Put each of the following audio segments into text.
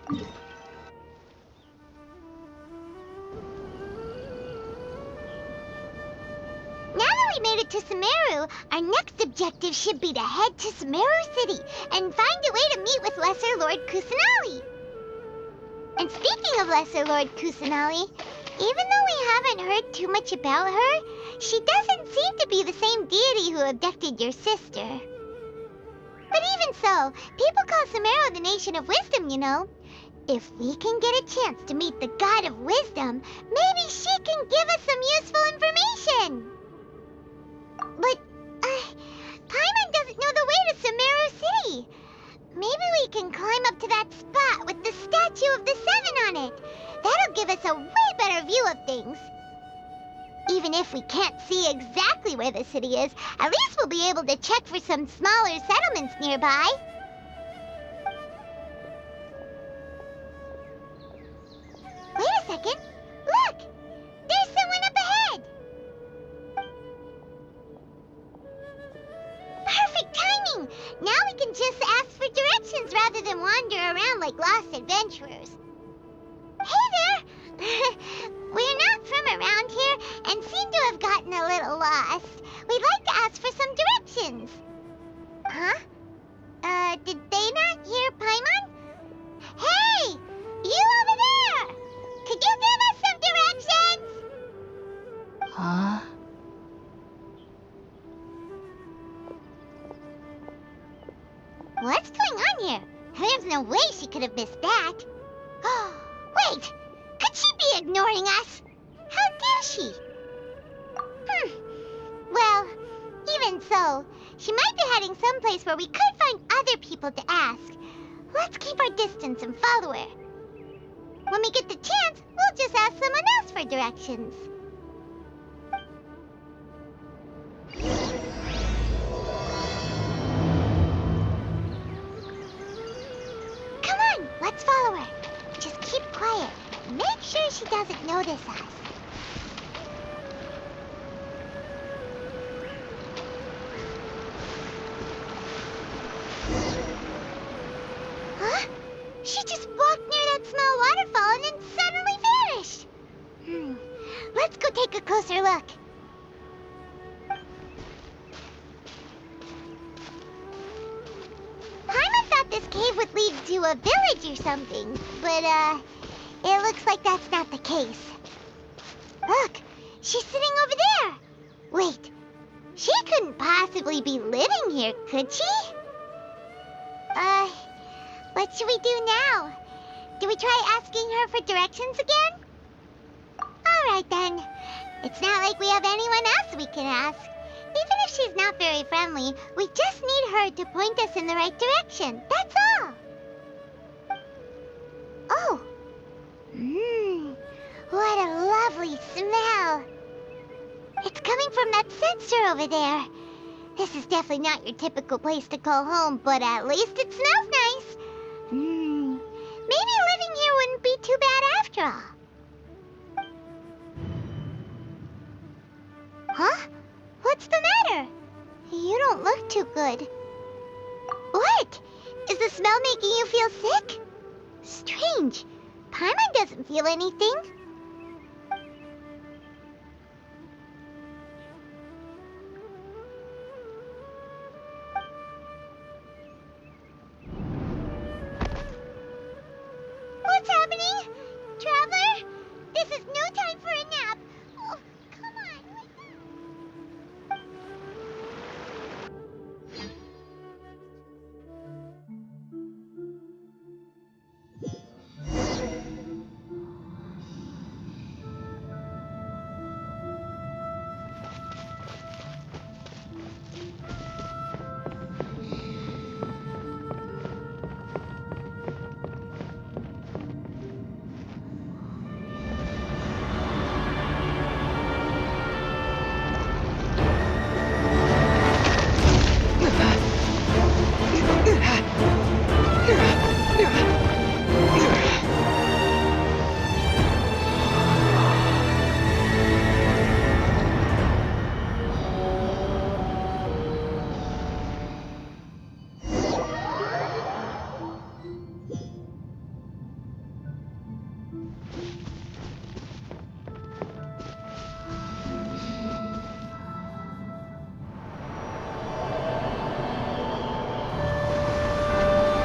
Now that we made it to Sumeru, our next objective should be to head to Sumeru City and find a way to meet with Lesser Lord Kusanali. And speaking of Lesser Lord Kusanali, even though we haven't heard too much about her, she doesn't seem to be the same deity who abducted your sister. But even so, people call Sumeru the Nation of Wisdom, you know. If we can get a chance to meet the God of Wisdom, maybe she can give us some useful information. But, Paimon doesn't know the way to Sumeru City. Maybe we can climb up to that spot with the statue of the Seven on it. That'll give us a way better view of things. Even if we can't see exactly where the city is, at least we'll be able to check for some smaller settlements nearby. Wait a second. Look! There's someone up ahead! Perfect timing! Now we can just ask for directions rather than wander around like lost adventurers. Hey there! We're not from around here and seem to have gotten a little lost. We'd like to ask for some directions. Huh? Did they not hear Paimon? Hey! You over there! Could you give us some directions? Huh? What's going on here? There's no way she could have missed that. Wait! Could she be ignoring us? How dare she? Well, even so, she might be heading someplace where we could find other people to ask. Let's keep our distance and follow her. When we get the chance, we'll just ask someone else for directions. Come on, let's follow her. Just keep quiet. Make sure she doesn't notice us. Huh? She just walked near that small waterfall and then suddenly vanished. Let's go take a closer look. Paimon thought this cave would lead to a village or something, but, it looks like that's not the case. Look, she's sitting over there. Wait, she couldn't possibly be living here, could she? What should we do now? Do we try asking her for directions again? All right, then. It's not like we have anyone else we can ask. Even if she's not very friendly, we just need her to point us in the right direction. That's all. Oh. What a lovely smell. It's coming from that sensor over there. This is definitely not your typical place to call home, but at least it smells nice. Maybe living here wouldn't be too bad after all. Huh? What's the matter? You don't look too good. What? Is the smell making you feel sick? Strange. Paimon doesn't feel anything. What's happening? Traveler? This is no time for a nap. Oh, come on. Wake up.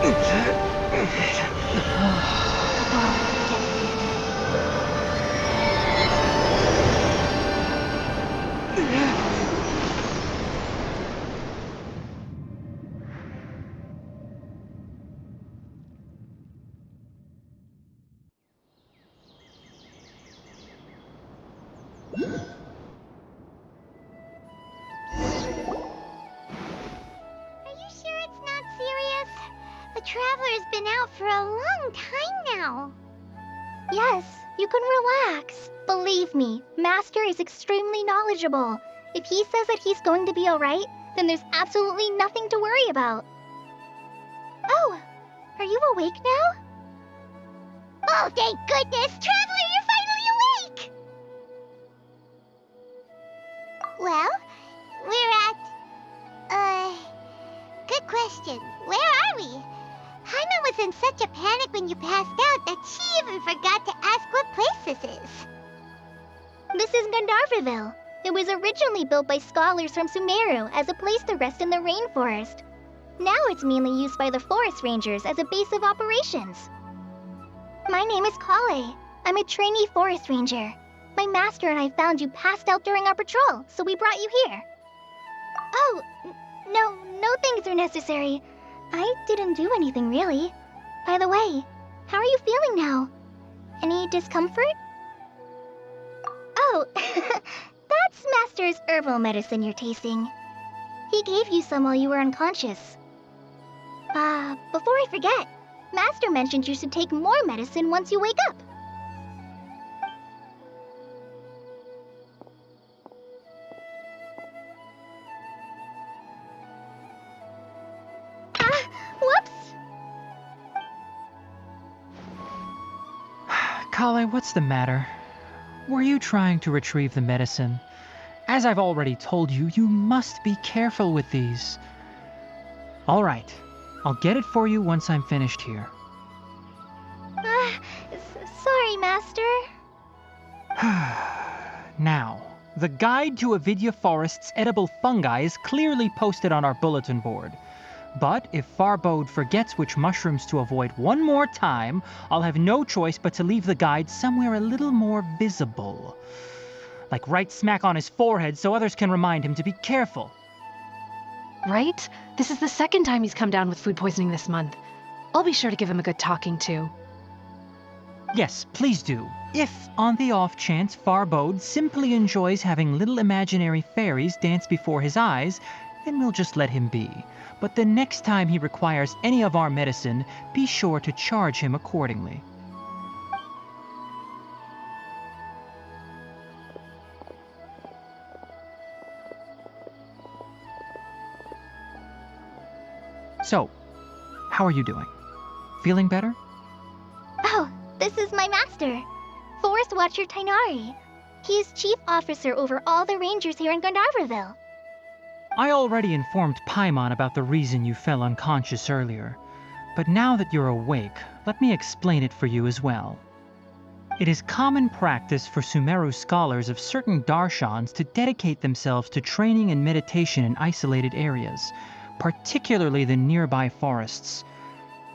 Are you sure it's not serious? The Traveler's been out for a long time now. Yes, you can relax. Believe me, Master is extremely knowledgeable. If he says that he's going to be alright, then there's absolutely nothing to worry about. Oh, are you awake now? Oh, thank goodness! Traveler, you're finally awake! Well, we're at... Good question. Where are we? Haima was in such a panic when you passed out that she even forgot to ask what place this is. This is Gandharvaville. It was originally built by scholars from Sumeru as a place to rest in the rainforest. Now it's mainly used by the forest rangers as a base of operations. My name is Kale. I'm a trainee forest ranger. My master and I found you passed out during our patrol, so we brought you here. Oh, no things are necessary. I didn't do anything really. By the way, how are you feeling now? Any discomfort? Oh, that's Master's herbal medicine you're tasting. He gave you some while you were unconscious. Before I forget, Master mentioned you should take more medicine once you wake up. Whoops! Kale, what's the matter? Were you trying to retrieve the medicine? As I've already told you, you must be careful with these. All right, I'll get it for you once I'm finished here. Sorry, Master. Now, the guide to Avidya Forest's edible fungi is clearly posted on our bulletin board. But if Farbode forgets which mushrooms to avoid one more time, I'll have no choice but to leave the guide somewhere a little more visible. Like right smack on his forehead so others can remind him to be careful. Right? This is the second time he's come down with food poisoning this month. I'll be sure to give him a good talking to. Yes, please do. If, on the off chance, Farbode simply enjoys having little imaginary fairies dance before his eyes, then we'll just let him be. But the next time he requires any of our medicine, be sure to charge him accordingly. So, how are you doing? Feeling better? Oh, this is my master, Forest Watcher Tainari. He is chief officer over all the rangers here in Gandharvaville. I already informed Paimon about the reason you fell unconscious earlier, but now that you're awake, let me explain it for you as well. It is common practice for Sumeru scholars of certain darshans to dedicate themselves to training and meditation in isolated areas, particularly the nearby forests.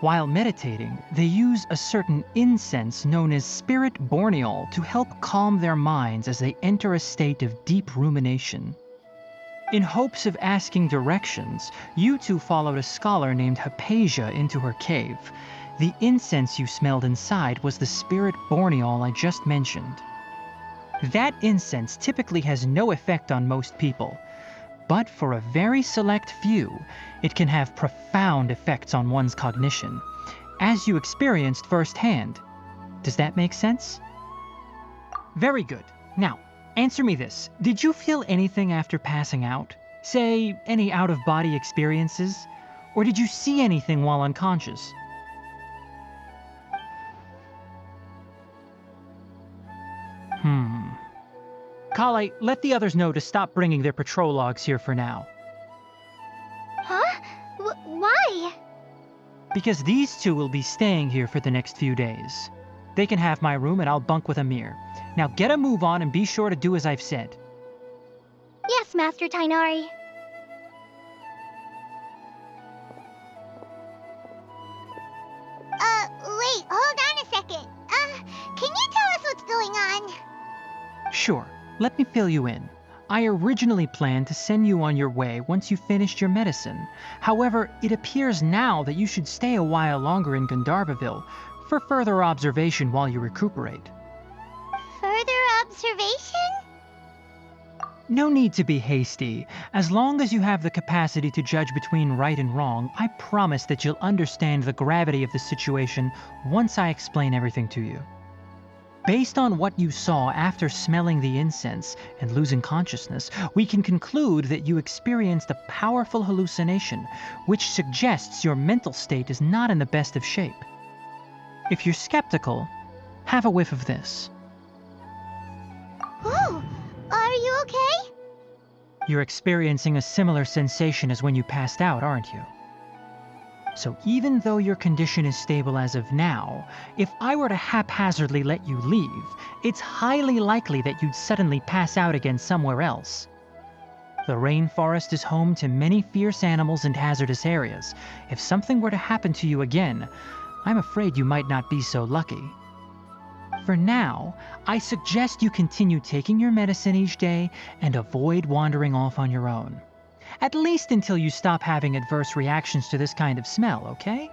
While meditating, they use a certain incense known as spirit borneol to help calm their minds as they enter a state of deep rumination. In hopes of asking directions, you two followed a scholar named Hypatia into her cave. The incense you smelled inside was the spirit borneol I just mentioned. That incense typically has no effect on most people, but for a very select few, it can have profound effects on one's cognition, as you experienced firsthand. Does that make sense? Very good. Now, answer me this. Did you feel anything after passing out? Say, any out-of-body experiences? Or did you see anything while unconscious? Kale, let the others know to stop bringing their patrol logs here for now. Huh? Why? Because these two will be staying here for the next few days. They can have my room and I'll bunk with Amir. Now get a move on and be sure to do as I've said. Yes, Master Tainari. Sure, let me fill you in. I originally planned to send you on your way once you finished your medicine. However, it appears now that you should stay a while longer in Gandharvaville for further observation while you recuperate. Further observation? No need to be hasty. As long as you have the capacity to judge between right and wrong, I promise that you'll understand the gravity of the situation once I explain everything to you. Based on what you saw after smelling the incense and losing consciousness, we can conclude that you experienced a powerful hallucination, which suggests your mental state is not in the best of shape. If you're skeptical, have a whiff of this. Ooh, are you okay? You're experiencing a similar sensation as when you passed out, aren't you? So even though your condition is stable as of now, if I were to haphazardly let you leave, it's highly likely that you'd suddenly pass out again somewhere else. The rainforest is home to many fierce animals and hazardous areas. If something were to happen to you again, I'm afraid you might not be so lucky. For now, I suggest you continue taking your medicine each day and avoid wandering off on your own. At least until you stop having adverse reactions to this kind of smell, okay?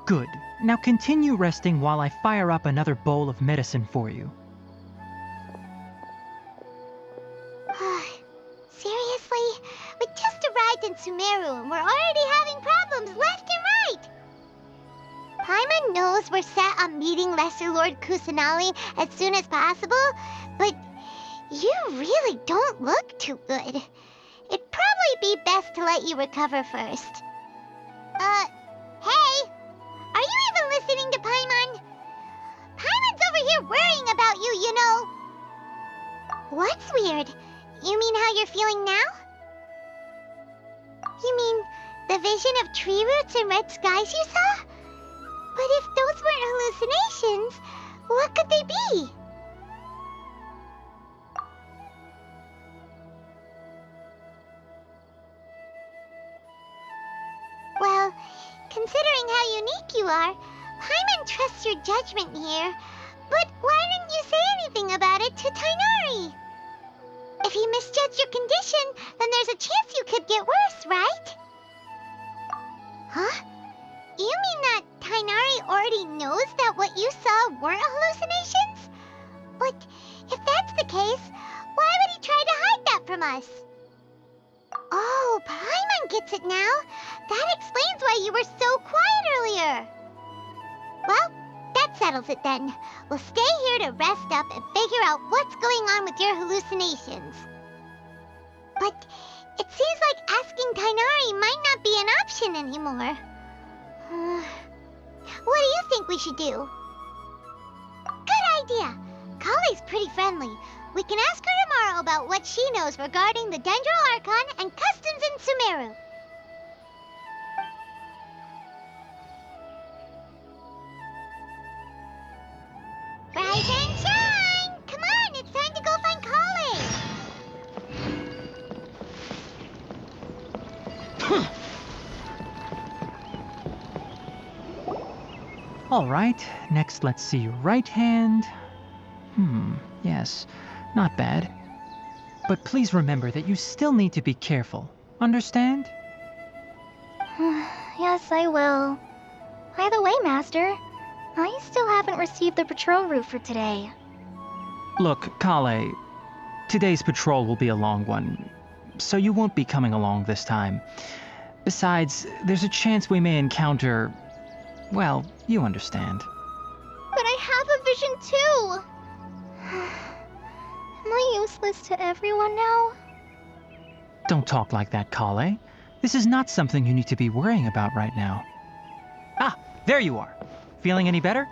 Good. Now continue resting while I fire up another bowl of medicine for you. Seriously? We just arrived in Sumeru and we're already having problems left and right! Paimon knows we're set on meeting Lesser Lord Kusanali as soon as possible, but you really don't look too good. It'd probably be best to let you recover first. Hey! Are you even listening to Paimon? Paimon's over here worrying about you, you know. What's weird? You mean how you're feeling now? You mean the vision of tree roots and red skies you saw? But if those weren't hallucinations, what could they be? Well, considering how unique you are, Paimon trusts your judgment here. But why didn't you say anything about it to Tighnari? If he misjudged your condition, then there's a chance you could get worse, right? Huh? You mean that Tighnari already knows that what you saw weren't hallucinations? But if that's the case, why would he try to hide that from us? Oh, Paimon gets it now. That explains why you were so quiet earlier. Well, that settles it then. We'll stay here to rest up and figure out what's going on with your hallucinations. But it seems like asking Tighnari might not be an option anymore. What do you think we should do? Good idea. Kale's pretty friendly. We can ask her tomorrow about what she knows regarding the Dendro Archon and customs in Sumeru. Rise and shine! Come on, it's time to go find Kale! All right, next let's see right hand. Yes, not bad. But please remember that you still need to be careful. Understand? Yes, I will. By the way, Master, I still haven't received the patrol route for today. Look, Kale, today's patrol will be a long one, so you won't be coming along this time. Besides, there's a chance we may encounter... well, you understand. But I have a vision too! Am I useless to everyone now? Don't talk like that, Kale. This is not something you need to be worrying about right now. Ah, there you are. Feeling any better?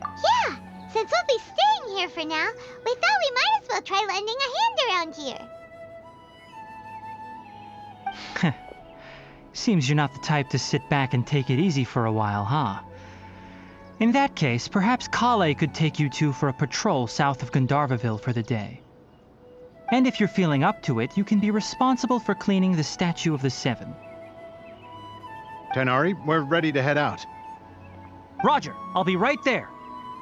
Yeah, since we'll be staying here for now, we thought we might as well try lending a hand around here. Seems you're not the type to sit back and take it easy for a while, huh? In that case, perhaps Kale could take you two for a patrol south of Gandharvaville for the day. And if you're feeling up to it, you can be responsible for cleaning the Statue of the Seven. Tighnari, we're ready to head out. Roger, I'll be right there.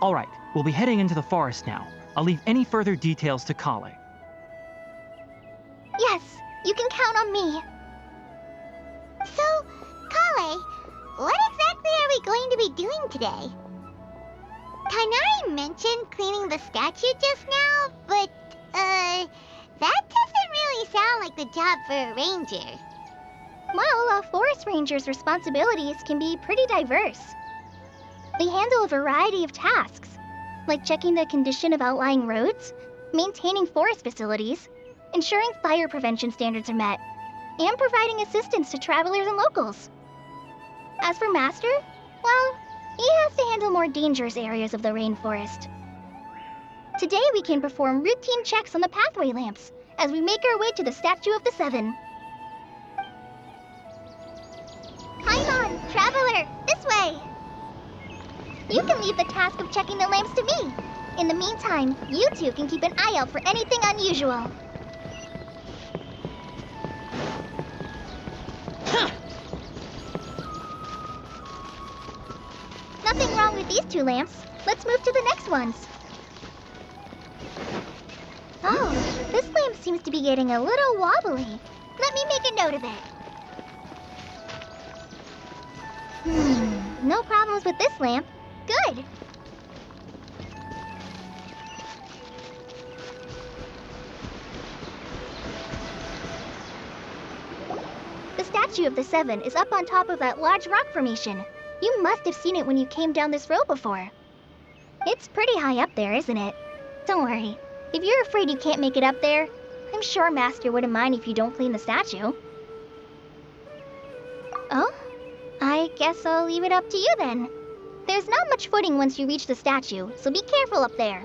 All right, we'll be heading into the forest now. I'll leave any further details to Kale. Yes, you can count on me. So, Kale, what exactly are we going to be doing today? Tanari mentioned cleaning the statue just now, but, that doesn't really sound like the job for a ranger. Well, a forest ranger's responsibilities can be pretty diverse. They handle a variety of tasks, like checking the condition of outlying roads, maintaining forest facilities, ensuring fire prevention standards are met, and providing assistance to travelers and locals. As for Master, well, he has to handle more dangerous areas of the rainforest. Today we can perform routine checks on the pathway lamps as we make our way to the Statue of the Seven. Paimon, traveler, this way! You can leave the task of checking the lamps to me. In the meantime, you two can keep an eye out for anything unusual. Nothing wrong with these two lamps. Let's move to the next ones. Oh, this lamp seems to be getting a little wobbly. Let me make a note of it. No problems with this lamp. Good. The Statue of the Seven is up on top of that large rock formation. You must have seen it when you came down this road before. It's pretty high up there, isn't it? Don't worry. If you're afraid you can't make it up there, I'm sure Master wouldn't mind if you don't clean the statue. Oh? I guess I'll leave it up to you then. There's not much footing once you reach the statue, so be careful up there.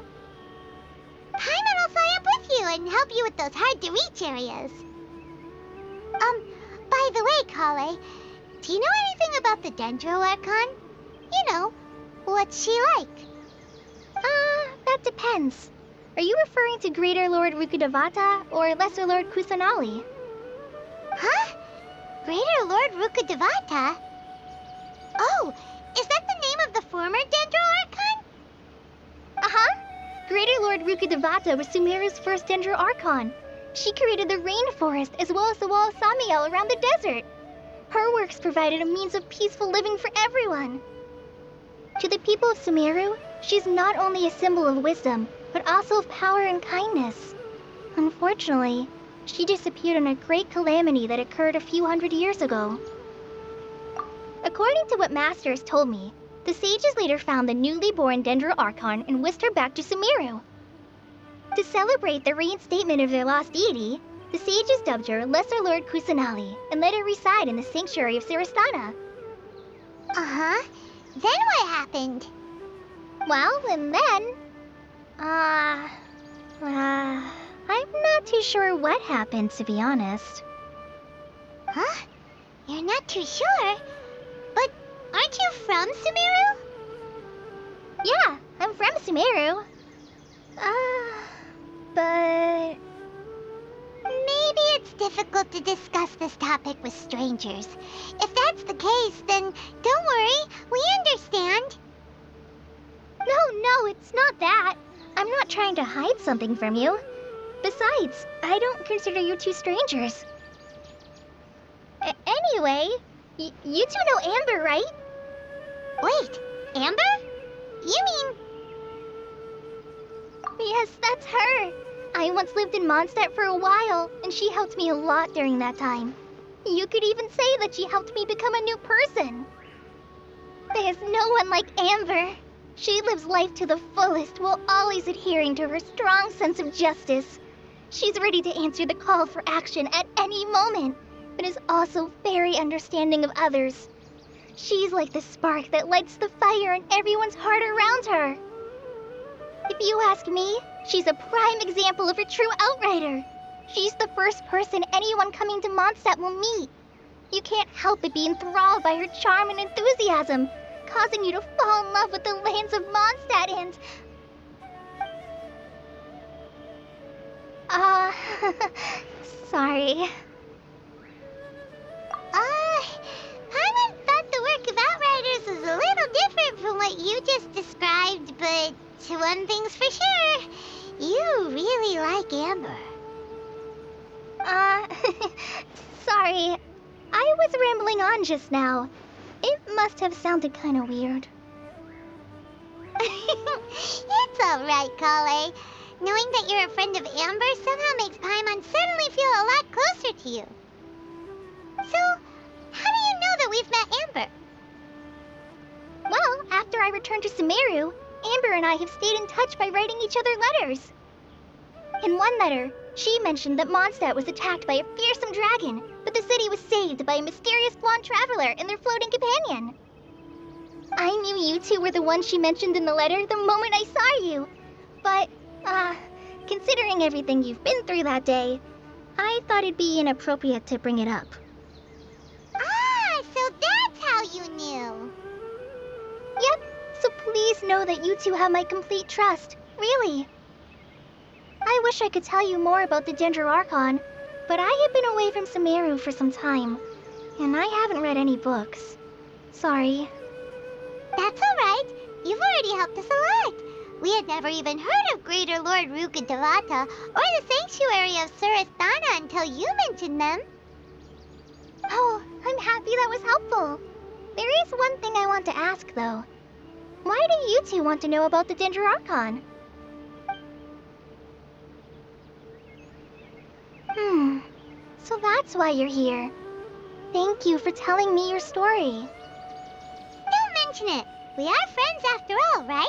Paimon will fly up with you and help you with those hard-to-reach areas. By the way, Kale, do you know anything about the Dendro Archon? You know, what's she like? That depends. Are you referring to Greater Lord Rukkhadevata or Lesser Lord Kusanali? Huh? Greater Lord Rukkhadevata? Oh, is that the name of the former Dendro Archon? Uh-huh. Greater Lord Rukkhadevata was Sumeru's first Dendro Archon. She created the rainforest as well as the wall of Samiel around the desert. Her works provided a means of peaceful living for everyone. To the people of Sumeru, she's not only a symbol of wisdom, but also of power and kindness. Unfortunately, she disappeared in a great calamity that occurred a few hundred years ago. According to what Master has told me, the sages later found the newly born Dendro Archon and whisked her back to Sumeru. To celebrate the reinstatement of their lost deity, the sages dubbed her Lesser Lord Kusanali and let her reside in the sanctuary of Sarastana. Uh-huh. Then what happened? Well, and then... I'm not too sure what happened, to be honest. Huh? You're not too sure? But aren't you from Sumeru? Yeah, I'm from Sumeru. But... Maybe it's difficult to discuss this topic with strangers. If that's the case, then don't worry, we understand. No, it's not that. I'm not trying to hide something from you. Besides, I don't consider you two strangers. Anyway, you two know Amber, right? Wait, Amber? You mean... Yes, that's her. I once lived in Mondstadt for a while, and she helped me a lot during that time. You could even say that she helped me become a new person. There's no one like Amber. She lives life to the fullest while always adhering to her strong sense of justice. She's ready to answer the call for action at any moment, but is also very understanding of others. She's like the spark that lights the fire in everyone's heart around her. If you ask me, she's a prime example of a true outrider. She's the first person anyone coming to Mondstadt will meet. You can't help but be enthralled by her charm and enthusiasm, causing you to fall in love with the lands of Mondstadt and... sorry. Paimon thought the work of Outriders is a little different from what you just described, but one thing's for sure. You really like Amber. Sorry. I was rambling on just now. It must have sounded kind of weird. It's alright, Kale. Knowing that you're a friend of Amber somehow makes Paimon suddenly feel a lot closer to you. So, how do you know that we've met Amber? Well, after I returned to Sumeru, Amber and I have stayed in touch by writing each other letters. In one letter, she mentioned that Mondstadt was attacked by a fearsome dragon, but the city was saved by a mysterious blonde traveler and their floating companion. I knew you two were the ones she mentioned in the letter the moment I saw you. But, considering everything you've been through that day, I thought it'd be inappropriate to bring it up. Ah, so that's how you knew. Yep, so please know that you two have my complete trust, really. I wish I could tell you more about the Archon, but I have been away from Sumeru for some time, and I haven't read any books. Sorry. That's alright. You've already helped us a lot. We had never even heard of Greater Lord Rukkhadevata or the Sanctuary of Surasthana until you mentioned them. Oh, I'm happy that was helpful. There is one thing I want to ask, though. Why do you two want to know about the Archon? So that's why you're here. Thank you for telling me your story. Don't mention it. We are friends after all, right?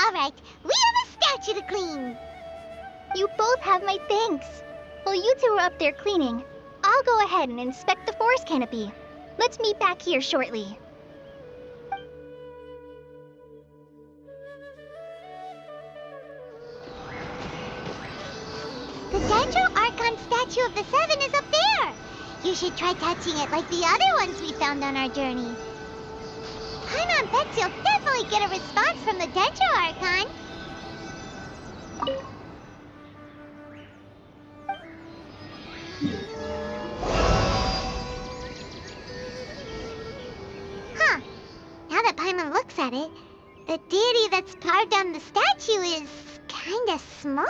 Alright, we have a statue to clean. You both have my thanks. While you two are up there cleaning, I'll go ahead and inspect the forest canopy. Let's meet back here shortly. The Archon statue of the Seven is up there. You should try touching it like the other ones we found on our journey. Paimon bets you'll definitely get a response from the Archon. Huh. Now that Paimon looks at it, the deity that's carved on the statue is kinda small.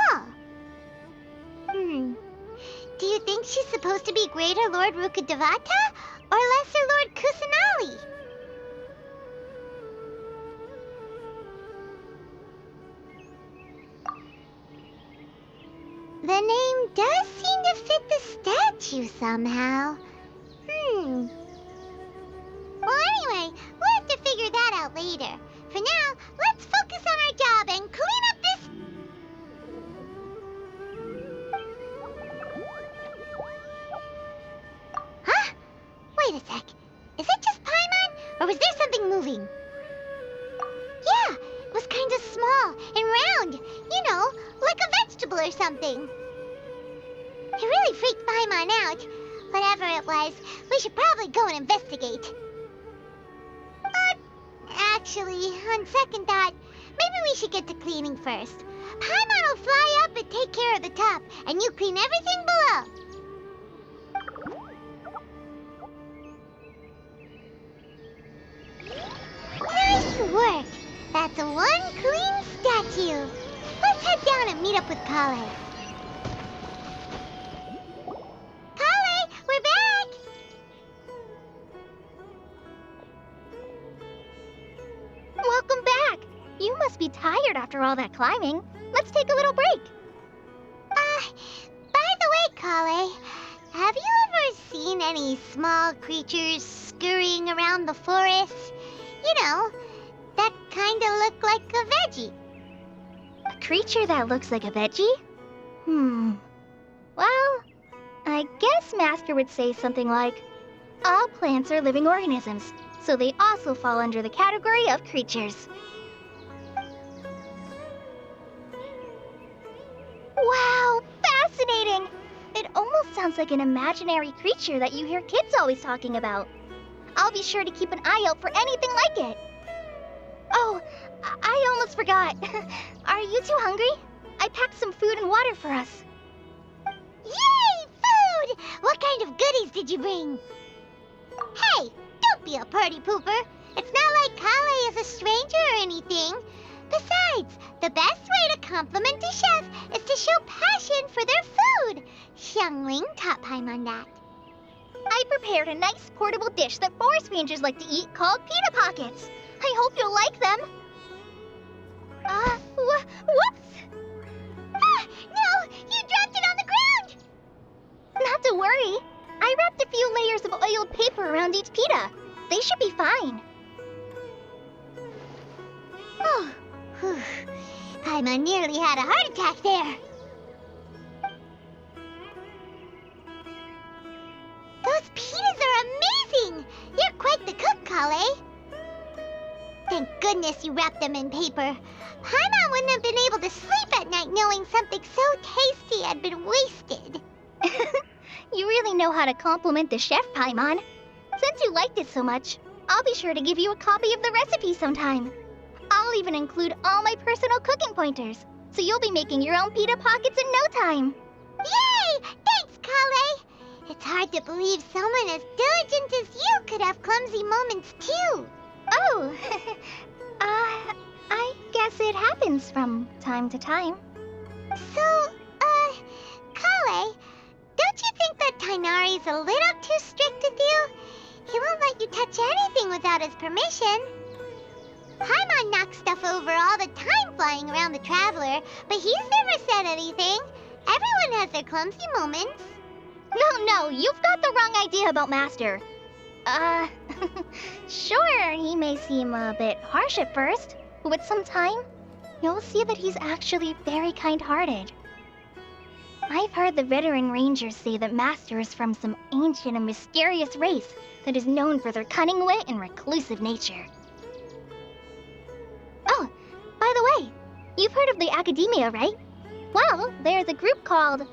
Do you think she's supposed to be Greater Lord Rukkhadevata or Lesser Lord Kusanali? The name does seem to fit the statue somehow. Well, anyway, we'll have to figure that out later. For now, let's focus on our job and clean up this... Huh? Wait a sec. Is it just Paimon, or was there something moving? Yeah, it was kind of small and round. You know, like a vegetable or something. It really freaked Paimon out. Whatever it was, we should probably go and investigate. Actually, on second thought, maybe we should get to cleaning first. Paimon will fly up and take care of the top, and you clean everything below. Nice work! That's one clean statue. Let's head down and meet up with Kale. Kale, we're back! Welcome back. You must be tired after all that climbing. Let's take a little break. By the way, Kale, have you ever seen any small creatures scurrying around the forest? You know, that kind of look like a veggie. A creature that looks like a veggie? Well, I guess Master would say something like, all plants are living organisms, so they also fall under the category of creatures. Wow, fascinating! It almost sounds like an imaginary creature that you hear kids always talking about. I'll be sure to keep an eye out for anything like it. Oh, I almost forgot. Are you two hungry? I packed some food and water for us. Yay, food! What kind of goodies did you bring? Hey, don't be a party pooper. It's not like Kale is a stranger or anything. Besides, the best way to compliment a chef is to show passion for their food. Xiangling taught Paimon that. I prepared a nice portable dish that forest rangers like to eat called pita pockets. I hope you'll like them. Whoops! Ah, no! You dropped it on the ground! Not to worry. I wrapped a few layers of oiled paper around each pita. They should be fine. Oh, whew. Paimon nearly had a heart attack there. Those pitas are amazing! You're quite the cook, Kale. Thank goodness you wrapped them in paper. Paimon wouldn't have been able to sleep at night knowing something so tasty had been wasted. You really know how to compliment the chef, Paimon. Since you liked it so much, I'll be sure to give you a copy of the recipe sometime. I'll even include all my personal cooking pointers, so you'll be making your own pita pockets in no time. Yay! Thanks, Kale! It's hard to believe someone as diligent as you could have clumsy moments too. Oh, I guess it happens from time to time. So, Kale, don't you think that Tainari's a little too strict with you? He won't let you touch anything without his permission. Paimon knocks stuff over all the time flying around the Traveler, but he's never said anything. Everyone has their clumsy moments. No, you've got the wrong idea about Master. Sure, he may seem a bit harsh at first, but with some time, you'll see that he's actually very kind-hearted. I've heard the veteran rangers say that Master is from some ancient and mysterious race that is known for their cunning wit and reclusive nature. Oh, by the way, you've heard of the Academia, right? Well, there's a group called,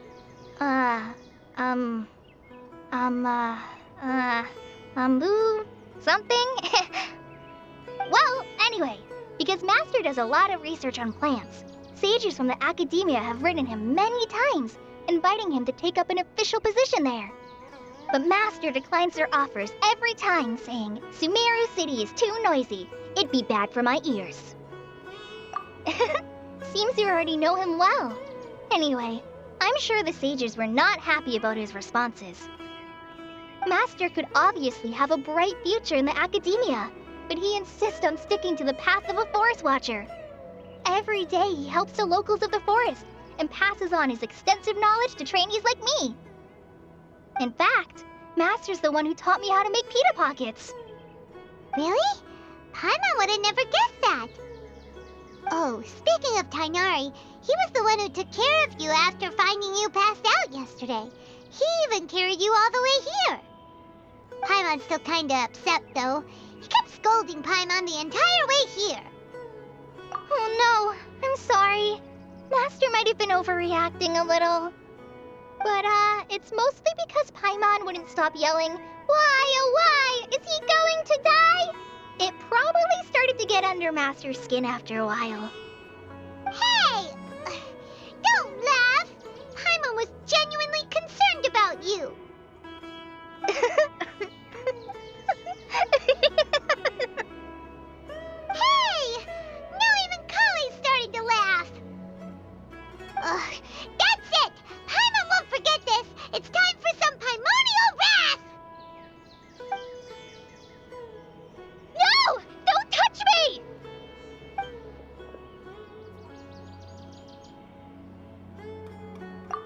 something? Well, anyway, because Master does a lot of research on plants, sages from the Academia have written him many times, inviting him to take up an official position there. But Master declines their offers every time, saying, Sumeru City is too noisy. It'd be bad for my ears. Seems you already know him well. Anyway, I'm sure the sages were not happy about his responses. Master could obviously have a bright future in the Academia, but he insists on sticking to the path of a forest watcher. Every day he helps the locals of the forest and passes on his extensive knowledge to trainees like me. In fact, Master's the one who taught me how to make pita pockets. Really? Paimon would have never guessed that. Oh, speaking of Tainari, he was the one who took care of you after finding you passed out yesterday. He even carried you all the way here. Paimon's still kinda upset, though. He kept scolding Paimon the entire way here. Oh no, I'm sorry. Master might have been overreacting a little. But, it's mostly because Paimon wouldn't stop yelling, Why, oh why, is he going to die? It probably started to get under Master's skin after a while. Hey! Don't laugh! Paimon was genuinely concerned about you. Hey! Now even Kale's starting to laugh. Ugh, that's it! Paimon won't forget this! It's time for some Paimonial wrath! No! Don't touch me!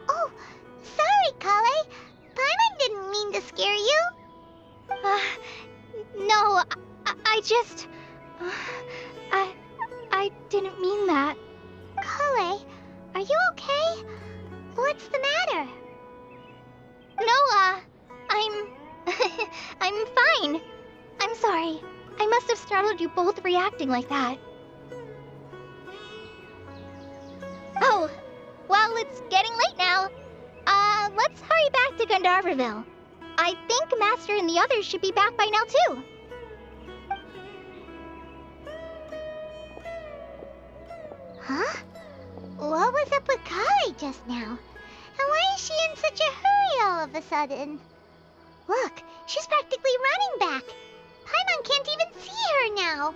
Oh, sorry, Kale. Paimon didn't mean to scare you. No, I just... I didn't mean that. Kale, are you okay? What's the matter? No, I'm fine. I'm sorry. I must have startled you both reacting like that. Oh, well, it's getting late now. Let's hurry back to Gandharville. I think Master and the others should be back by now, too. Huh? What was up with Kale just now? And why is she in such a hurry all of a sudden? Look, she's practically running back. Paimon can't even see her now.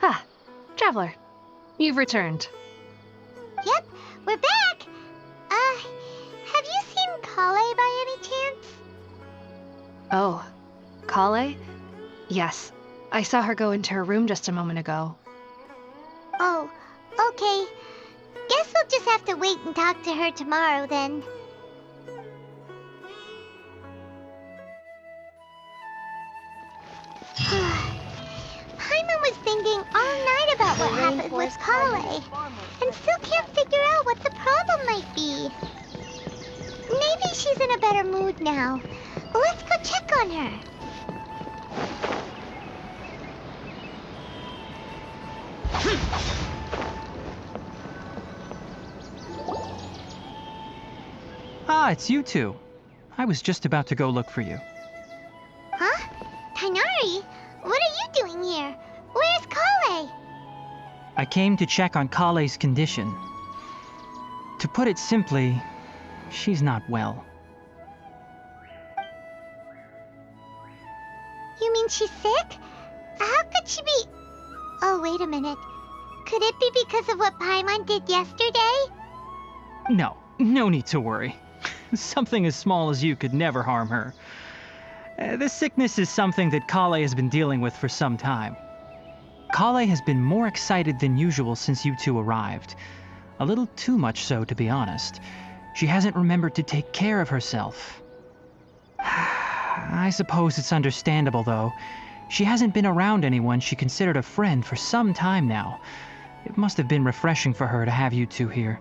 Ah, Traveler. You've returned. Yep, we're back. Have you seen Kale by any chance? Oh, Kale? Yes. I saw her go into her room just a moment ago. Oh, okay. Guess we'll just have to wait and talk to her tomorrow then. Paimon was thinking all night about what happened with Kale, and still can't figure out what the problem might be. Maybe she's in a better mood now. Let's go check on her. Ah, it's you two. I was just about to go look for you. Huh? Tighnari? What are you doing here? Where's Kale? I came to check on Kale's condition. To put it simply, she's not well. You mean she's sick? How could she be... Oh, wait a minute. Could it be because of what Paimon did yesterday? No need to worry. Something as small as you could never harm her. This sickness is something that Kale has been dealing with for some time. Kale has been more excited than usual since you two arrived. A little too much so, to be honest. She hasn't remembered to take care of herself. I suppose it's understandable, though. She hasn't been around anyone she considered a friend for some time now. It must have been refreshing for her to have you two here.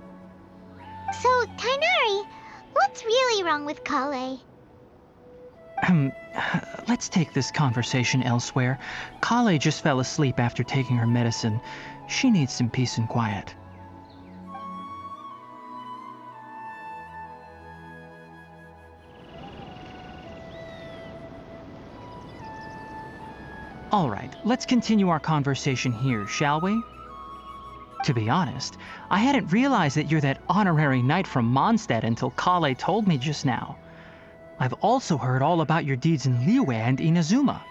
So, Tighnari, what's really wrong with Kale? Let's take this conversation elsewhere. Kale just fell asleep after taking her medicine. She needs some peace and quiet. All right, let's continue our conversation here, shall we? To be honest, I hadn't realized that you're that honorary knight from Mondstadt until Kale told me just now. I've also heard all about your deeds in Liyue and Inazuma.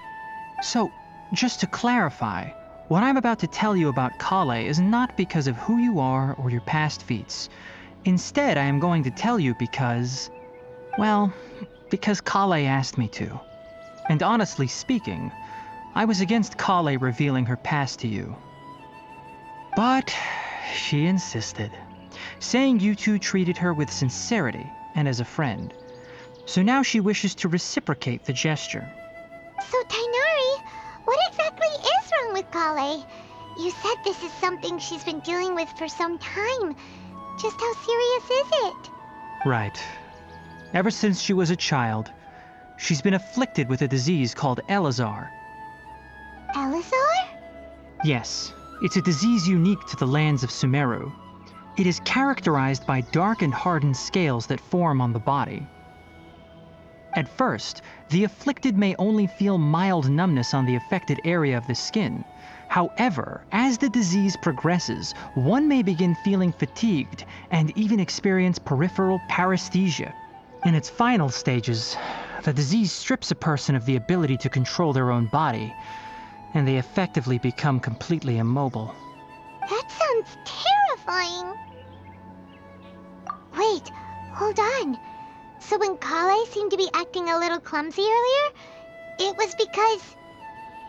So, just to clarify, what I'm about to tell you about Kale is not because of who you are or your past feats. Instead, I am going to tell you because... well, because Kale asked me to. And honestly speaking, I was against Kale revealing her past to you. But she insisted, saying you two treated her with sincerity and as a friend. So now she wishes to reciprocate the gesture. So, Tighnari, what exactly is wrong with Kale? You said this is something she's been dealing with for some time. Just how serious is it? Right. Ever since she was a child, she's been afflicted with a disease called Elazar. Elazar? Yes, it's a disease unique to the lands of Sumeru. It is characterized by dark and hardened scales that form on the body. At first, the afflicted may only feel mild numbness on the affected area of the skin. However, as the disease progresses, one may begin feeling fatigued and even experience peripheral paresthesia. In its final stages, the disease strips a person of the ability to control their own body, and they effectively become completely immobile. That sounds terrifying. Wait, hold on. So when Kale seemed to be acting a little clumsy earlier, it was because...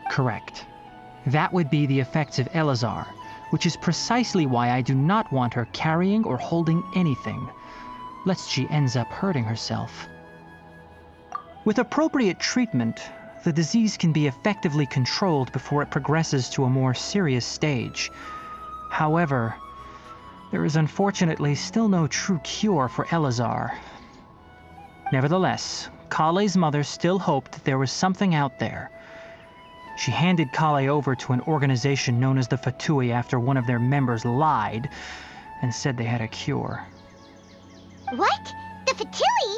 Correct. That would be the effects of Elazar, which is precisely why I do not want her carrying or holding anything, lest she ends up hurting herself. With appropriate treatment, the disease can be effectively controlled before it progresses to a more serious stage. However, there is unfortunately still no true cure for Elazar. Nevertheless, Kale's mother still hoped that there was something out there. She handed Kale over to an organization known as the Fatui after one of their members lied and said they had a cure. What? The Fatui?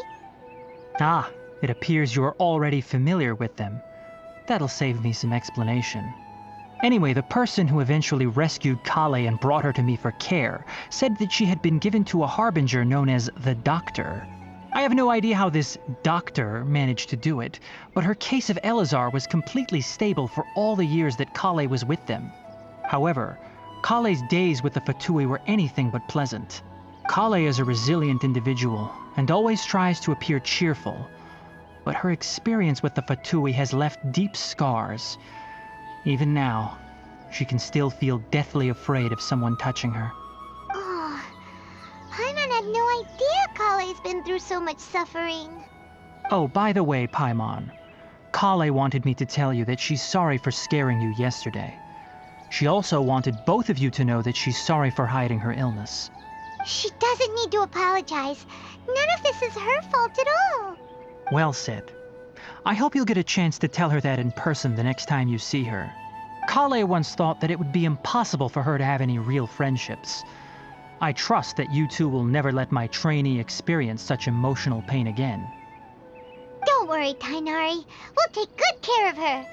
Ah, it appears you are already familiar with them. That'll save me some explanation. Anyway, the person who eventually rescued Kale and brought her to me for care said that she had been given to a harbinger known as the Doctor. I have no idea how this doctor managed to do it, but her case of Elazar was completely stable for all the years that Kale was with them. However, Kale's days with the Fatui were anything but pleasant. Kale is a resilient individual and always tries to appear cheerful, but her experience with the Fatui has left deep scars. Even now, she can still feel deathly afraid of someone touching her. Oh, Paimon had no idea Kale's been through so much suffering. Oh, by the way, Paimon, Kale wanted me to tell you that she's sorry for scaring you yesterday. She also wanted both of you to know that she's sorry for hiding her illness. She doesn't need to apologize. None of this is her fault at all. Well said. I hope you'll get a chance to tell her that in person the next time you see her. Kale once thought that it would be impossible for her to have any real friendships. I trust that you two will never let my trainee experience such emotional pain again. Don't worry, Tainari. We'll take good care of her.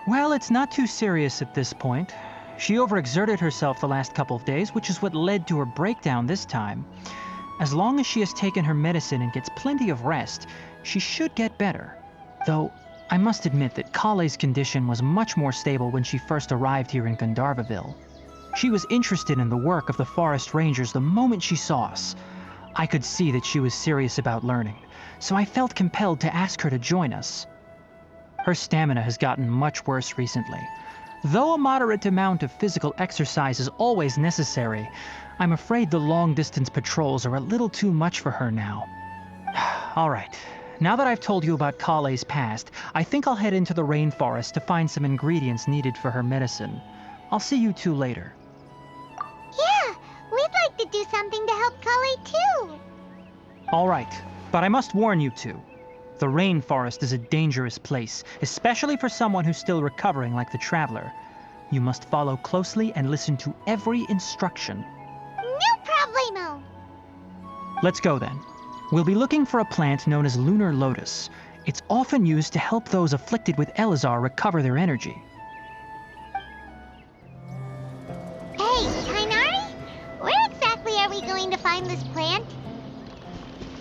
Well, it's not too serious at this point. She overexerted herself the last couple of days, which is what led to her breakdown this time. As long as she has taken her medicine and gets plenty of rest, she should get better. Though, I must admit that Kale's condition was much more stable when she first arrived here in Gandharvaville. She was interested in the work of the forest rangers the moment she saw us. I could see that she was serious about learning, so I felt compelled to ask her to join us. Her stamina has gotten much worse recently. Though a moderate amount of physical exercise is always necessary, I'm afraid the long-distance patrols are a little too much for her now. All right, now that I've told you about Kale's past, I think I'll head into the rainforest to find some ingredients needed for her medicine. I'll see you two later. Yeah, we'd like to do something to help Kale too. All right, but I must warn you two. The rainforest is a dangerous place, especially for someone who's still recovering like the Traveler. You must follow closely and listen to every instruction. No problemo. Let's go then. We'll be looking for a plant known as lunar lotus. It's often used to help those afflicted with Elazar recover their energy. Hey, Tainari? Where exactly are we going to find this plant?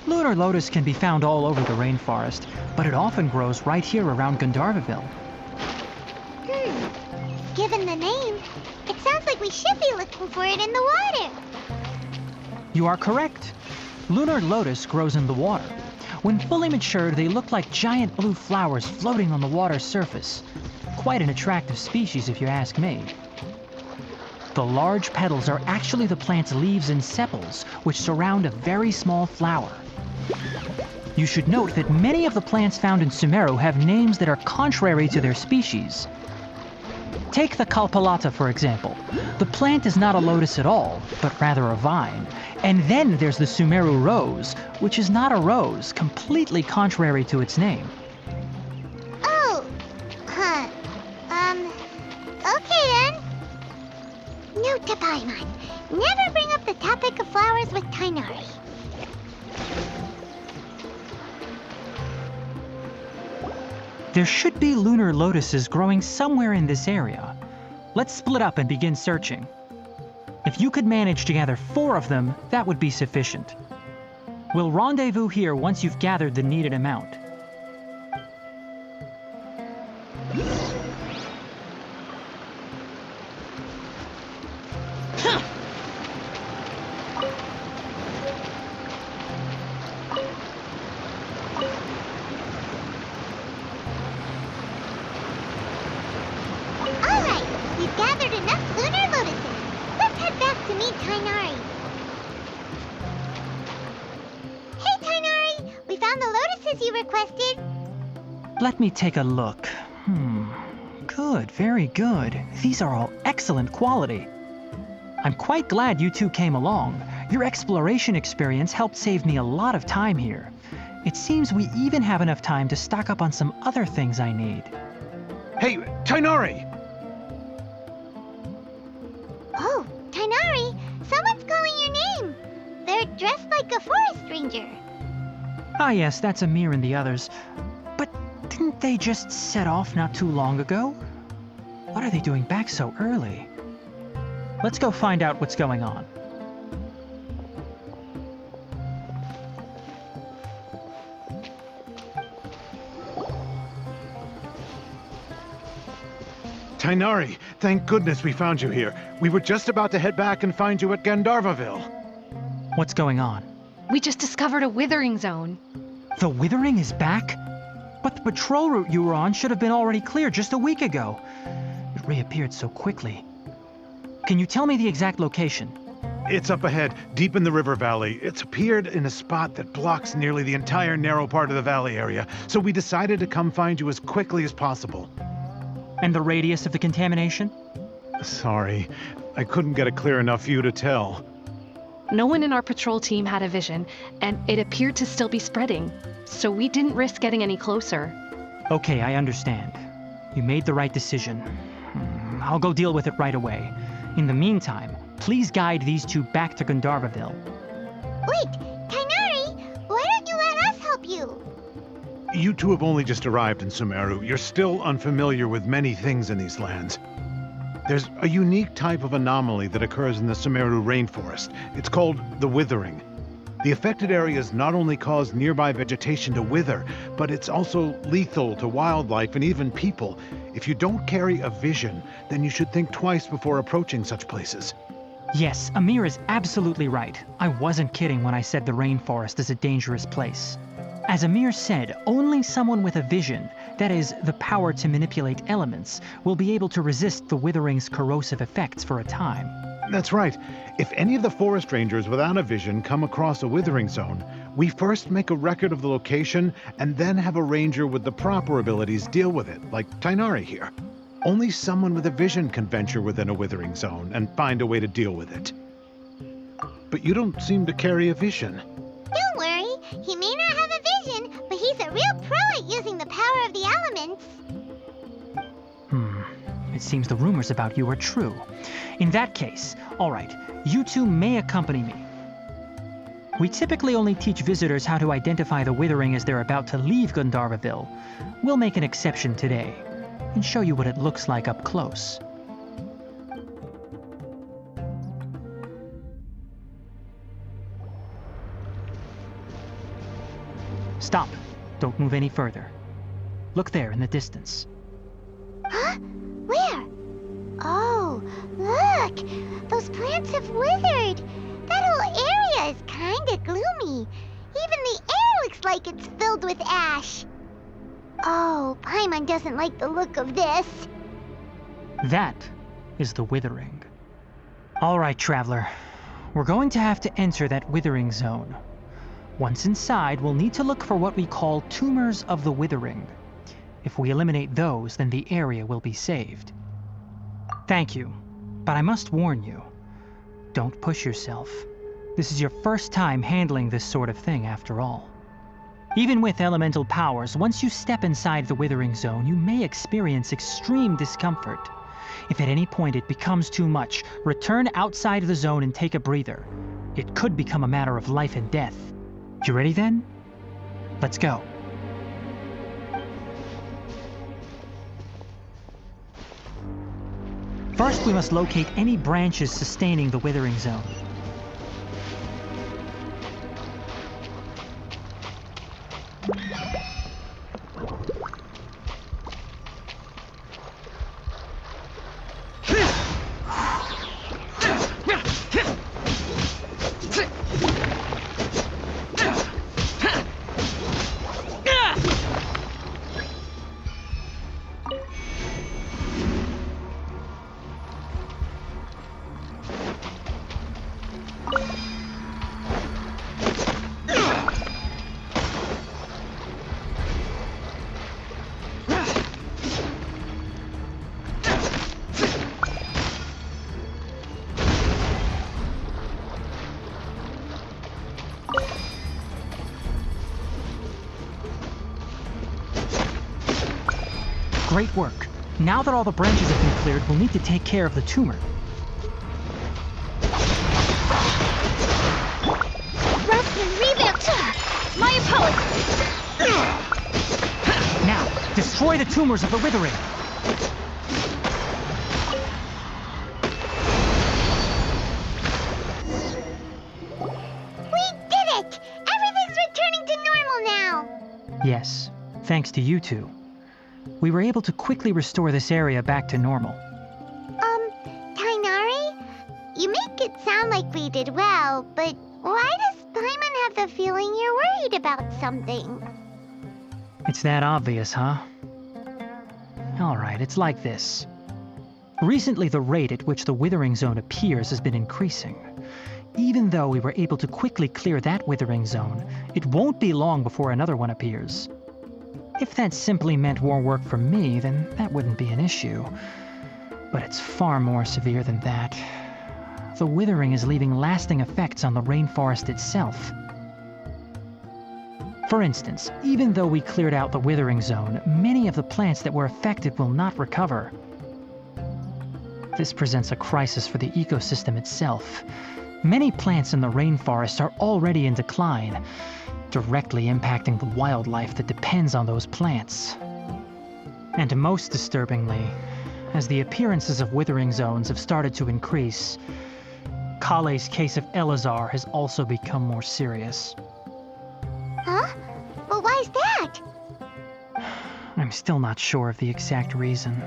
Lunar lotus can be found all over the rainforest, but it often grows right here around Gandharvaville. Given the name, it sounds like we should be looking for it in the water. You are correct. Lunar lotus grows in the water. When fully matured, they look like giant blue flowers floating on the water's surface. Quite an attractive species, if you ask me. The large petals are actually the plant's leaves and sepals, which surround a very small flower. You should note that many of the plants found in Sumeru have names that are contrary to their species. Take the Kalpalata, for example. The plant is not a lotus at all, but rather a vine. And then there's the Sumeru rose, which is not a rose, completely contrary to its name. Oh, huh. Okay then. Note to Paimon. Never bring up the topic of flowers with Tainari. There should be lunar lotuses growing somewhere in this area. Let's split up and begin searching. If you could manage to gather 4 of them, that would be sufficient. We'll rendezvous here once you've gathered the needed amount. Alright, we've gathered enough lunar lotuses. Let's head back to meet Tainari. Hey, Tainari! We found the lotuses you requested. Let me take a look. Good, very good. These are all excellent quality. I'm quite glad you two came along. Your exploration experience helped save me a lot of time here. It seems we even have enough time to stock up on some other things I need. Hey, Tainari! Oh, Tainari, someone's calling your name. They're dressed like a forest ranger. Ah yes, that's Amir and the others. But didn't they just set off not too long ago? What are they doing back so early? Let's go find out what's going on. Tainari, thank goodness we found you here. We were just about to head back and find you at Gandharvaville. What's going on? We just discovered a withering zone. The Withering is back? But the patrol route you were on should have been already clear just a week ago. It reappeared so quickly. Can you tell me the exact location? It's up ahead, deep in the river valley. It's appeared in a spot that blocks nearly the entire narrow part of the valley area, so we decided to come find you as quickly as possible. And the radius of the contamination? Sorry, I couldn't get a clear enough view to tell. No one in our patrol team had a vision, and it appeared to still be spreading, so we didn't risk getting any closer. Okay, I understand. You made the right decision. I'll go deal with it right away. In the meantime, please guide these two back to Gandharvaville. Wait, Tainari, why don't you let us help you? You two have only just arrived in Sumeru. You're still unfamiliar with many things in these lands. There's a unique type of anomaly that occurs in the Sumeru rainforest. It's called the Withering. The affected areas not only cause nearby vegetation to wither, but it's also lethal to wildlife and even people. If you don't carry a vision, then you should think twice before approaching such places. Yes, Amir is absolutely right. I wasn't kidding when I said the rainforest is a dangerous place. As Amir said, only someone with a vision, that is, the power to manipulate elements, will be able to resist the Withering's corrosive effects for a time. That's right. If any of the forest rangers without a vision come across a Withering zone, we first make a record of the location and then have a ranger with the proper abilities deal with it, like Tainari here. Only someone with a vision can venture within a Withering zone and find a way to deal with it. But you don't seem to carry a vision. Don't worry, he may not have a vision, but he's a real pro at using the power of the elements. It seems the rumors about you are true. In that case, all right, you two may accompany me. We typically only teach visitors how to identify the Withering as they're about to leave Gandharvaville. We'll make an exception today and show you what it looks like up close. Stop. Don't move any further. Look there in the distance. Huh? Where? Oh, look! Those plants have withered! That whole area is kinda gloomy. Even the air looks like it's filled with ash. Oh, Paimon doesn't like the look of this. That is the Withering. All right, traveler. We're going to have to enter that Withering zone. Once inside, we'll need to look for what we call tumors of the Withering. If we eliminate those, then the area will be saved. Thank you, but I must warn you. Don't push yourself. This is your first time handling this sort of thing, after all. Even with elemental powers, once you step inside the Withering zone, you may experience extreme discomfort. If at any point it becomes too much, return outside the zone and take a breather. It could become a matter of life and death. You ready then? Let's go. First, we must locate any branches sustaining the Withering zone. Great work. Now that all the branches have been cleared, we'll need to take care of the tumor. My apologies. Now, destroy the tumors of the Withering. Yes, thanks to you two. We were able to quickly restore this area back to normal. Tainari? You make it sound like we did well, but why does Paimon have the feeling you're worried about something? It's that obvious, huh? Alright, it's like this. Recently, the rate at which the Withering Zone appears has been increasing. Even though we were able to quickly clear that Withering Zone, it won't be long before another one appears. If that simply meant more work for me, then that wouldn't be an issue. But it's far more severe than that. The Withering is leaving lasting effects on the rainforest itself. For instance, even though we cleared out the Withering Zone, many of the plants that were affected will not recover. This presents a crisis for the ecosystem itself. Many plants in the rainforest are already in decline, directly impacting the wildlife that depends on those plants. And most disturbingly, as the appearances of Withering Zones have started to increase, Kale's case of Elazar has also become more serious. Huh? Well, why's that? I'm still not sure of the exact reason.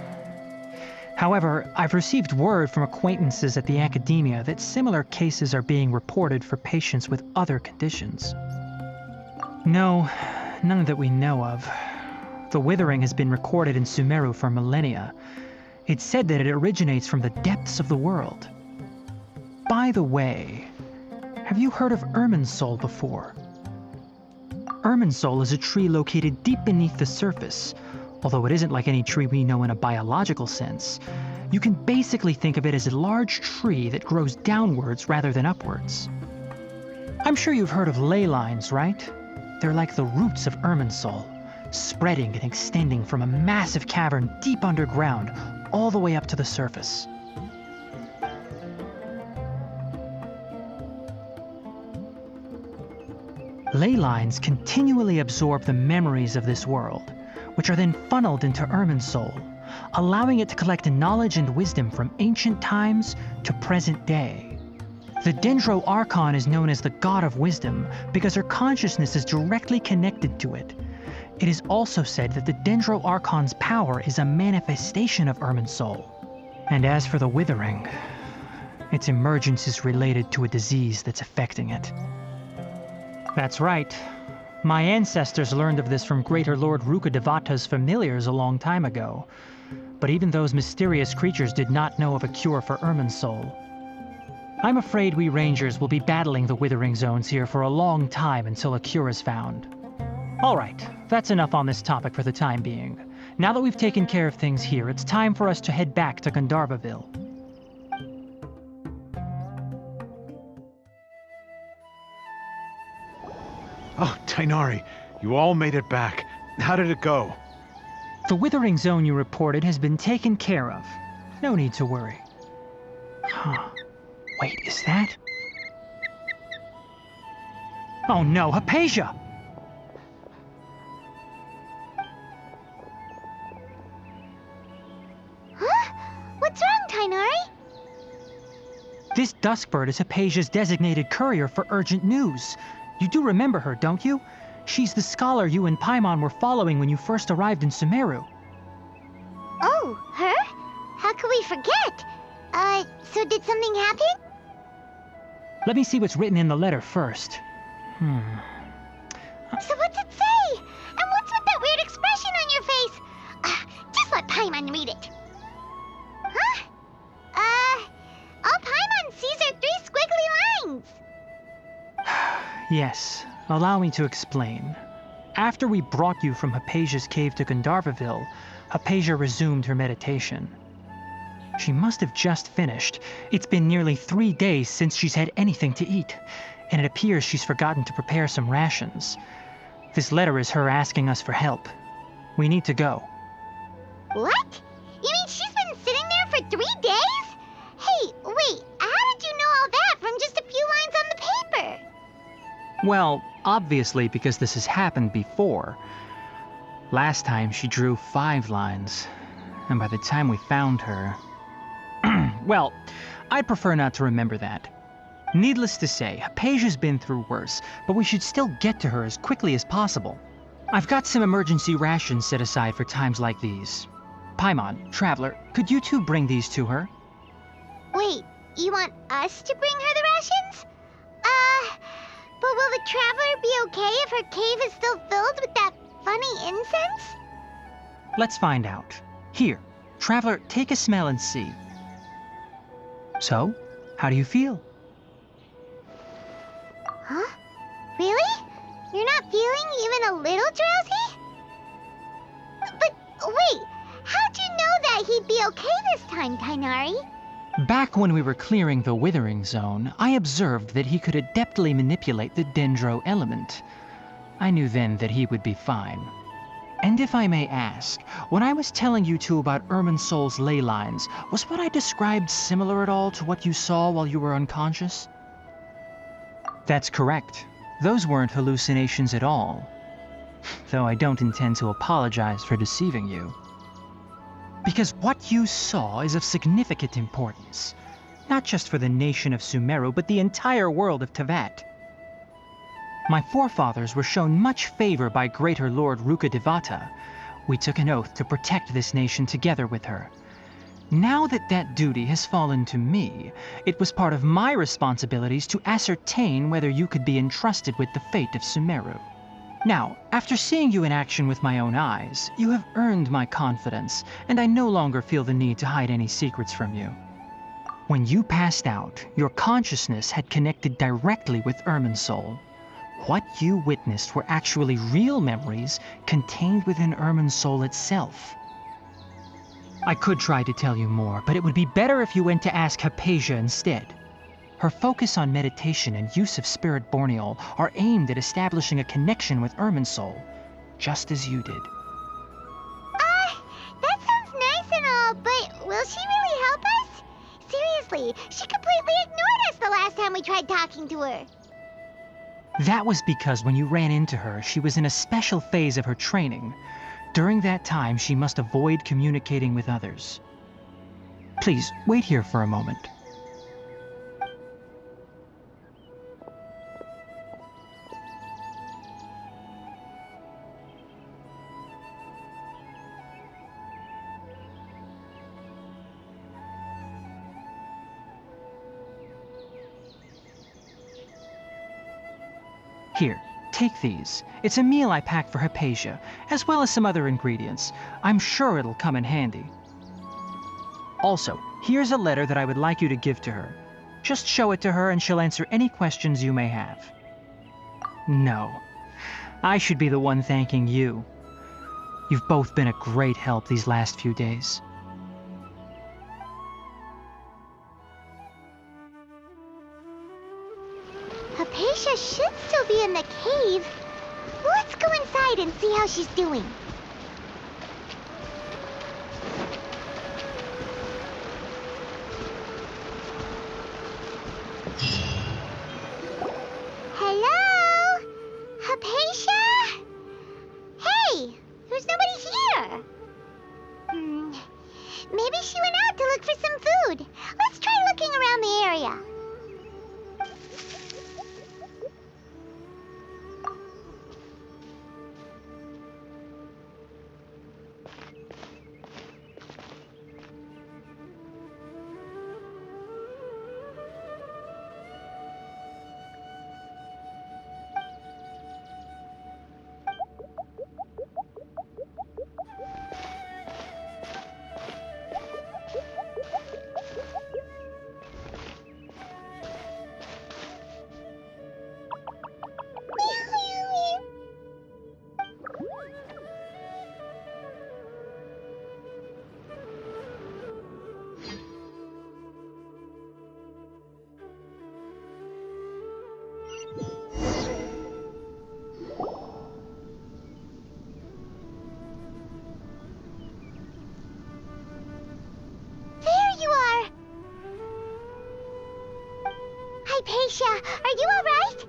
However, I've received word from acquaintances at the academia that similar cases are being reported for patients with other conditions. No, none that we know of. The Withering has been recorded in Sumeru for millennia. It's said that it originates from the depths of the world. By the way, have you heard of Irminsul before? Irminsul is a tree located deep beneath the surface. Although it isn't like any tree we know in a biological sense, you can basically think of it as a large tree that grows downwards rather than upwards. I'm sure you've heard of ley lines, right? They're like the roots of Irminsul, spreading and extending from a massive cavern deep underground all the way up to the surface. Ley lines continually absorb the memories of this world, which are then funneled into Irminsul, allowing it to collect knowledge and wisdom from ancient times to present day. The Dendro Archon is known as the God of Wisdom because her consciousness is directly connected to it. It is also said that the Dendro Archon's power is a manifestation of Irminsul. And as for the Withering, its emergence is related to a disease that's affecting it. That's right. My ancestors learned of this from Greater Lord Rukkhadevata's familiars a long time ago. But even those mysterious creatures did not know of a cure for Irminsul. I'm afraid we Rangers will be battling the Withering Zones here for a long time until a cure is found. Alright, that's enough on this topic for the time being. Now that we've taken care of things here, it's time for us to head back to Gandharvaville. Oh, Tainari, you all made it back. How did it go? The Withering Zone you reported has been taken care of. No need to worry. Huh. Wait, is that? Oh no, Hypatia! Huh? What's wrong, Tainari? This Duskbird is Hypatia's designated courier for urgent news. You do remember her, don't you? She's the scholar you and Paimon were following when you first arrived in Sumeru. Oh, her? How could we forget? So did something happen? Let me see what's written in the letter first. So what's it say? And what's with that weird expression on your face? Just let Paimon read it. Huh? All Paimon sees are 3 squiggly lines. Yes, allow me to explain. After we brought you from Hypatia's cave to Gandharvaville, Hypatia resumed her meditation. She must have just finished. It's been nearly 3 days since she's had anything to eat, and it appears she's forgotten to prepare some rations. This letter is her asking us for help. We need to go. What? You mean she's been sitting there for 3 days? Hey, wait, how did you know all that from just a few lines on the paper? Well, obviously because this has happened before. Last time she drew 5 lines, and by the time we found her... Well, I'd prefer not to remember that. Needless to say, Hypatia's been through worse, but we should still get to her as quickly as possible. I've got some emergency rations set aside for times like these. Paimon, Traveler, could you two bring these to her? Wait, you want us to bring her the rations? But will the Traveler be okay if her cave is still filled with that funny incense? Let's find out. Here, Traveler, take a smell and see. So, how do you feel? Huh? Really? You're not feeling even a little drowsy? But wait, how'd you know that he'd be okay this time, Tainari? Back when we were clearing the Withering Zone, I observed that he could adeptly manipulate the Dendro element. I knew then that he would be fine. And if I may ask, when I was telling you two about Irminsol's ley lines, was what I described similar at all to what you saw while you were unconscious? That's correct. Those weren't hallucinations at all. Though I don't intend to apologize for deceiving you. Because what you saw is of significant importance, not just for the nation of Sumeru, but the entire world of Tevat. My forefathers were shown much favor by Greater Lord Rukkhadevata. We took an oath to protect this nation together with her. Now that that duty has fallen to me, it was part of my responsibilities to ascertain whether you could be entrusted with the fate of Sumeru. Now, after seeing you in action with my own eyes, you have earned my confidence, and I no longer feel the need to hide any secrets from you. When you passed out, your consciousness had connected directly with Irminsol. What you witnessed were actually real memories contained within Irminsol itself. I could try to tell you more, but it would be better if you went to ask Hypatia instead. Her focus on meditation and use of Spirit Borneol are aimed at establishing a connection with Irminsol, just as you did. That sounds nice and all, but will she really help us? Seriously, she completely ignored us the last time we tried talking to her. That was because when you ran into her, she was in a special phase of her training. During that time, she must avoid communicating with others. Please, wait here for a moment. Here, take these. It's a meal I packed for Hypatia, as well as some other ingredients. I'm sure it'll come in handy. Also, here's a letter that I would like you to give to her. Just show it to her and she'll answer any questions you may have. No, I should be the one thanking you. You've both been a great help these last few days. Hypatia should still be in the cave. Let's go inside and see how she's doing. Hello? Hypatia? Hey, there's nobody here. Maybe she went out to look for some food. Let's try looking around the area. Hypatia, are you alright?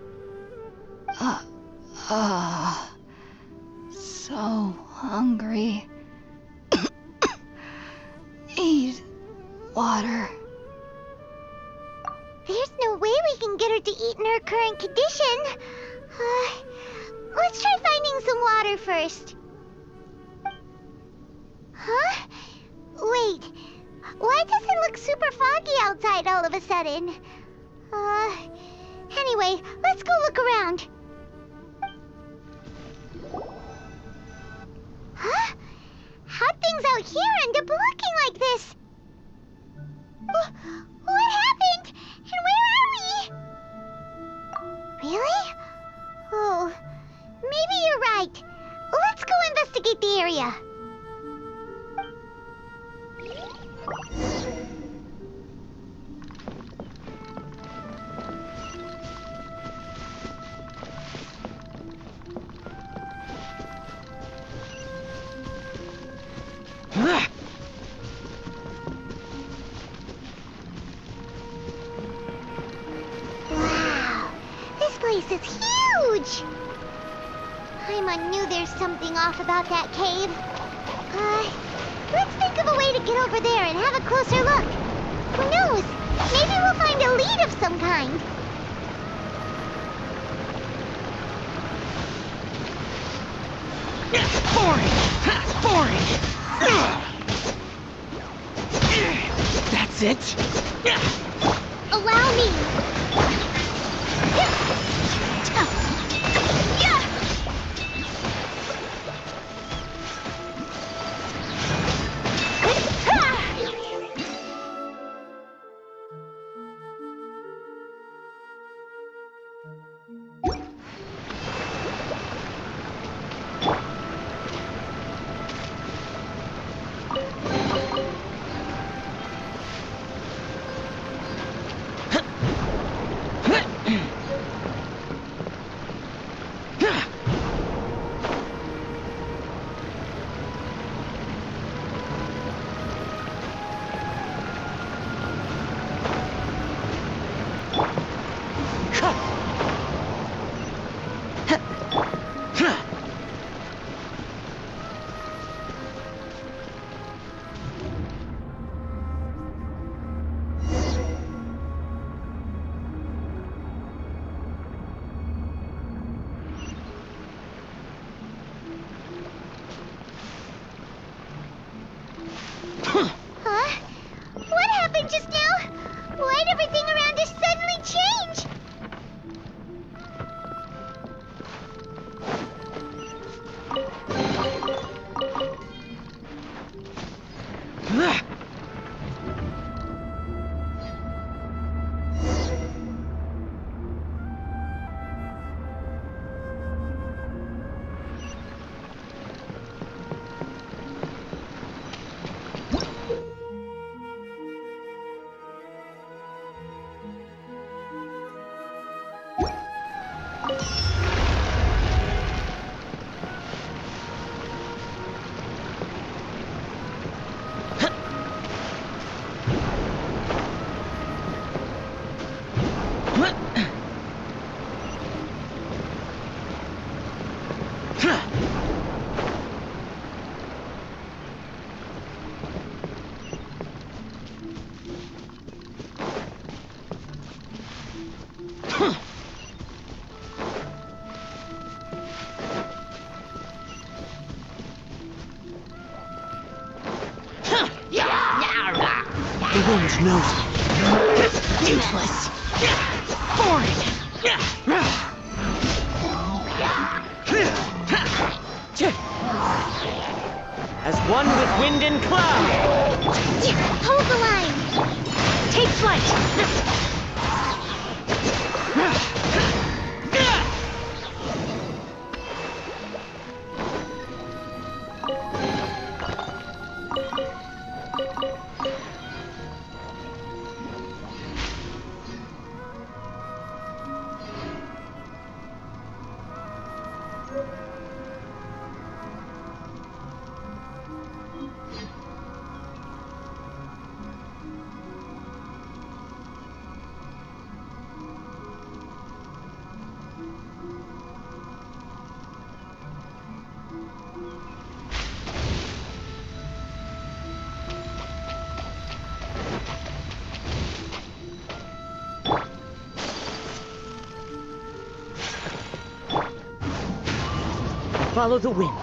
So hungry. Need water. There's no way we can get her to eat in her current condition. Let's try finding some water first. Huh? Wait. Why does it look super foggy outside all of a sudden? Anyway, let's go look around. Huh? How'd things out here end up looking like this? What happened? And where are we? Really? Oh, maybe you're right. Let's go investigate the area. Wow, this place is huge! Paimon knew there's something off about that cave. Let's think of a way to get over there and have a closer look. Who knows? Maybe we'll find a lead of some kind. Boring! Boring! That's it? Allow me. Huh? What happened just now? Why'd everything around us suddenly change? The wind knows it. Useless. Boring. As one with wind and cloud. Hold the line. Take flight! follow the wind.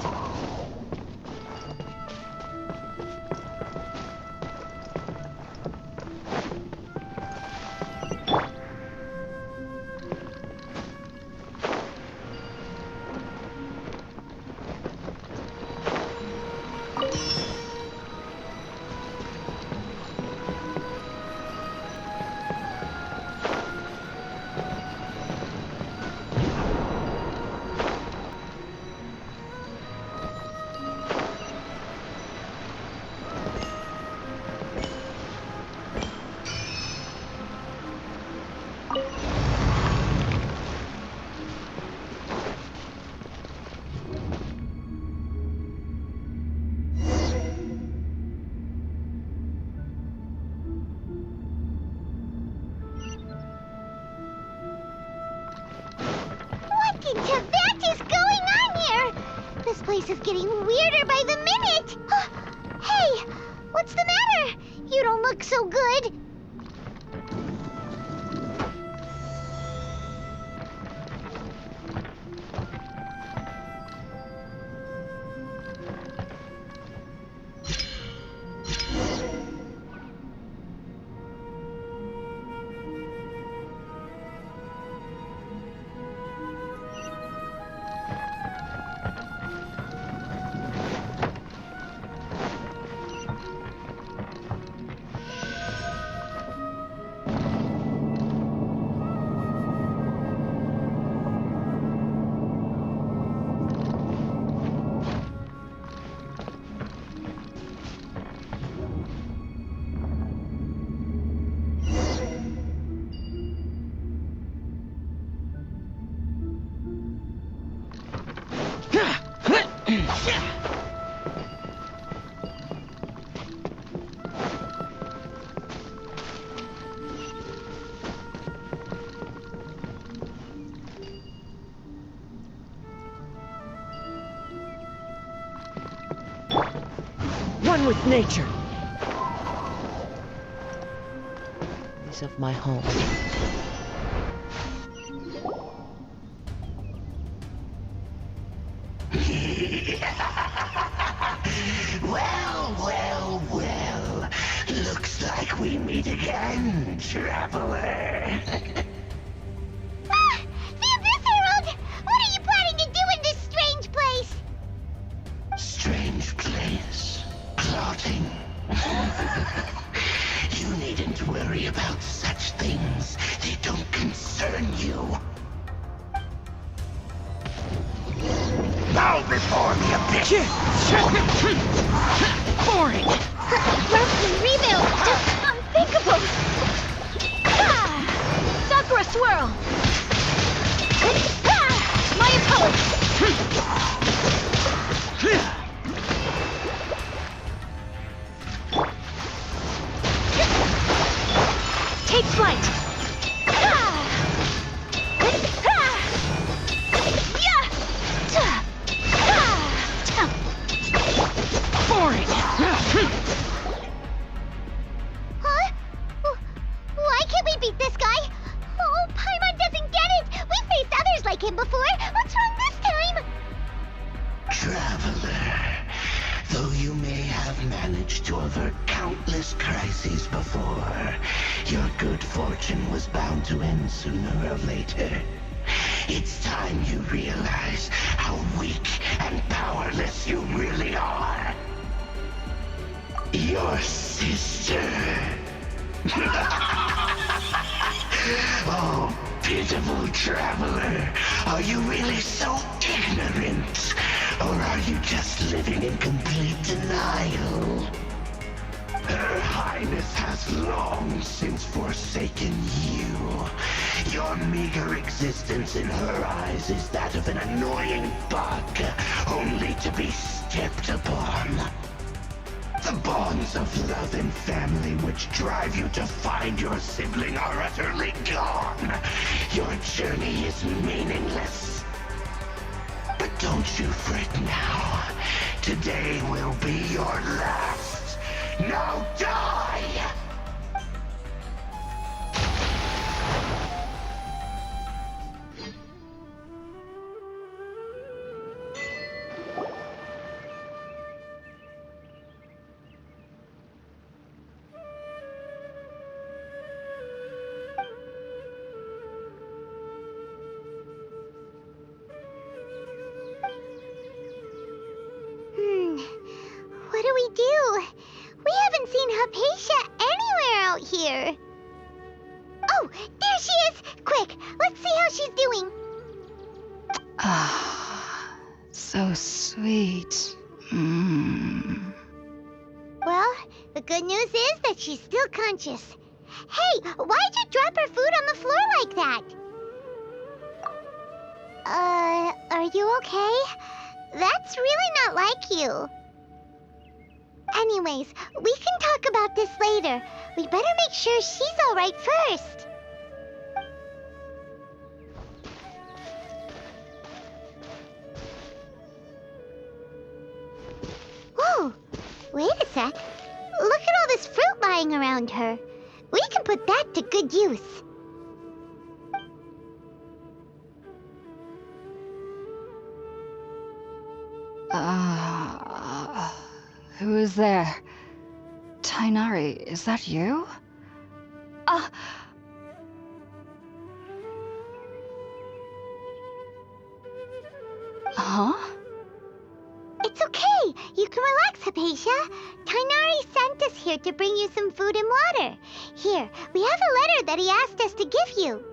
What into that is going on here? This place is getting weirder by the minute. Hey, what's the matter? You don't look so good. One with nature. Piece of my home. Well. Looks like we meet again, traveler. The Abyss Herald! What are you planning to do in this strange place? Strange place. Plotting. You needn't worry about such things. They don't concern you. Bow before the abyss! Boring. Roughly rebuild. Just unthinkable. Sakura swirl. My apologies. Take flight. Boring. Huh? Why can't we beat this guy? Oh, Paimon doesn't get it! We've faced others like him before! What's wrong this time? Traveler, though you may have managed to avert countless crises before, your good fortune was bound to end sooner or later. It's time you realize how weak and powerless you really are. Your sister. Oh, pitiful traveler. Are you really so ignorant? Or are you just living in complete denial? Her Highness has long since forsaken you. Your meager existence in her eyes is that of an annoying bug, only to be stepped upon. The bonds of love and family which drive you to find your sibling are utterly gone. Your journey is meaningless. But don't you fret now. Today will be your last. Now die! she's still conscious. Hey, why'd you drop her food on the floor like that? Are you okay? That's really not like you. Anyways, we can talk about this later. We better make sure she's alright first. Whoa, wait a sec. Look at all this fruit lying around her. We can put that to good use. Who is there? Tighnari, is that you? Huh? It's okay. You can relax, Hypatia. Tighnari sent us here to bring you some food and water. Here, we have a letter that he asked us to give you.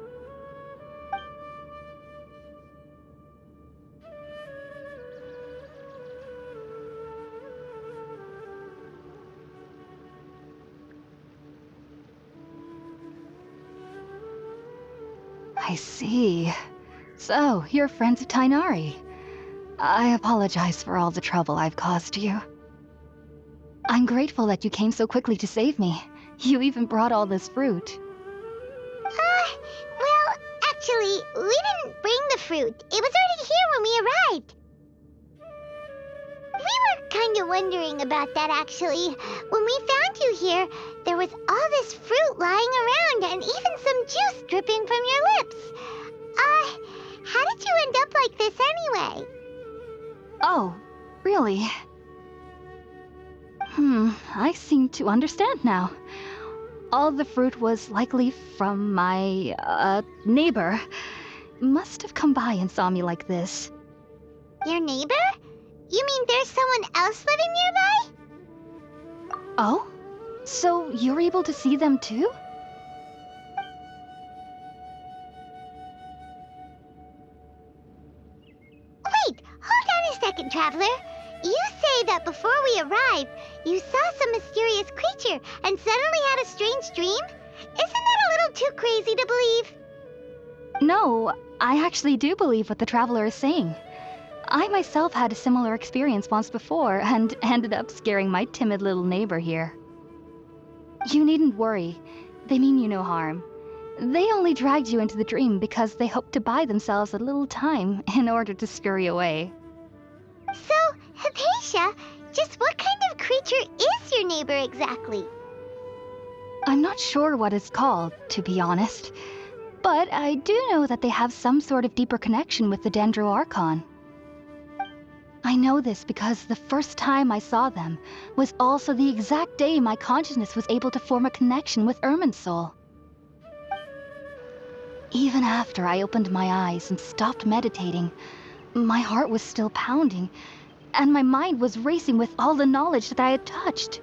I see. So, you're friends of Tighnari. I apologize for all the trouble I've caused you. I'm grateful that you came so quickly to save me. You even brought all this fruit. Well, actually, we didn't bring the fruit. It was already here when we arrived. We were kind of wondering about that, actually. When we found you here, there was all this fruit lying around and even some juice dripping from your lips. How did you end up like this anyway? Oh, really? I seem to understand now. All the fruit was likely from my, neighbor. Must have come by and saw me like this. Your neighbor? You mean there's someone else living nearby? Oh? So you're able to see them too? Wait, hold on a second, Traveler. You say that before we arrived, you saw some mysterious creature and suddenly had a strange dream? Isn't that a little too crazy to believe? No, I actually do believe what the Traveler is saying. I myself had a similar experience once before and ended up scaring my timid little neighbor here. You needn't worry. They mean you no harm. They only dragged you into the dream because they hoped to buy themselves a little time in order to scurry away. So, Hypatia, just what kind of creature is your neighbor exactly? I'm not sure what it's called, to be honest. But I do know that they have some sort of deeper connection with the Dendro Archon. I know this because the first time I saw them was also the exact day my consciousness was able to form a connection with Irminsul. Even after I opened my eyes and stopped meditating, my heart was still pounding, and my mind was racing with all the knowledge that I had touched.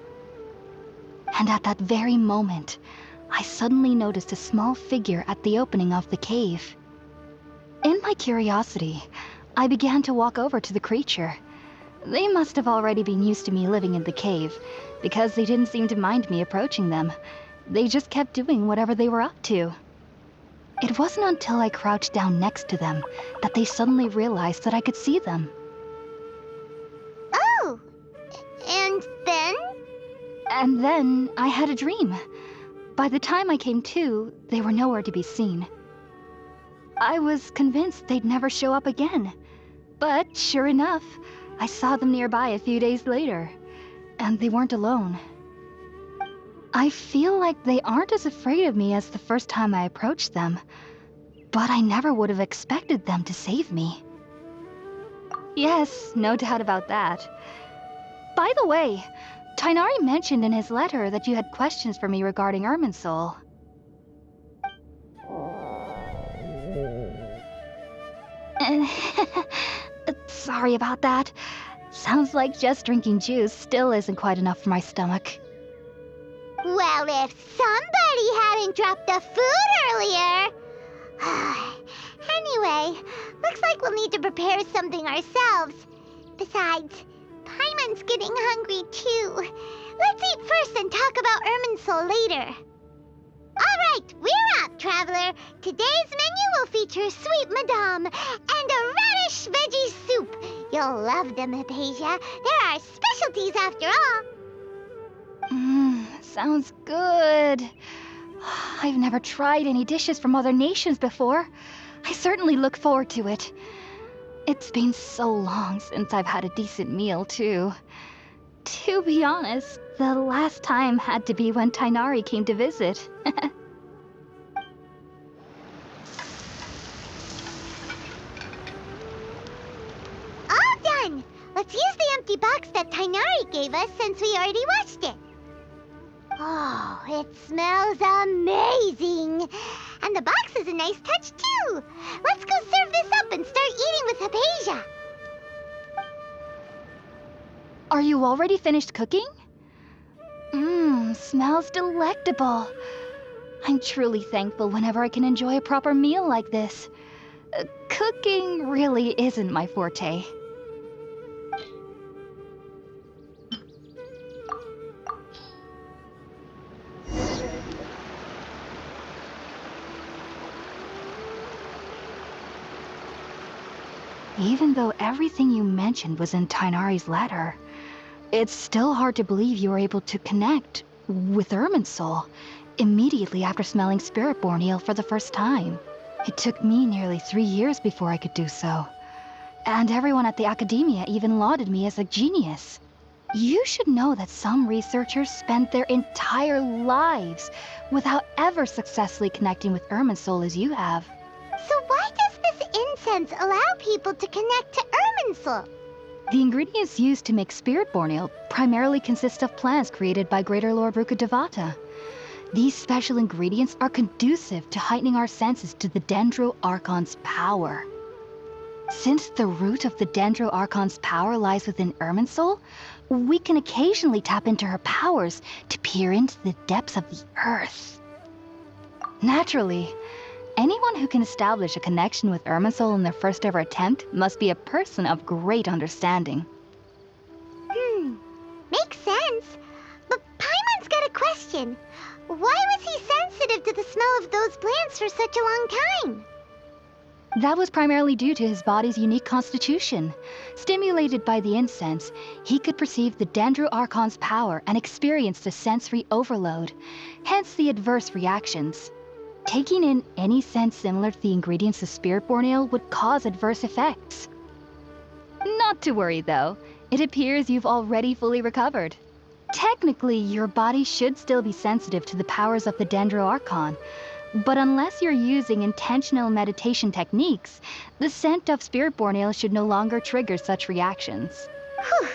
And at that very moment, I suddenly noticed a small figure at the opening of the cave. In my curiosity, I began to walk over to the creature. They must have already been used to me living in the cave, because they didn't seem to mind me approaching them. They just kept doing whatever they were up to. It wasn't until I crouched down next to them that they suddenly realized that I could see them. Oh, and then? And then I had a dream. By the time I came to, they were nowhere to be seen. I was convinced they'd never show up again. But sure enough, I saw them nearby a few days later, and they weren't alone. I feel like they aren't as afraid of me as the first time I approached them, but I never would have expected them to save me. Yes, no doubt about that. By the way, Tighnari mentioned in his letter that you had questions for me regarding Irminsul. Sorry about that. Sounds like just drinking juice still isn't quite enough for my stomach. Well, if somebody hadn't dropped the food earlier... Anyway, looks like we'll need to prepare something ourselves. Besides, Paimon's getting hungry too. Let's eat first and talk about Irminsul later. Alright, we're up, Traveler. Today's menu will feature Sweet Madame and a radish veggie soup. You'll love them, Hypatia. They're our specialties after all. Sounds good. I've never tried any dishes from other nations before. I certainly look forward to it. It's been so long since I've had a decent meal, too. To be honest, the last time had to be when Tighnari came to visit. All done! Let's use the empty box that Tighnari gave us since we already washed it. Oh, it smells amazing! And the box is a nice touch, too! Let's go serve this up and start eating with Hypatia! Are you already finished cooking? Smells delectable. I'm truly thankful whenever I can enjoy a proper meal like this. Cooking really isn't my forte. Even though everything you mentioned was in Tighnari's letter, it's still hard to believe you were able to connect with Irminsul immediately after smelling Spiritborn Ale for the first time. It took me nearly 3 years before I could do so. And everyone at the Academia even lauded me as a genius. You should know that some researchers spend their entire lives without ever successfully connecting with Irminsul as you have. So why does this incense allow people to connect to Irminsul? The ingredients used to make Spiritborn Ale primarily consist of plants created by Greater Lord Rukkhadevata. These special ingredients are conducive to heightening our senses to the Dendro Archon's power. Since the root of the Dendro Archon's power lies within Irminsul, we can occasionally tap into her powers to peer into the depths of the earth. Naturally, anyone who can establish a connection with Irminsul in their first ever attempt must be a person of great understanding. Makes sense. But Paimon's got a question. Why was he sensitive to the smell of those plants for such a long time? That was primarily due to his body's unique constitution. Stimulated by the incense, he could perceive the Dendro Archon's power and experienced a sensory overload, hence the adverse reactions. Taking in any scent similar to the ingredients of Spiritborn Ale would cause adverse effects. Not to worry, though. It appears you've already fully recovered. Technically, your body should still be sensitive to the powers of the Dendro Archon, but unless you're using intentional meditation techniques, the scent of Spiritborn Ale should no longer trigger such reactions. Whew.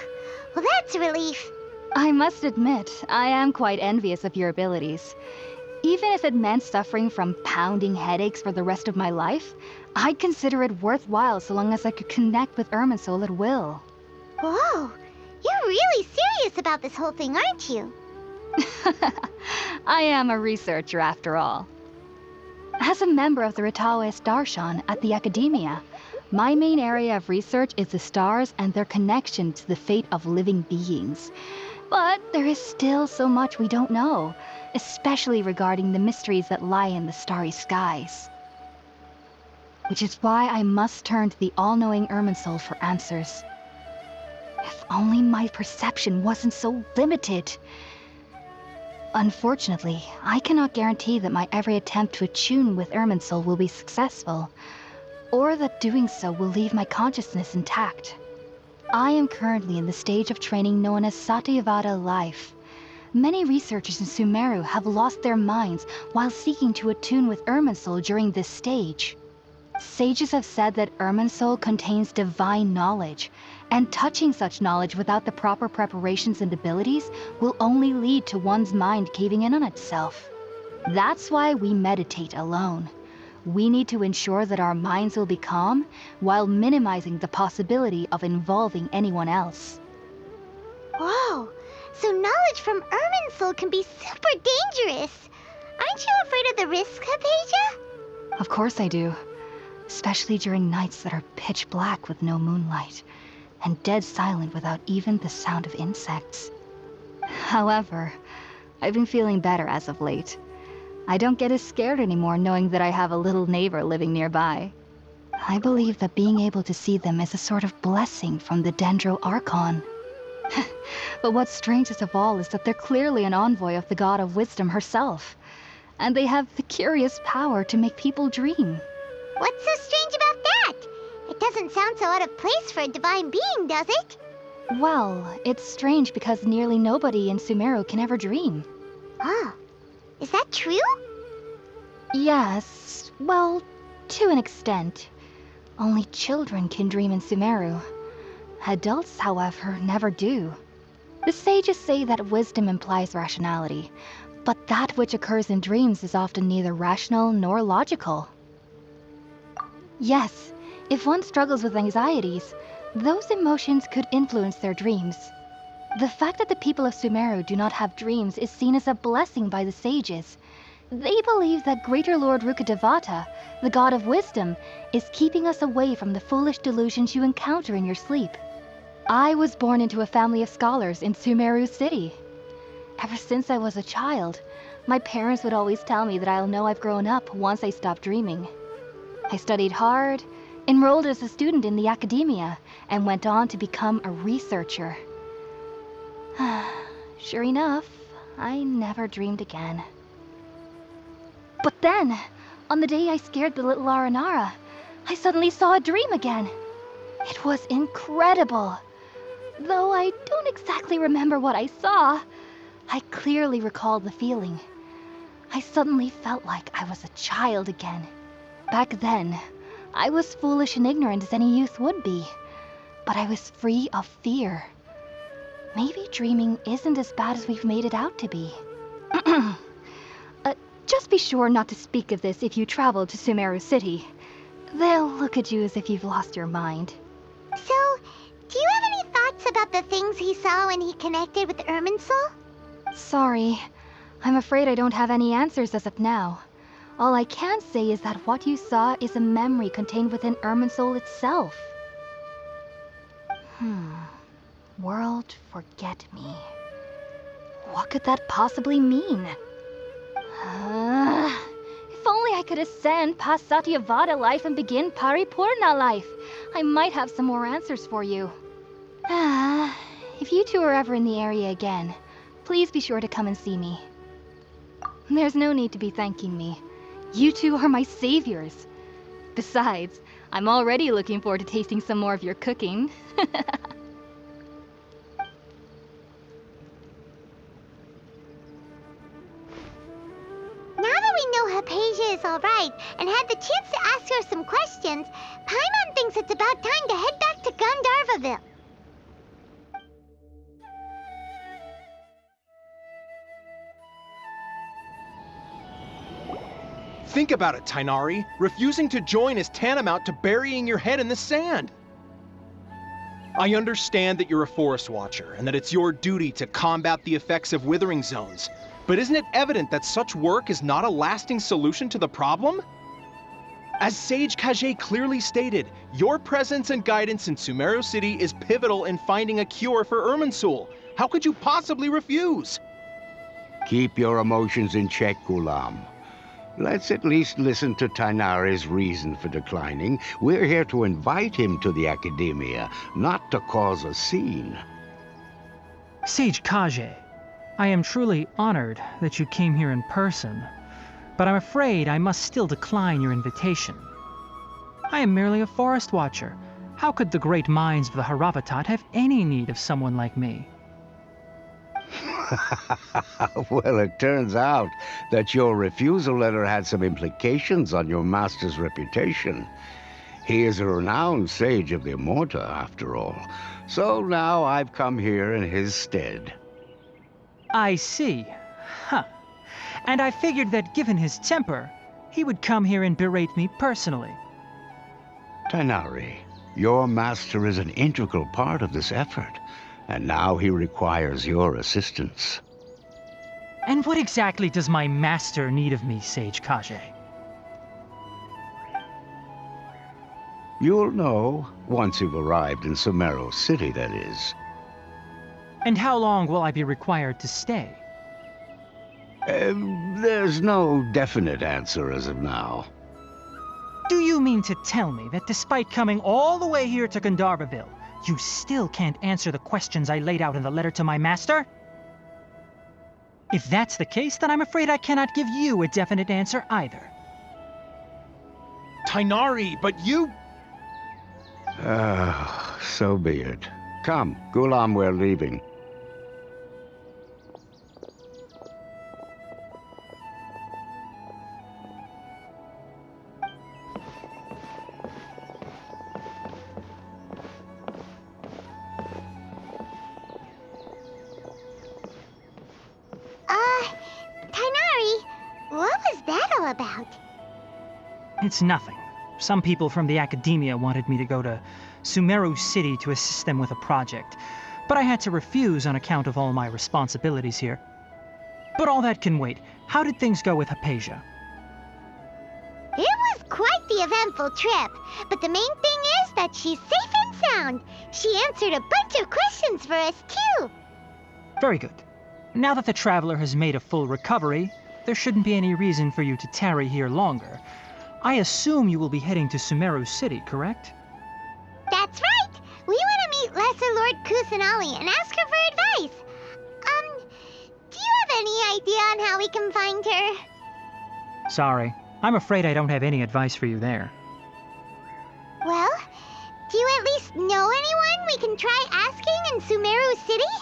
Well, that's a relief. I must admit, I am quite envious of your abilities. Even if it meant suffering from pounding headaches for the rest of my life, I'd consider it worthwhile so long as I could connect with Irminsul at will. Whoa, you're really serious about this whole thing, aren't you? I am a researcher after all. As a member of the Ritaoist Archon at the Academia, my main area of research is the stars and their connection to the fate of living beings. But there is still so much we don't know, especially regarding the mysteries that lie in the starry skies. Which is why I must turn to the all-knowing Irminsul for answers. If only my perception wasn't so limited. Unfortunately, I cannot guarantee that my every attempt to attune with Irminsul will be successful, or that doing so will leave my consciousness intact. I am currently in the stage of training known as Satyavada life. Many researchers in Sumeru have lost their minds while seeking to attune with Irminsul during this stage. Sages have said that Irminsul contains divine knowledge, and touching such knowledge without the proper preparations and abilities will only lead to one's mind caving in on itself. That's why we meditate alone. We need to ensure that our minds will be calm while minimizing the possibility of involving anyone else. Whoa, so knowledge from Irminsul can be super dangerous. Aren't you afraid of the risk, Hypatia? Of course I do. Especially during nights that are pitch black with no moonlight, and dead silent without even the sound of insects. However, I've been feeling better as of late. I don't get as scared anymore knowing that I have a little neighbor living nearby. I believe that being able to see them is a sort of blessing from the Dendro Archon. But what's strangest of all is that they're clearly an envoy of the God of Wisdom herself. And they have the curious power to make people dream. What's so strange about that? It doesn't sound so out of place for a divine being, does it? Well, it's strange because nearly nobody in Sumeru can ever dream. Oh, is that true? Yes, well, to an extent. Only children can dream in Sumeru. Adults, however, never do. The sages say that wisdom implies rationality, but that which occurs in dreams is often neither rational nor logical. Yes, if one struggles with anxieties, those emotions could influence their dreams. The fact that the people of Sumeru do not have dreams is seen as a blessing by the sages. They believe that Greater Lord Rukkhadevata, the God of Wisdom, is keeping us away from the foolish delusions you encounter in your sleep. I was born into a family of scholars in Sumeru City. Ever since I was a child, my parents would always tell me that I'll know I've grown up once I stop dreaming. I studied hard, enrolled as a student in the academia, and went on to become a researcher. Sure enough, I never dreamed again. But then, on the day I scared the little Aranara, I suddenly saw a dream again. It was incredible. Though I don't exactly remember what I saw, I clearly recall the feeling. I suddenly felt like I was a child again. Back then, I was foolish and ignorant as any youth would be, but I was free of fear. Maybe dreaming isn't as bad as we've made it out to be. Just be sure not to speak of this if you travel to Sumeru City. They'll look at you as if you've lost your mind. So, do you have any thoughts about the things he saw when he connected with Irminsul? Sorry. I'm afraid I don't have any answers as of now. All I can say is that what you saw is a memory contained within Irminsul itself. World Forget Me. What could that possibly mean? If only I could ascend past Satyavada life and begin Paripurna life, I might have some more answers for you. If you two are ever in the area again, please be sure to come and see me. There's no need to be thanking me. You two are my saviors. Besides, I'm already looking forward to tasting some more of your cooking. Now that we know Hypatia is alright and had the chance to ask her some questions, Paimon thinks it's about time to head back to Gandharvaville. Think about it, Tainari. Refusing to join is tantamount to burying your head in the sand. I understand that you're a forest watcher and that it's your duty to combat the effects of withering zones. But isn't it evident that such work is not a lasting solution to the problem? As Sage Kage clearly stated, your presence and guidance in Sumeru City is pivotal in finding a cure for Irminsul. How could you possibly refuse? Keep your emotions in check, Ghulam. Let's at least listen to Tainari's reason for declining. We're here to invite him to the Academia, not to cause a scene. Sage Kage, I am truly honored that you came here in person, but I'm afraid I must still decline your invitation. I am merely a forest watcher. How could the great minds of the Haravatat have any need of someone like me? Well, it turns out that your refusal letter had some implications on your master's reputation. He is a renowned sage of the Immorta, after all. So now I've come here in his stead. I see. Huh. And I figured that given his temper, he would come here and berate me personally. Tainari, your master is an integral part of this effort, and now he requires your assistance. And what exactly does my master need of me, Sage Kage? You'll know, once you've arrived in Sumeru City, that is. And how long will I be required to stay? There's no definite answer as of now. Do you mean to tell me that despite coming all the way here to Gandharvaville, you still can't answer the questions I laid out in the letter to my master? If that's the case, then I'm afraid I cannot give you a definite answer either. Tighnari, but you... So be it. Come, Gulam, we're leaving. Tighnari, what was that all about? It's nothing. Some people from the academia wanted me to go to Sumeru City to assist them with a project, but I had to refuse on account of all my responsibilities here. But all that can wait. How did things go with Hypatia? It was quite the eventful trip, but the main thing is that she's safe and sound. She answered a bunch of questions for us, too. Very good. Now that the traveler has made a full recovery, there shouldn't be any reason for you to tarry here longer. I assume you will be heading to Sumeru City, correct? That's right. We want to meet Lesser Lord Kusanali and ask her for advice. Do you have any idea on how we can find her? Sorry. I'm afraid I don't have any advice for you there. Well, do you at least know anyone we can try asking in Sumeru City?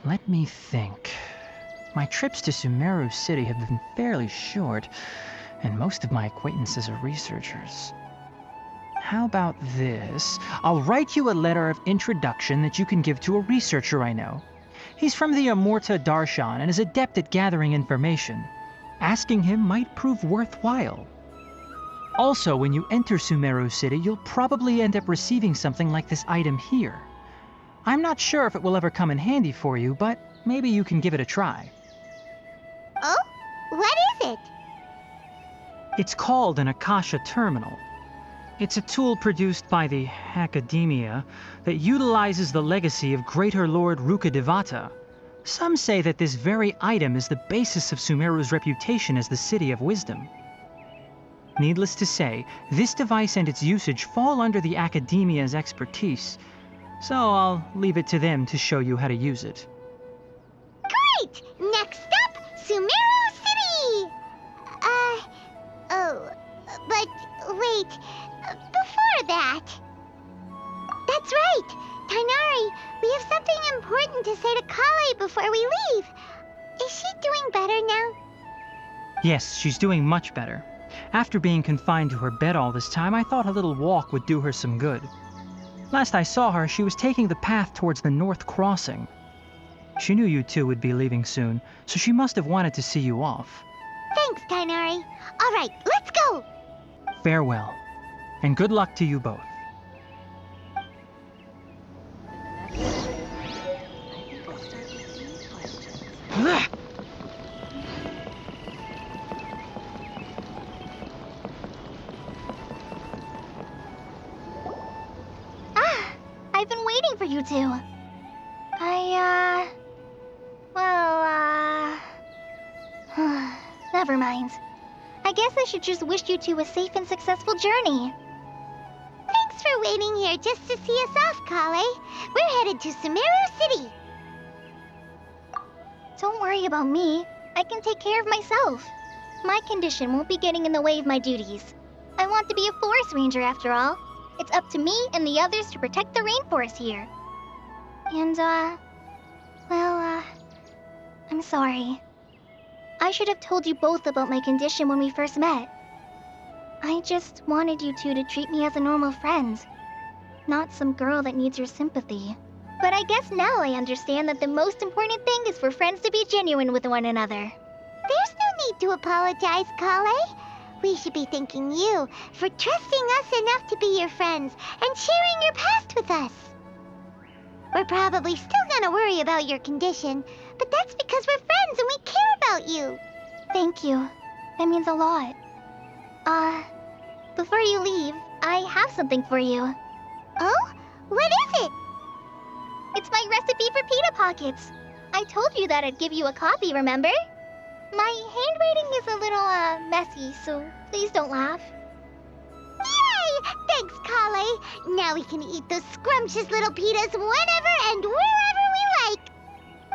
Let me think. My trips to Sumeru City have been fairly short, and most of my acquaintances are researchers. How about this? I'll write you a letter of introduction that you can give to a researcher I know. He's from the Amurta Darshan and is adept at gathering information. Asking him might prove worthwhile. Also, when you enter Sumeru City, you'll probably end up receiving something like this item here. I'm not sure if it will ever come in handy for you, but maybe you can give it a try. Oh? What is it? It's called an Akasha Terminal. It's a tool produced by the Academia that utilizes the legacy of Greater Lord Rukkhadevata. Some say that this very item is the basis of Sumeru's reputation as the City of Wisdom. Needless to say, this device and its usage fall under the Academia's expertise, so I'll leave it to them to show you how to use it. Great! Next up, Sumeru City! But wait, before that... That's right! Tighnari, we have something important to say to Kale before we leave. Is she doing better now? Yes, she's doing much better. After being confined to her bed all this time, I thought a little walk would do her some good. Last I saw her, she was taking the path towards the North Crossing. She knew you two would be leaving soon, so she must have wanted to see you off. Thanks, Tighnari. All right, let's go! Farewell, and good luck to you both. I've been waiting for you two. Never mind. I guess I should just wish you two a safe and successful journey. Thanks for waiting here just to see us off, Kale. We're headed to Sumeru City. Don't worry about me. I can take care of myself. My condition won't be getting in the way of my duties. I want to be a forest ranger after all. It's up to me and the others to protect the rainforest here. And, I'm sorry. I should have told you both about my condition when we first met. I just wanted you two to treat me as a normal friend, not some girl that needs your sympathy. But I guess now I understand that the most important thing is for friends to be genuine with one another. There's no need to apologize, Kale. We should be thanking you for trusting us enough to be your friends and sharing your past with us. We're probably still gonna worry about your condition, but that's because we're friends and we care about you. Thank you. That means a lot. Before you leave, I have something for you. Oh? What is it? It's my recipe for pita pockets. I told you that I'd give you a copy, remember? My handwriting is a little, messy, so please don't laugh. Yay! Thanks, Kale. Now we can eat those scrumptious little pitas whenever and wherever we like.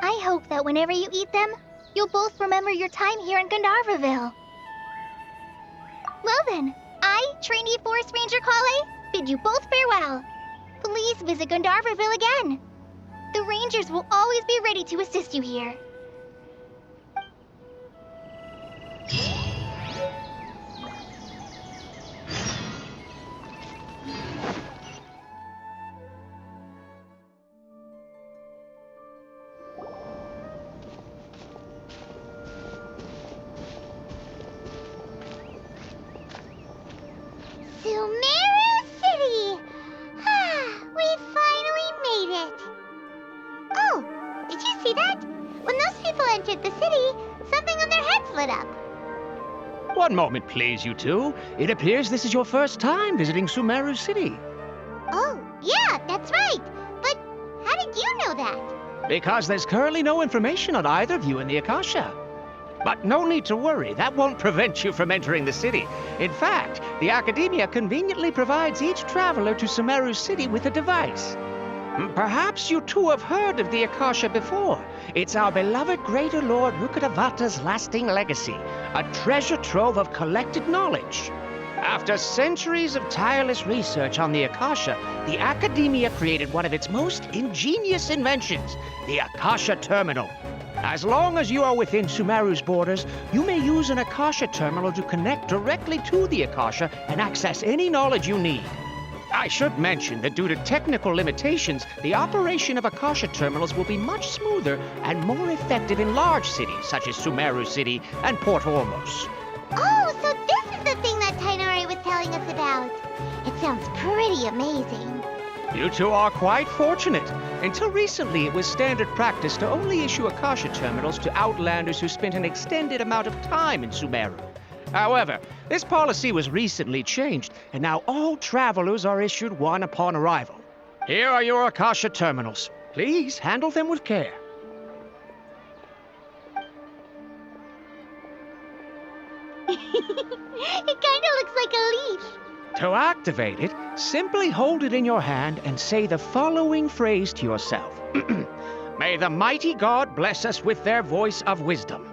I hope that whenever you eat them, you'll both remember your time here in Gandharvaville. Well then, I, Trainee Forest Ranger Kale, bid you both farewell. Please visit Gandharvaville again. The Rangers will always be ready to assist you here. Sumeru City! We finally made it! Oh, did you see that? When those people entered the city, something on their heads lit up. One moment, please, you two. It appears this is your first time visiting Sumeru City. Oh, yeah, that's right. But how did you know that? Because there's currently no information on either of you in the Akasha. But no need to worry, that won't prevent you from entering the city. In fact, the Academia conveniently provides each traveler to Sumeru City with a device. Perhaps you two have heard of the Akasha before. It's our beloved Greater Lord Rukkhadevata's lasting legacy, a treasure trove of collected knowledge. After centuries of tireless research on the Akasha, the Academia created one of its most ingenious inventions, the Akasha Terminal. As long as you are within Sumeru's borders, you may use an Akasha terminal to connect directly to the Akasha and access any knowledge you need. I should mention that due to technical limitations, the operation of Akasha terminals will be much smoother and more effective in large cities such as Sumeru City and Port Ormos. Oh, so this is the thing that Tainari was telling us about. It sounds pretty amazing. You two are quite fortunate. Until recently, it was standard practice to only issue Akasha terminals to outlanders who spent an extended amount of time in Sumeru. However, this policy was recently changed, and now all travelers are issued one upon arrival. Here are your Akasha terminals. Please handle them with care. It kinda looks like a leaf. To activate it, simply hold it in your hand and say the following phrase to yourself. May the mighty God bless us with their voice of wisdom.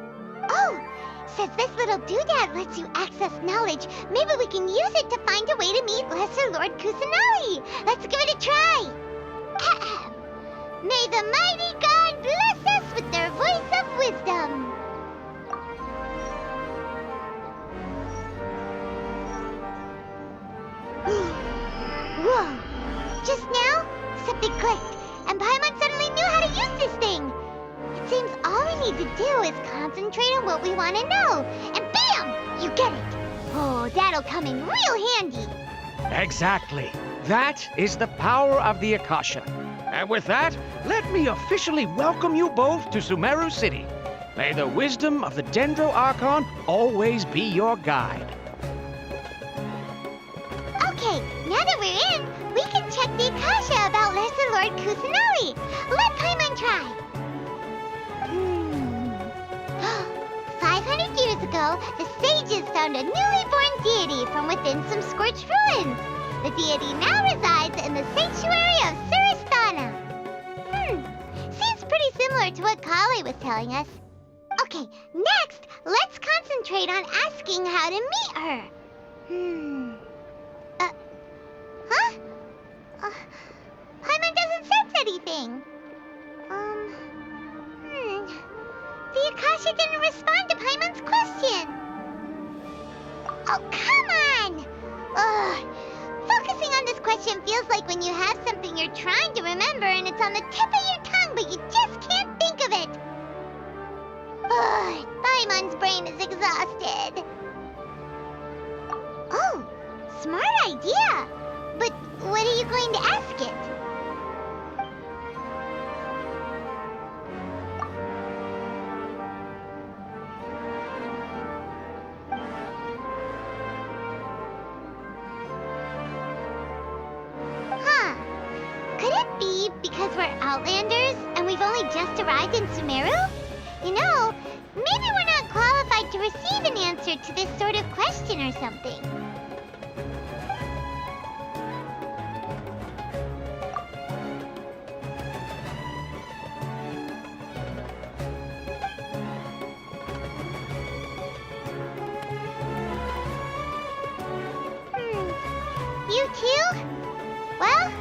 Oh, since this little doodad lets you access knowledge, maybe we can use it to find a way to meet Lesser Lord Kusanali. Let's give it a try. Ahem. May the mighty God bless us with their voice of wisdom. Whoa! Just now, something clicked, and Paimon suddenly knew how to use this thing. It seems all we need to do is concentrate on what we want to know, and bam! You get it. Oh, that'll come in real handy. Exactly. That is the power of the Akasha. And with that, let me officially welcome you both to Sumeru City. May the wisdom of the Dendro Archon always be your guide. Okay, now that we're in, we can check the Akasha about Lesser Lord Kusanali. Let Paimon try. 500 years ago, the sages found a newly born deity from within some scorched ruins. The deity now resides in the sanctuary of Suristana. Seems pretty similar to what Kale was telling us. Okay, next, let's concentrate on asking how to meet her. Paimon doesn't sense anything. The Akasha didn't respond to Paimon's question. Oh, come on! Ugh. Focusing on this question feels like when you have something you're trying to remember and it's on the tip of your tongue, but you just can't think of it. Ugh, Paimon's brain is exhausted. Oh, smart idea. But what are you going to ask it? Could it be because we're Outlanders, and we've only just arrived in Sumeru? You know, maybe we're not qualified to receive an answer to this sort of question or something. You too? Well,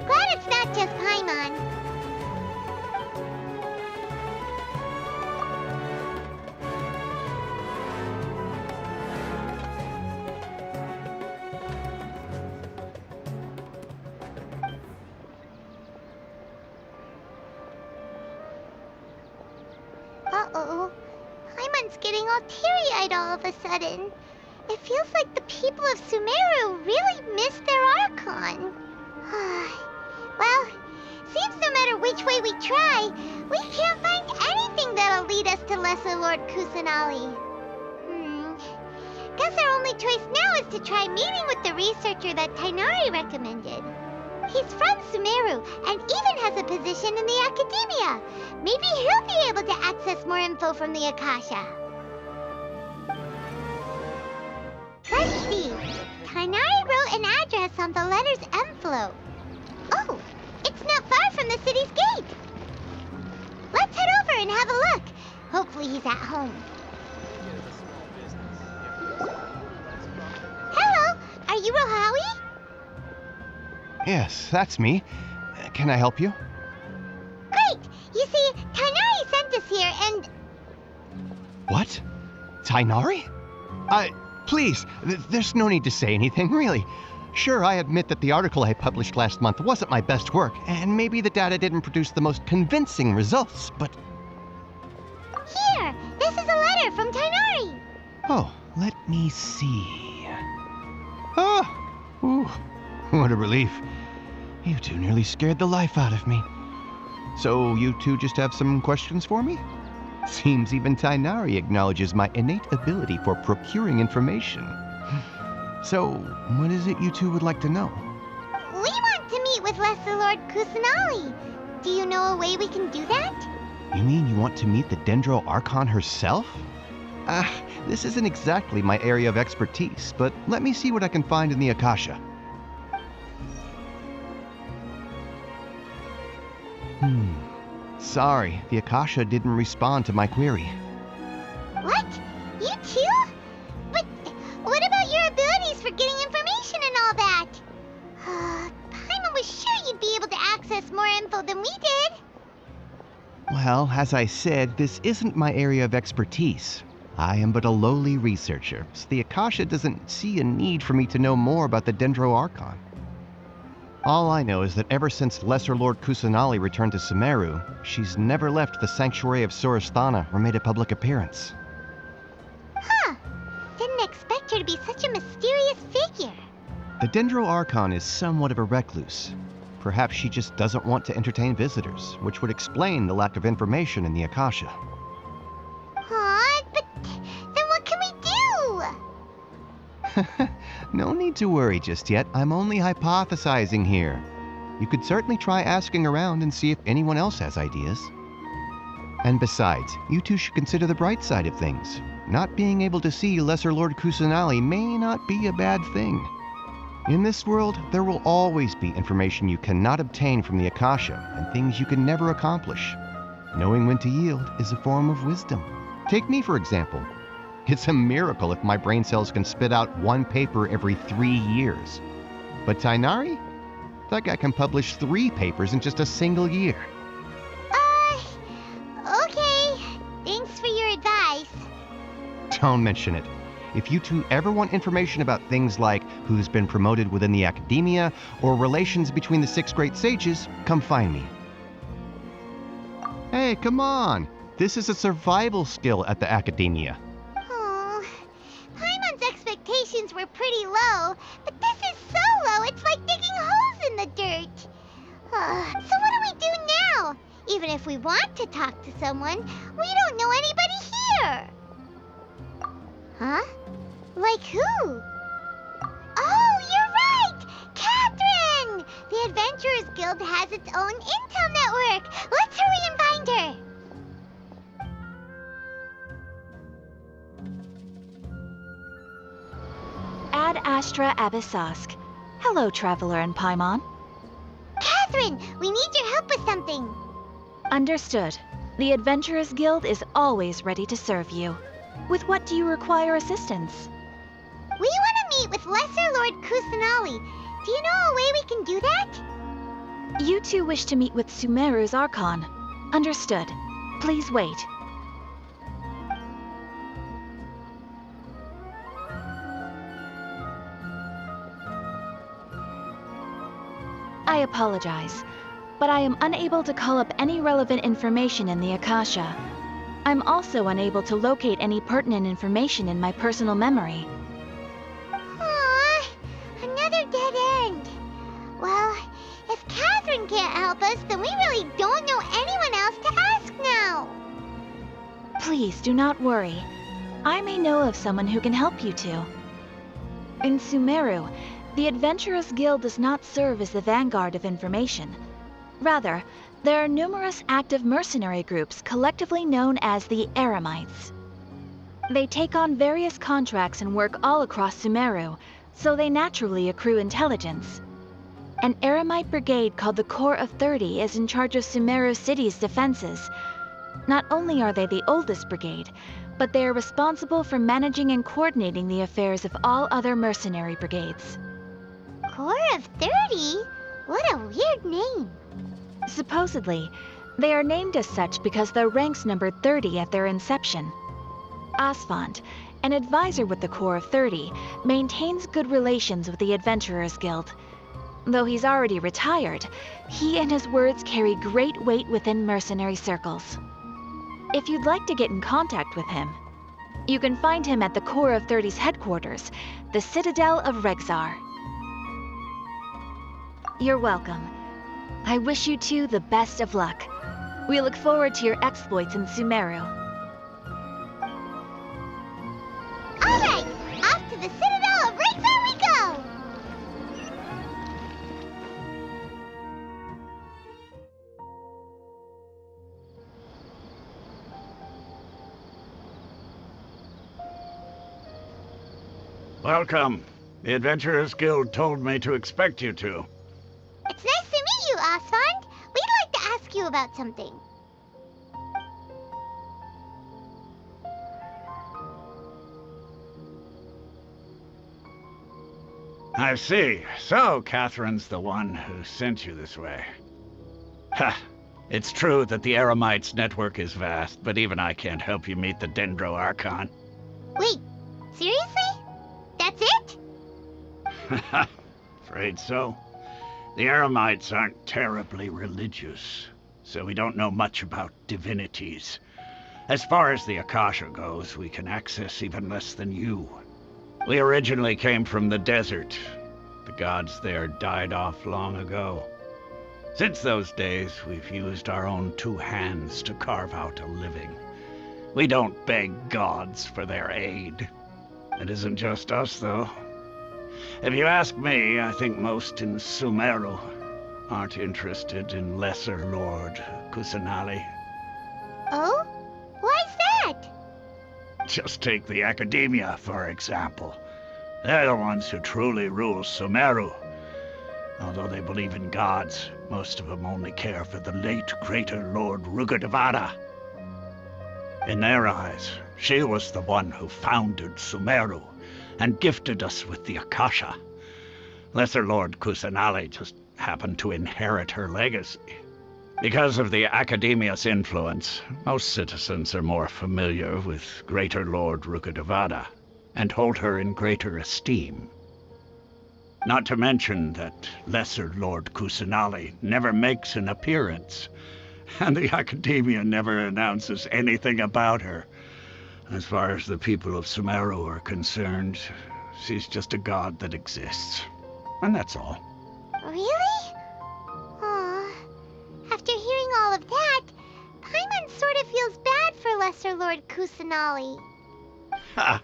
glad it's not just Paimon. Uh-oh. Paimon's getting all teary-eyed all of a sudden. It feels like the people of Sumeru really miss their Archon. Well, seems no matter which way we try, we can't find anything that'll lead us to Lesser Lord Kusanali. Guess our only choice now is to try meeting with the researcher that Tighnari recommended. He's from Sumeru and even has a position in the Academia. Maybe he'll be able to access more info from the Akasha. Let's see. Tighnari wrote an address on the letter's envelope. Oh, it's not far from the city's gate. Let's head over and have a look. Hopefully he's at home. Hello, are you Rohawi? Yes, that's me. Can I help you? Great! You see, Tighnari sent us here and... What? Tighnari? Please, there's no need to say anything, really. Sure, I admit that the article I published last month wasn't my best work, and maybe the data didn't produce the most convincing results, but... Here! This is a letter from Tighnari! Oh, let me see... Oh! Ooh, what a relief. You two nearly scared the life out of me. So, you two just have some questions for me? Seems even Tighnari acknowledges my innate ability for procuring information. So, what is it you two would like to know? We want to meet with Lesser Lord Kusanali. Do you know a way we can do that? You mean you want to meet the Dendro Archon herself? This isn't exactly my area of expertise, but let me see what I can find in the Akasha. Sorry, the Akasha didn't respond to my query. What? You too? But what about your abilities for getting information and all that? Paimon was sure you'd be able to access more info than we did. Well, as I said, this isn't my area of expertise. I am but a lowly researcher, so the Akasha doesn't see a need for me to know more about the Dendro Archon. All I know is that ever since Lesser Lord Kusanali returned to Sumeru, she's never left the Sanctuary of Sorasthana or made a public appearance. Huh. Didn't expect her to be such a mysterious figure. The Dendro Archon is somewhat of a recluse. Perhaps she just doesn't want to entertain visitors, which would explain the lack of information in the Akasha. But then what can we do? No need to worry just yet. I'm only hypothesizing here. You could certainly try asking around and see if anyone else has ideas. And besides, you two should consider the bright side of things. Not being able to see Lesser Lord Kusanali may not be a bad thing. In this world, there will always be information you cannot obtain from the Akasha and things you can never accomplish. Knowing when to yield is a form of wisdom. Take me, for example. It's a miracle if my brain cells can spit out one paper every 3 years. But Tighnari? That guy can publish 3 papers in just a single year. Okay. Thanks for your advice. Don't mention it. If you two ever want information about things like who's been promoted within the Academia or relations between the 6 great sages, come find me. Hey, come on! This is a survival skill at the Academia. Paimon's expectations were pretty low, but this is so low it's like digging holes in the dirt. So what do we do now? Even if we want to talk to someone, we don't know anybody here. Huh? Like who? Oh, you're right! Catherine! The Adventurers Guild has its own intel network! work! Let's hurry and find her! Ad Astra Abyssosk. Hello, Traveler and Paimon. Catherine, we need your help with something. Understood. The Adventurers Guild is always ready to serve you. With what do you require assistance? We want to meet with Lesser Lord Kusanali. Do you know a way we can do that? You two wish to meet with Sumeru's Archon. Understood. Please wait. I apologize, but I am unable to call up any relevant information in the Akasha. I'm also unable to locate any pertinent information in my personal memory. Aww, another dead end. Well, if Catherine can't help us, then we really don't know anyone else to ask now. Please do not worry. I may know of someone who can help you two. In Sumeru, the Adventurers Guild does not serve as the vanguard of information. Rather, there are numerous active mercenary groups collectively known as the Eremites. They take on various contracts and work all across Sumeru, so they naturally accrue intelligence. An Eremite brigade called the Corps of 30 is in charge of Sumeru City's defenses. Not only are they the oldest brigade, but they are responsible for managing and coordinating the affairs of all other mercenary brigades. Corps of 30? What a weird name. Supposedly, they are named as such because their ranks numbered 30 at their inception. Asfand, an advisor with the Corps of 30, maintains good relations with the Adventurers Guild. Though he's already retired, he and his words carry great weight within mercenary circles. If you'd like to get in contact with him, you can find him at the Corps of 30's headquarters, the Citadel of Rexar. You're welcome. I wish you two the best of luck. We look forward to your exploits in Sumeru. All right, off to the Citadel of Rexar we go! Welcome. The Adventurers Guild told me to expect you two. It's nice to meet you, Asfand. We'd like to ask you about something. I see. So, Catherine's the one who sent you this way. Ha! It's true that the Eremites' network is vast, but even I can't help you meet the Dendro Archon. Wait, seriously? That's it? Afraid so. The Eremites aren't terribly religious, so we don't know much about divinities. As far as the Akasha goes, we can access even less than you. We originally came from the desert. The gods there died off long ago. Since those days, we've used our own two hands to carve out a living. We don't beg gods for their aid. It isn't just us, though. If you ask me, I think most in Sumeru aren't interested in Lesser Lord Kusanali. Oh? Why's that? Just take the Academia, for example. They're the ones who truly rule Sumeru. Although they believe in gods, most of them only care for the late Greater Lord Rukkhadevata. In their eyes, she was the one who founded Sumeru and gifted us with the Akasha. Lesser Lord Kusanali just happened to inherit her legacy. Because of the Academia's influence, most citizens are more familiar with Greater Lord Rukkhadevata and hold her in greater esteem. Not to mention that Lesser Lord Kusanali never makes an appearance, and the Academia never announces anything about her. As far as the people of Sumeru are concerned, she's just a god that exists. And that's all. Really? Aw. After hearing all of that, Paimon sort of feels bad for Lesser Lord Kusanali. Ha!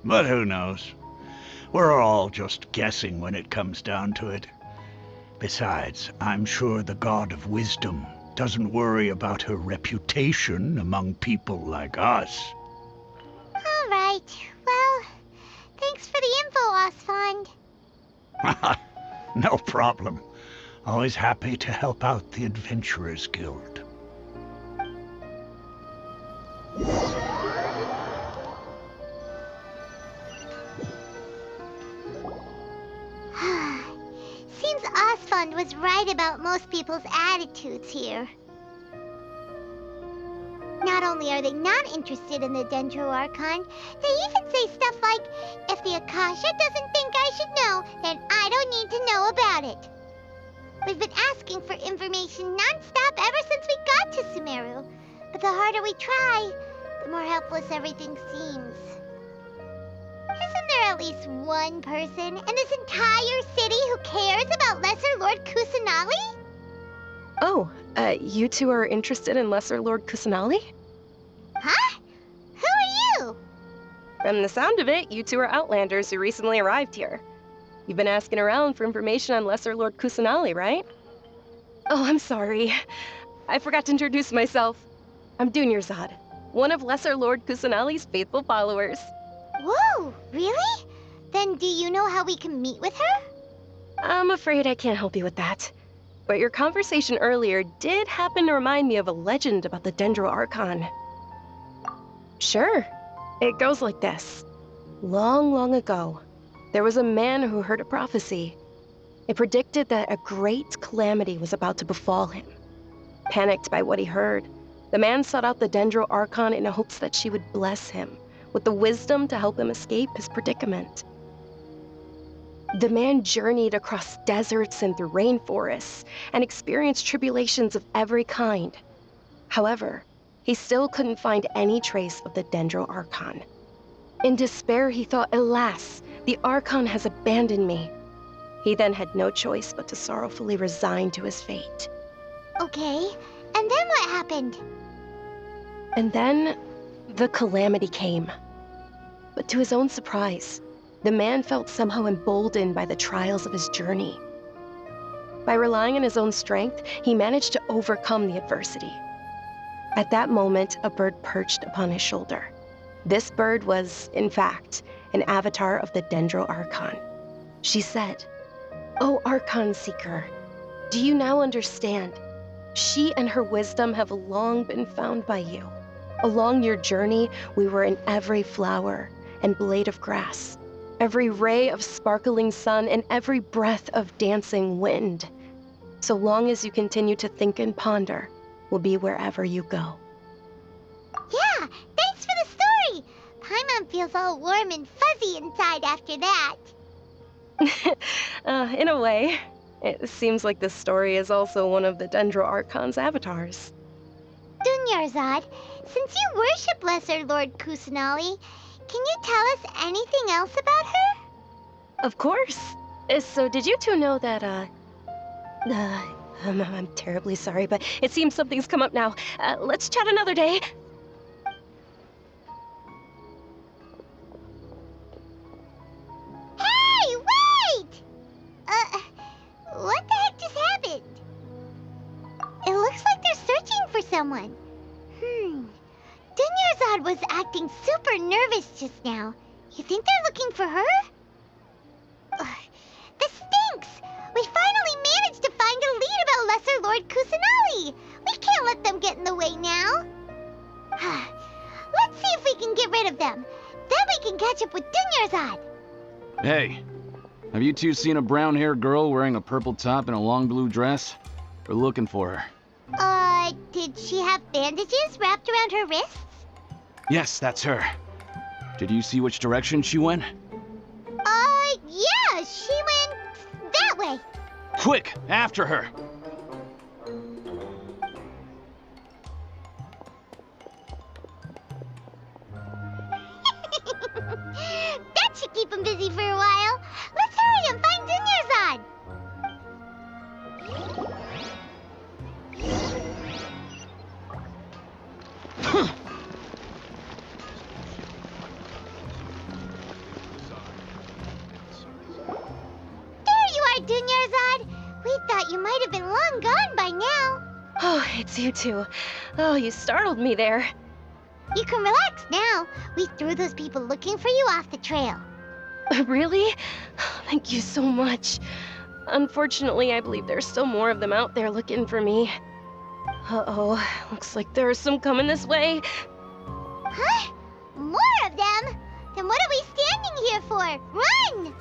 But who knows? We're all just guessing when it comes down to it. Besides, I'm sure the god of wisdom doesn't worry about her reputation among people like us. All right. Well, thanks for the info, Osfond. No problem. Always happy to help out the Adventurers Guild. Seems Osfond was right about most people's attitudes here. Not only are they not interested in the Dendro Archon, they even say stuff like, if the Akasha doesn't think I should know, then I don't need to know about it. We've been asking for information non-stop ever since we got to Sumeru. But the harder we try, the more helpless everything seems. Isn't there at least one person in this entire city who cares about Lesser Lord Kusanali? Oh, you two are interested in Lesser Lord Kusanali? Huh? Who are you? From the sound of it, you two are Outlanders who recently arrived here. You've been asking around for information on Lesser Lord Kusanali, right? Oh, I'm sorry. I forgot to introduce myself. I'm Dunyarzad, one of Lesser Lord Kusanali's faithful followers. Whoa, really? Then do you know how we can meet with her? I'm afraid I can't help you with that. But your conversation earlier did happen to remind me of a legend about the Dendro Archon. Sure. It goes like this. Long, long ago, there was a man who heard a prophecy. It predicted that a great calamity was about to befall him. Panicked by what he heard, the man sought out the Dendro Archon in hopes that she would bless him with the wisdom to help him escape his predicament. The man journeyed across deserts and through rainforests and experienced tribulations of every kind. However, he still couldn't find any trace of the Dendro Archon. In despair, he thought, alas, the Archon has abandoned me. He then had no choice but to sorrowfully resign to his fate. Okay, and then what happened? And then, the calamity came. But to his own surprise, the man felt somehow emboldened by the trials of his journey. By relying on his own strength, he managed to overcome the adversity. At that moment, a bird perched upon his shoulder. This bird was, in fact, an avatar of the Dendro Archon. She said, "O Archon Seeker, do you now understand? She and her wisdom have long been found by you. Along your journey, we were in every flower and blade of grass, every ray of sparkling sun, and every breath of dancing wind. So long as you continue to think and ponder, we'll be wherever you go." Yeah, thanks for the story! Paimon feels all warm and fuzzy inside after that. In a way, it seems like this story is also one of the Dendro Archon's avatars. Dunyarzad, since you worship Lesser Lord Kusanali, can you tell us anything else about her? Of course. So did you two know that, I'm terribly sorry, but it seems something's come up now. Let's chat another day. Hey, wait! What the heck just happened? It looks like they're searching for someone. Dunyarzad was acting super nervous just now. You think they're looking for her? This stinks! We finally managed to find a lead about Lesser Lord Kusanali! We can't let them get in the way now. Let's see if we can get rid of them. Then we can catch up with Dunyarzad. Hey, have you two seen a brown-haired girl wearing a purple top and a long blue dress? We're looking for her. Did she have bandages wrapped around her wrists? Yes, that's her. Did you see which direction she went? Yeah, she went that way. Quick, after her! That should keep him busy for a while. Let's hurry and find Dunyarzad. There you are, Dunyarzad. We thought you might have been long gone by now. Oh, it's you two. Oh, you startled me there. You can relax now. We threw those people looking for you off the trail. Really? Thank you so much. Unfortunately, I believe there's still more of them out there looking for me. Uh-oh, looks like there are some coming this way. Huh? More of them? Then what are we standing here for? Run!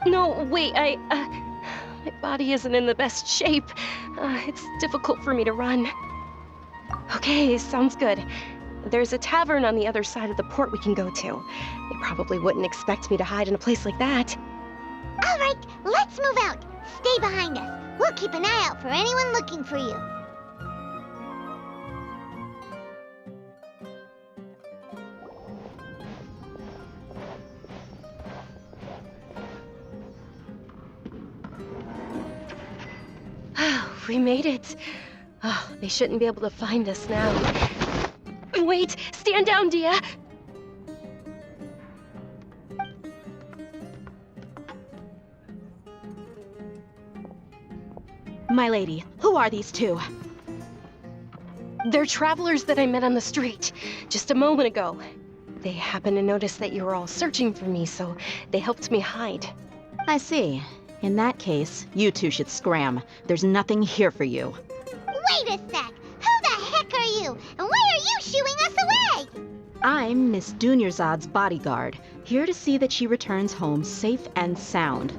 No, wait, my body isn't in the best shape. It's difficult for me to run. Okay, sounds good. There's a tavern on the other side of the port we can go to. They probably wouldn't expect me to hide in a place like that. All right, let's move out. Stay behind us. We'll keep an eye out for anyone looking for you. We made it. Oh, they shouldn't be able to find us now. Wait, stand down, Dia. My lady, who are these two? They're travelers that I met on the street just a moment ago. They happened to notice that you were all searching for me, so they helped me hide. I see. In that case, you two should scram. There's nothing here for you. Wait a sec. Who the heck are you? And why are you shooing us away? I'm Miss Dunyarzad's bodyguard, here to see that she returns home safe and sound.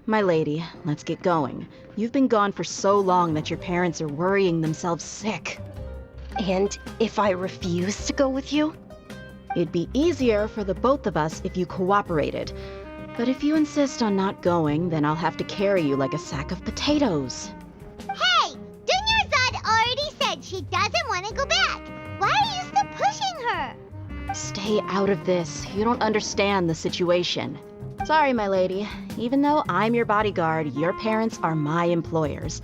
My lady, let's get going. You've been gone for so long that your parents are worrying themselves sick. And if I refuse to go with you? It'd be easier for the both of us if you cooperated. But if you insist on not going, then I'll have to carry you like a sack of potatoes. Hey! Dunyarzad already said she doesn't want to go back. Why are you still pushing her? Stay out of this. You don't understand the situation. Sorry, my lady. Even though I'm your bodyguard, your parents are my employers.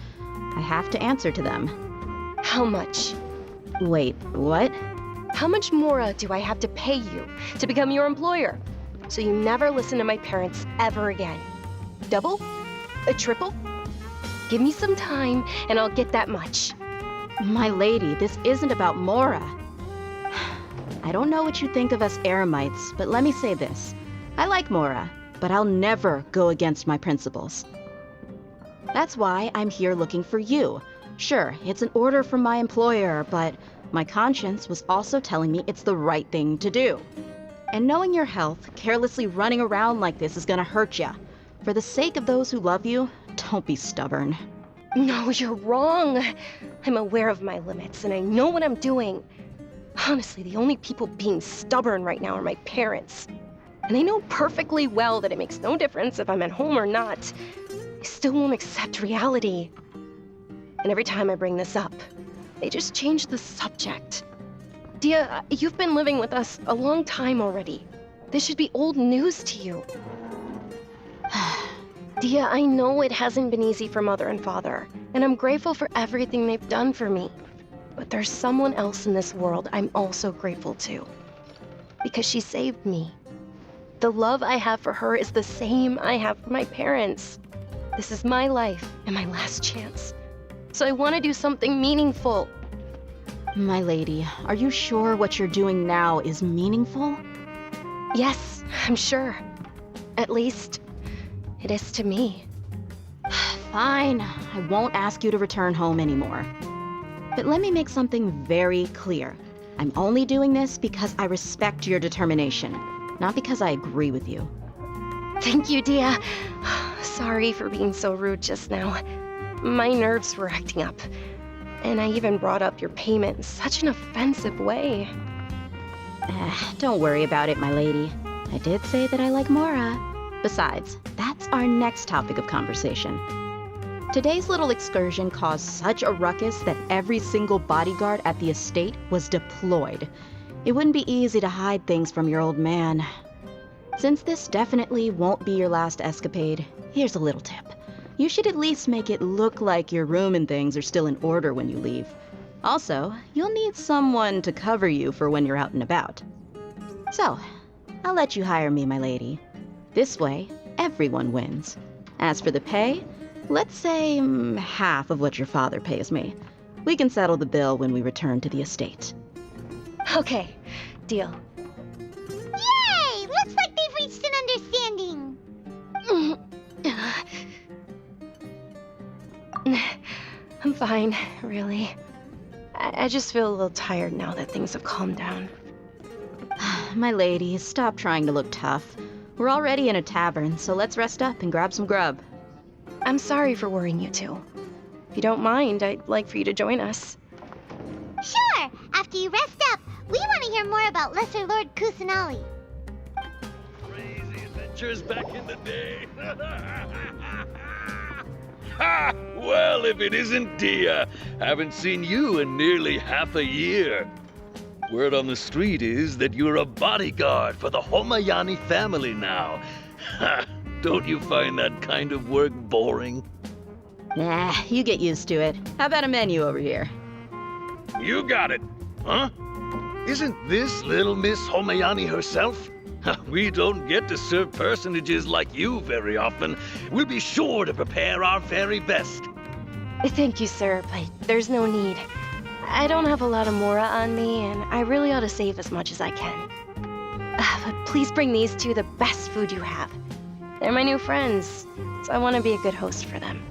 I have to answer to them. How much? Wait, what? How much more do I have to pay you to become your employer? So you never listen to my parents ever again. Double? A triple? Give me some time and I'll get that much. My lady, this isn't about Mora. I don't know what you think of us Eremites, but let me say this. I like Mora, but I'll never go against my principles. That's why I'm here looking for you. Sure, it's an order from my employer, but my conscience was also telling me it's the right thing to do. And knowing your health, carelessly running around like this is gonna hurt ya. For the sake of those who love you, don't be stubborn. No, you're wrong. I'm aware of my limits and I know what I'm doing. Honestly, the only people being stubborn right now are my parents. And they know perfectly well that it makes no difference if I'm at home or not. They still won't accept reality. And every time I bring this up, they just change the subject. Dia, you've been living with us a long time already. This should be old news to you. Dia, I know it hasn't been easy for Mother and Father, and I'm grateful for everything they've done for me. But there's someone else in this world I'm also grateful to. Because she saved me. The love I have for her is the same I have for my parents. This is my life and my last chance. So I want to do something meaningful. My lady, are you sure what you're doing now is meaningful? Yes, I'm sure. At least, it is to me. Fine, I won't ask you to return home anymore. But let me make something very clear. I'm only doing this because I respect your determination, not because I agree with you. Thank you, Dia. Sorry for being so rude just now. My nerves were acting up. And I even brought up your payment in such an offensive way. Don't worry about it, my lady. I did say that I like Mora. Besides, that's our next topic of conversation. Today's little excursion caused such a ruckus that every single bodyguard at the estate was deployed. It wouldn't be easy to hide things from your old man. Since this definitely won't be your last escapade, here's a little tip. You should at least make it look like your room and things are still in order when you leave. Also, you'll need someone to cover you for when you're out and about. So, I'll let you hire me, my lady. This way, everyone wins. As for the pay, Let's say half of what your father pays me. We can settle the bill when we return to the estate. Okay, deal. Yay! Looks like they've reached an understanding. I'm fine, really. I just feel a little tired now that things have calmed down. My lady, stop trying to look tough. We're already in a tavern, so let's rest up and grab some grub. I'm sorry for worrying you two. If you don't mind, I'd like for you to join us. Sure! After you rest up, we want to hear more about Lesser Lord Kusanali. Crazy adventures back in the day. Ha! Well, if it isn't Dia. Haven't seen you in nearly half a year. Word on the street is that you're a bodyguard for the Homayani family now. Ha! Don't you find that kind of work boring? Nah, you get used to it. How about a menu over here? You got it. Huh? Isn't this little Miss Homayani herself? We don't get to serve personages like you very often. We'll be sure to prepare our very best. Thank you, sir, but there's no need. I don't have a lot of mora on me, and I really ought to save as much as I can. But please bring these two the best food you have. They're my new friends, so I want to be a good host for them.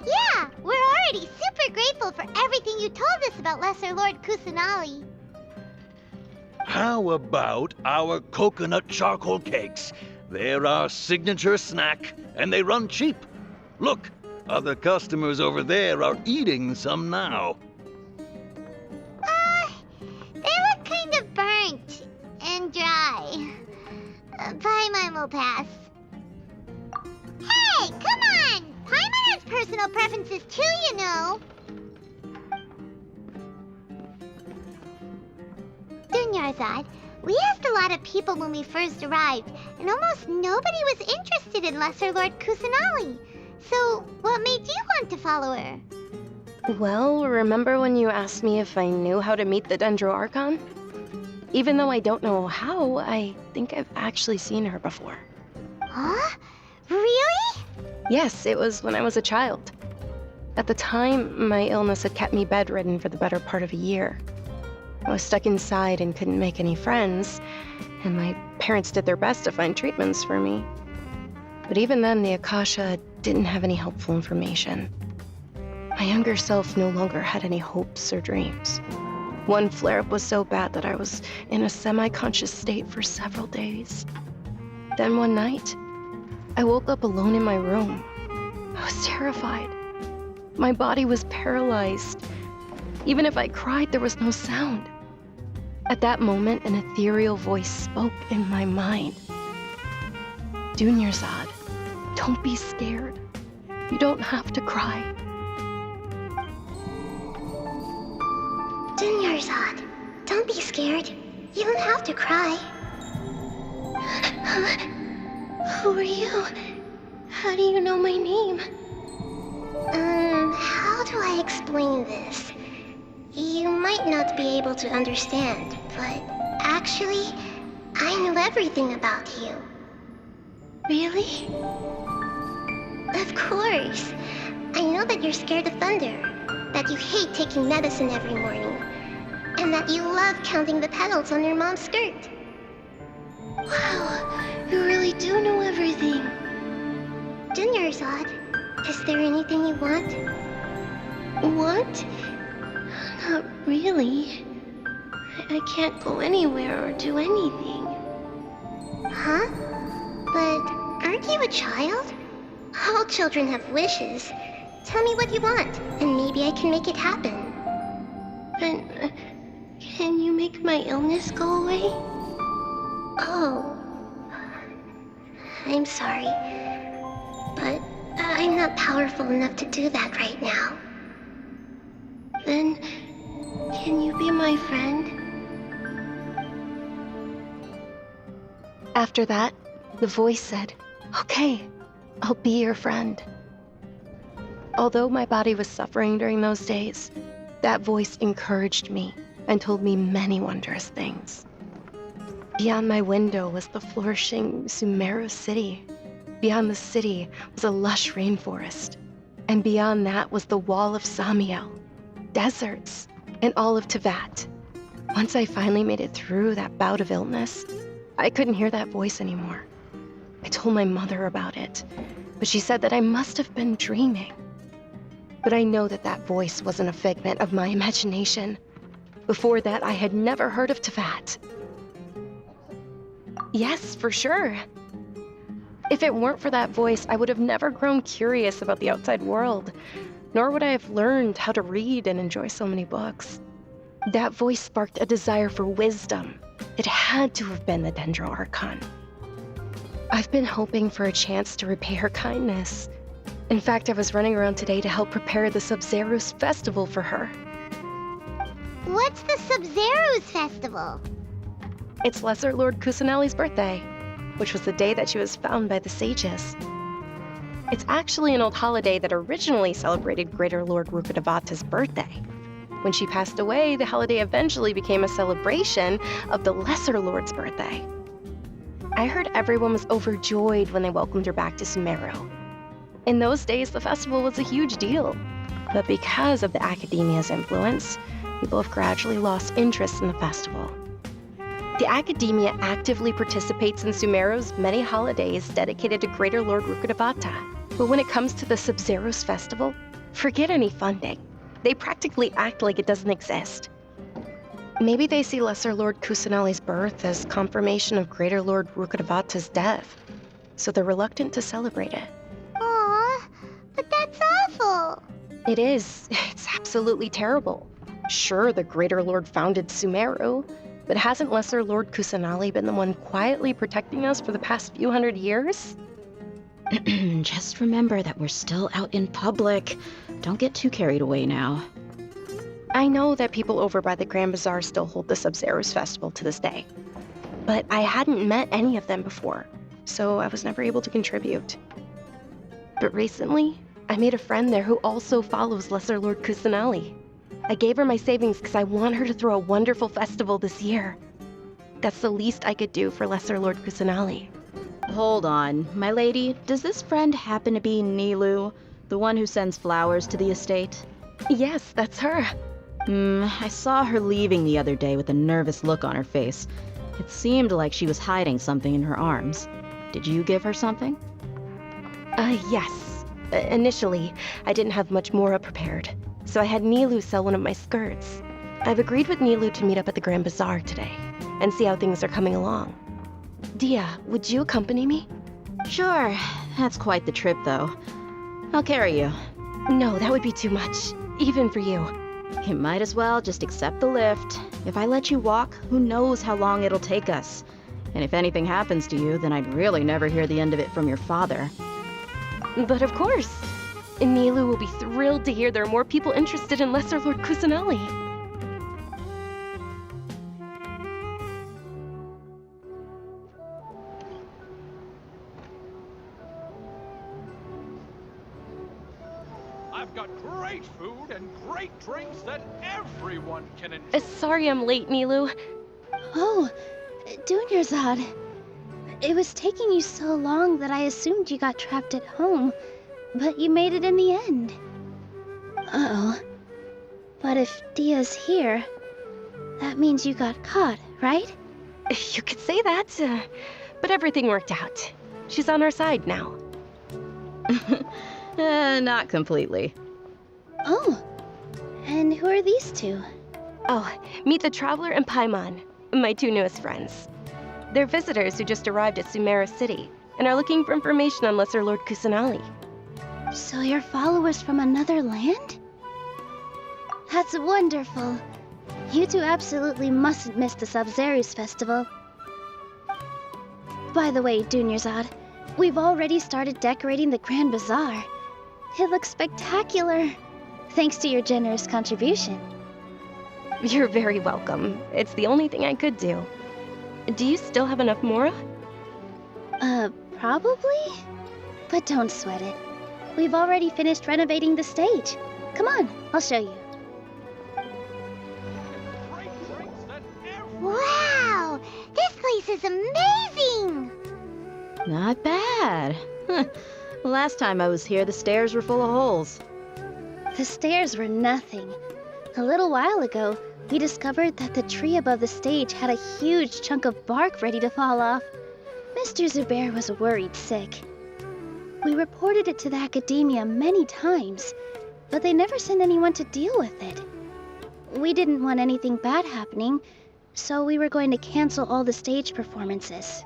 Yeah, we're already super grateful for everything you told us about Lesser Lord Kusanali. How about our coconut charcoal cakes? They're our signature snack, and they run cheap. Look, other customers over there are eating some now. They look kind of burnt and dry. Paimon will pass. Hey, come on! Paimon has personal preferences too, you know. Dunyarzad, we asked a lot of people when we first arrived, and almost nobody was interested in Lesser Lord Kusanali. So, what made you want to follow her? Well, remember when you asked me if I knew how to meet the Dendro Archon? Even though I don't know how, I think I've actually seen her before. Huh? Really? Yes, it was when I was a child. At the time, my illness had kept me bedridden for the better part of a year. I was stuck inside and couldn't make any friends, and my parents did their best to find treatments for me. But even then, the Akasha didn't have any helpful information. My younger self no longer had any hopes or dreams. One flare-up was so bad that I was in a semi-conscious state for several days. Then one night, I woke up alone in my room. I was terrified. My body was paralyzed. Even if I cried, there was no sound. At that moment, an ethereal voice spoke in my mind. Dunyarzad, don't be scared. You don't have to cry. Dunyarzad, don't be scared. You don't have to cry. Who are you? How do you know my name? How do I explain this? You might not be able to understand, but actually, I know everything about you. Really? Of course. I know that you're scared of thunder, that you hate taking medicine every morning, and that you love counting the petals on your mom's skirt. Wow, you really do know everything. Dunyarzad, is there anything you want? Want? Not really. I can't go anywhere or do anything. Huh? But aren't you a child? All children have wishes. Tell me what you want, and maybe I can make it happen. But can you make my illness go away? Oh. I'm sorry. But I'm not powerful enough to do that right now. Then, can you be my friend? After that, the voice said, "Okay, I'll be your friend." Although my body was suffering during those days, that voice encouraged me and told me many wondrous things. Beyond my window was the flourishing Sumeru city. Beyond the city was a lush rainforest. And beyond that was the wall of Samiel, deserts, and all of Tevat. Once I finally made it through that bout of illness, I couldn't hear that voice anymore. I told my mother about it, but she said that I must have been dreaming. But I know that that voice wasn't a figment of my imagination. Before that, I had never heard of Tevat. Yes, for sure. If it weren't for that voice, I would have never grown curious about the outside world, nor would I have learned how to read and enjoy so many books. That voice sparked a desire for wisdom. It had to have been the Dendro Archon. I've been hoping for a chance to repay her kindness. In fact, I was running around today to help prepare the Sub-Zerus festival for her. What's the Sub-Zerus festival? It's Lesser Lord Kusanali's birthday, which was the day that she was found by the sages. It's actually an old holiday that originally celebrated Greater Lord Rukkhadevata's birthday. When she passed away, the holiday eventually became a celebration of the Lesser Lord's birthday. I heard everyone was overjoyed when they welcomed her back to Sumeru. In those days, the festival was a huge deal. But because of the Academia's influence, people have gradually lost interest in the festival. The Academia actively participates in Sumeru's many holidays dedicated to Greater Lord Rukkhadevata. But when it comes to the Sub-Zerus festival, forget any funding. They practically act like it doesn't exist. Maybe they see Lesser Lord Kusanali's birth as confirmation of Greater Lord Rukkhadevata's death, so they're reluctant to celebrate it. Aw, but that's awful. It is. It's absolutely terrible. Sure, the Greater Lord founded Sumeru, but hasn't Lesser Lord Kusanali been the one quietly protecting us for the past few hundred years? Just remember that we're still out in public. Don't get too carried away now. I know that people over by the Grand Bazaar still hold the Sub-Zerus festival to this day, but I hadn't met any of them before, so I was never able to contribute. But recently, I made a friend there who also follows Lesser Lord Kusanali. I gave her my savings because I want her to throw a wonderful festival this year. That's the least I could do for Lesser Lord Kusanali. Hold on, my lady. Does this friend happen to be Nilu, the one who sends flowers to the estate? Yes, that's her. I saw her leaving the other day with a nervous look on her face. It seemed like she was hiding something in her arms. Did you give her something? Yes. Initially, I didn't have much more prepared, so I had Nilu sell one of my skirts. I've agreed with Nilu to meet up at the Grand Bazaar today, and see how things are coming along. Dia, would you accompany me? Sure. That's quite the trip, though. I'll carry you. No, that would be too much, even for you. You might as well just accept the lift. If I let you walk, who knows how long it'll take us. And if anything happens to you, then I'd really never hear the end of it from your father. But of course. Nilu will be thrilled to hear there are more people interested in Lesser Lord Kusanali. I've got great food and great drinks that everyone can enjoy. Sorry I'm late, Nilu. Oh, Dunyarzad. It was taking you so long that I assumed you got trapped at home, but you made it in the end. Uh-oh. But if Dia's here, that means you got caught, right? You could say that, but everything worked out. She's on our side now. Not completely. Oh, and who are these two? Oh, meet the Traveler and Paimon, my two newest friends. They're visitors who just arrived at Sumeru City and are looking for information on Lesser Lord Kusanali. So you're followers from another land? That's wonderful. You two absolutely mustn't miss the Sub-Zerus festival. By the way, Dunyarzad, we've already started decorating the Grand Bazaar. It looks spectacular, thanks to your generous contribution. You're very welcome. It's the only thing I could do. Do you still have enough Mora? Probably? But don't sweat it. We've already finished renovating the stage. Come on, I'll show you. Wow! This place is amazing! Not bad. Last time I was here, the stairs were full of holes. The stairs were nothing. A little while ago, we discovered that the tree above the stage had a huge chunk of bark ready to fall off. Mr. Zubair was worried sick. We reported it to the academia many times, but they never sent anyone to deal with it. We didn't want anything bad happening, so we were going to cancel all the stage performances.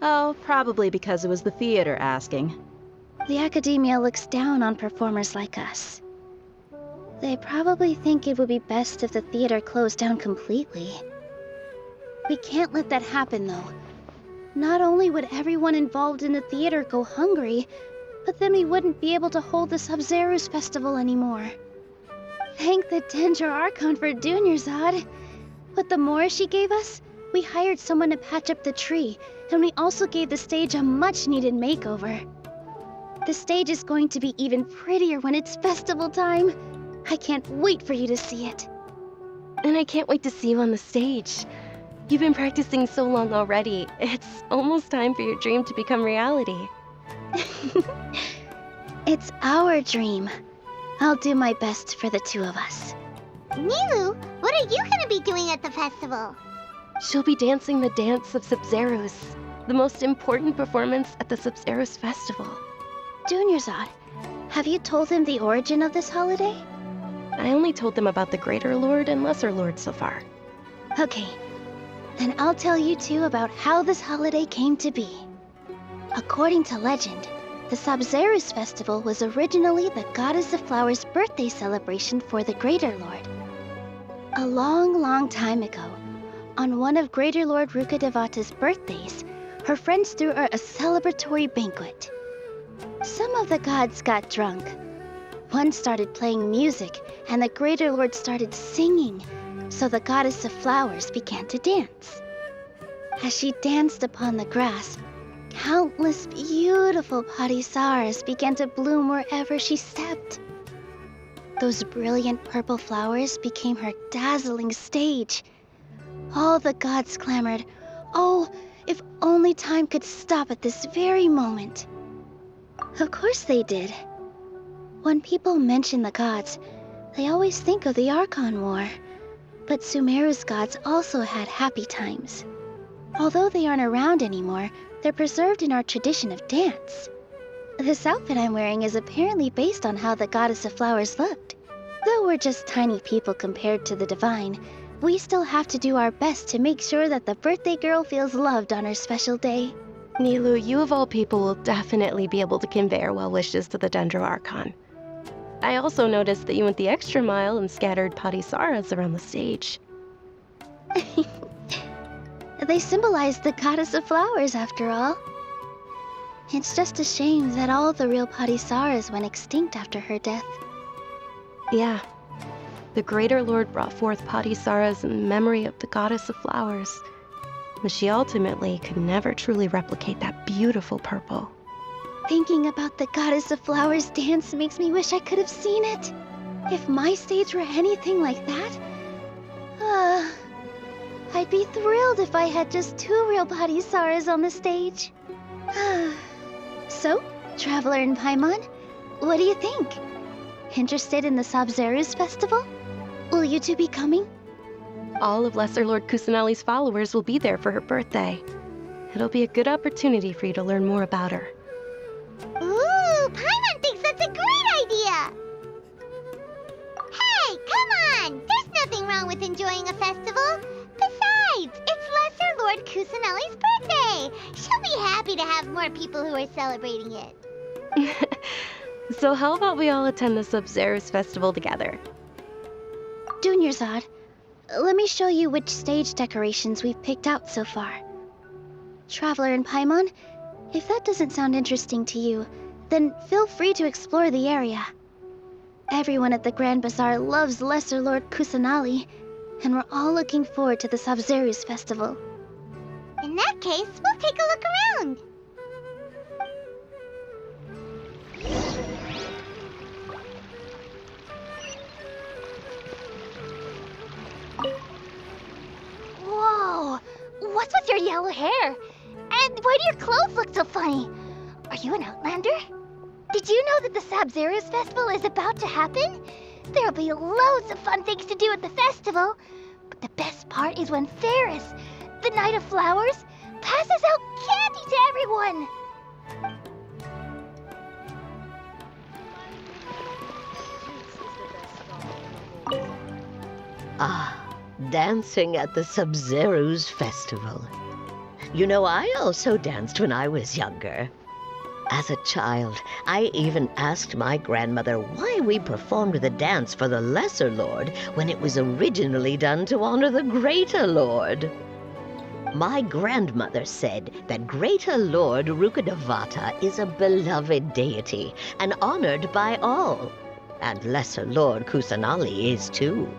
Oh, probably because it was the theater asking. The academia looks down on performers like us. They probably think it would be best if the theater closed down completely. We can't let that happen, though. Not only would everyone involved in the theater go hungry, but then we wouldn't be able to hold the Sub-Zerus festival anymore. Thank the Dendro Archon for Dunyarzad. With the more she gave us, we hired someone to patch up the tree, and we also gave the stage a much-needed makeover. The stage is going to be even prettier when it's festival time. I can't wait for you to see it. And I can't wait to see you on the stage. You've been practicing so long already. It's almost time for your dream to become reality. It's our dream. I'll do my best for the two of us. Nilu, what are you gonna be doing at the festival? She'll be dancing the dance of Sub-Zerus, the most important performance at the Sub-Zerus festival. Dunyarzad, have you told him the origin of this holiday? I only told them about the Greater Lord and Lesser Lord so far. Okay, then I'll tell you two about how this holiday came to be. According to legend, the Sub-Zerus festival was originally the Goddess of Flowers' birthday celebration for the Greater Lord. A long, long time ago, on one of Greater Lord Rukkhadevata's birthdays, her friends threw her a celebratory banquet. Some of the gods got drunk. One started playing music, and the Greater Lord started singing, so the Goddess of Flowers began to dance. As she danced upon the grass, countless beautiful parisaras began to bloom wherever she stepped. Those brilliant purple flowers became her dazzling stage. All the gods clamored, "Oh, if only time could stop at this very moment." Of course they did. When people mention the gods, they always think of the Archon War. But Sumeru's gods also had happy times. Although they aren't around anymore, they're preserved in our tradition of dance. This outfit I'm wearing is apparently based on how the Goddess of Flowers looked. Though we're just tiny people compared to the divine, we still have to do our best to make sure that the birthday girl feels loved on her special day. Nilu, you of all people will definitely be able to convey our well wishes to the Dendro Archon. I also noticed that you went the extra mile and scattered parisaras around the stage. They symbolize the Goddess of Flowers, after all. It's just a shame that all the real parisaras went extinct after her death. Yeah. The Greater Lord brought forth parisaras in memory of the Goddess of Flowers, but she ultimately could never truly replicate that beautiful purple. Thinking about the Goddess of Flowers dance makes me wish I could have seen it. If my stage were anything like that, I'd be thrilled if I had just 2 real parisaras on the stage. So, Traveler and Paimon, what do you think? Interested in the Sub-Zerus festival? Will you two be coming? All of Lesser Lord Kusanali's followers will be there for her birthday. It'll be a good opportunity for you to learn more about her. Ooh, Paimon thinks that's a great idea! Hey, come on! There's nothing wrong with enjoying a festival. Besides, it's Lesser Lord Kusanali's birthday! She'll be happy to have more people who are celebrating it. So how about we all attend the Sub-Zerus festival together? Dunyarzad, let me show you which stage decorations we've picked out so far. Traveler and Paimon, if that doesn't sound interesting to you, then feel free to explore the area. Everyone at the Grand Bazaar loves Lesser Lord Kusanali, and we're all looking forward to the Sub-Zerus festival. In that case, we'll take a look around. Whoa! What's with your yellow hair? And why do your clothes look so funny? Are you an Outlander? Did you know that the Sabzeruz festival is about to happen? There'll be loads of fun things to do at the festival. But the best part is when Ferris, the Knight of Flowers, passes out candy to everyone! Ah, dancing at the Sabzeruz festival. You know, I also danced when I was younger. As a child, I even asked my grandmother why we performed the dance for the Lesser Lord when it was originally done to honor the Greater Lord. My grandmother said that Greater Lord Rukkhadevata is a beloved deity and honored by all, and Lesser Lord Kusanali is too.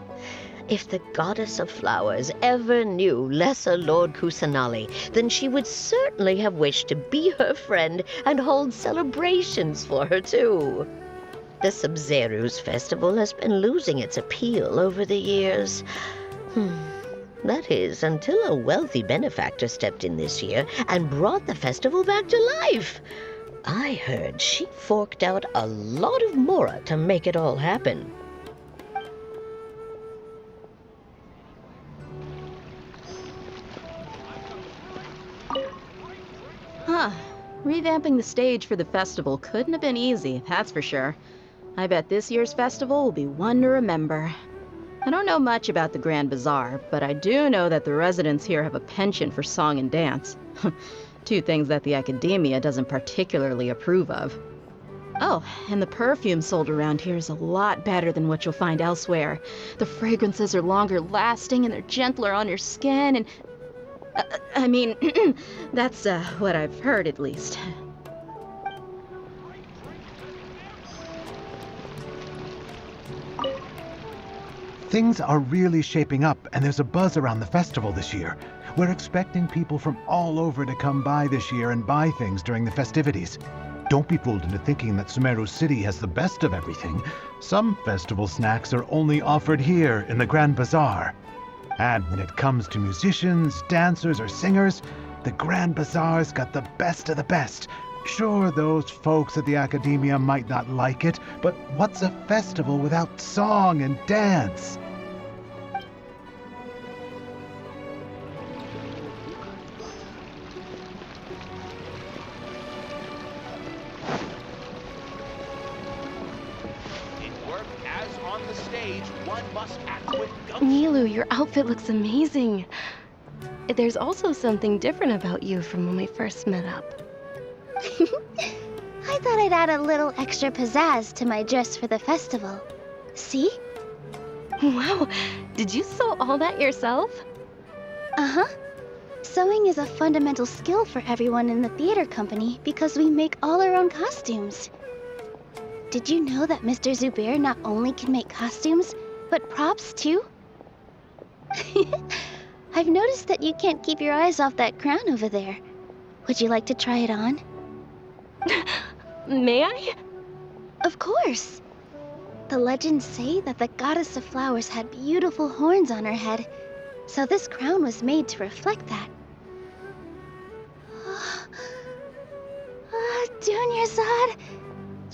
If the Goddess of Flowers ever knew Lesser Lord Kusanali, then she would certainly have wished to be her friend and hold celebrations for her too. The Sabzeruz festival has been losing its appeal over the years. That is, until a wealthy benefactor stepped in this year and brought the festival back to life. I heard she forked out a lot of mora to make it all happen. Huh. Revamping the stage for the festival couldn't have been easy, that's for sure. I bet this year's festival will be one to remember. I don't know much about the Grand Bazaar, but I do know that the residents here have a penchant for song and dance. Two things that the Academia doesn't particularly approve of. Oh, and the perfume sold around here is a lot better than what you'll find elsewhere. The fragrances are longer lasting and they're gentler on your skin and... I mean, that's what I've heard at least. Things are really shaping up, and there's a buzz around the festival this year. We're expecting people from all over to come by this year and buy things during the festivities. Don't be fooled into thinking that Sumeru City has the best of everything. Some festival snacks are only offered here in the Grand Bazaar. And when it comes to musicians, dancers, or singers, the Grand Bazaar's got the best of the best. Sure, those folks at the Academia might not like it, but what's a festival without song and dance? Nilu, your outfit looks amazing. There's also something different about you from when we first met up. I thought I'd add a little extra pizzazz to my dress for the festival. See? Wow, did you sew all that yourself? Uh-huh. Sewing is a fundamental skill for everyone in the theater company because we make all our own costumes. Did you know that Mr. Zubair not only can make costumes, but props too? I've noticed that you can't keep your eyes off that crown over there. Would you like to try it on? May I? Of course. The legends say that the Goddess of Flowers had beautiful horns on her head, so this crown was made to reflect that. Dunyazad,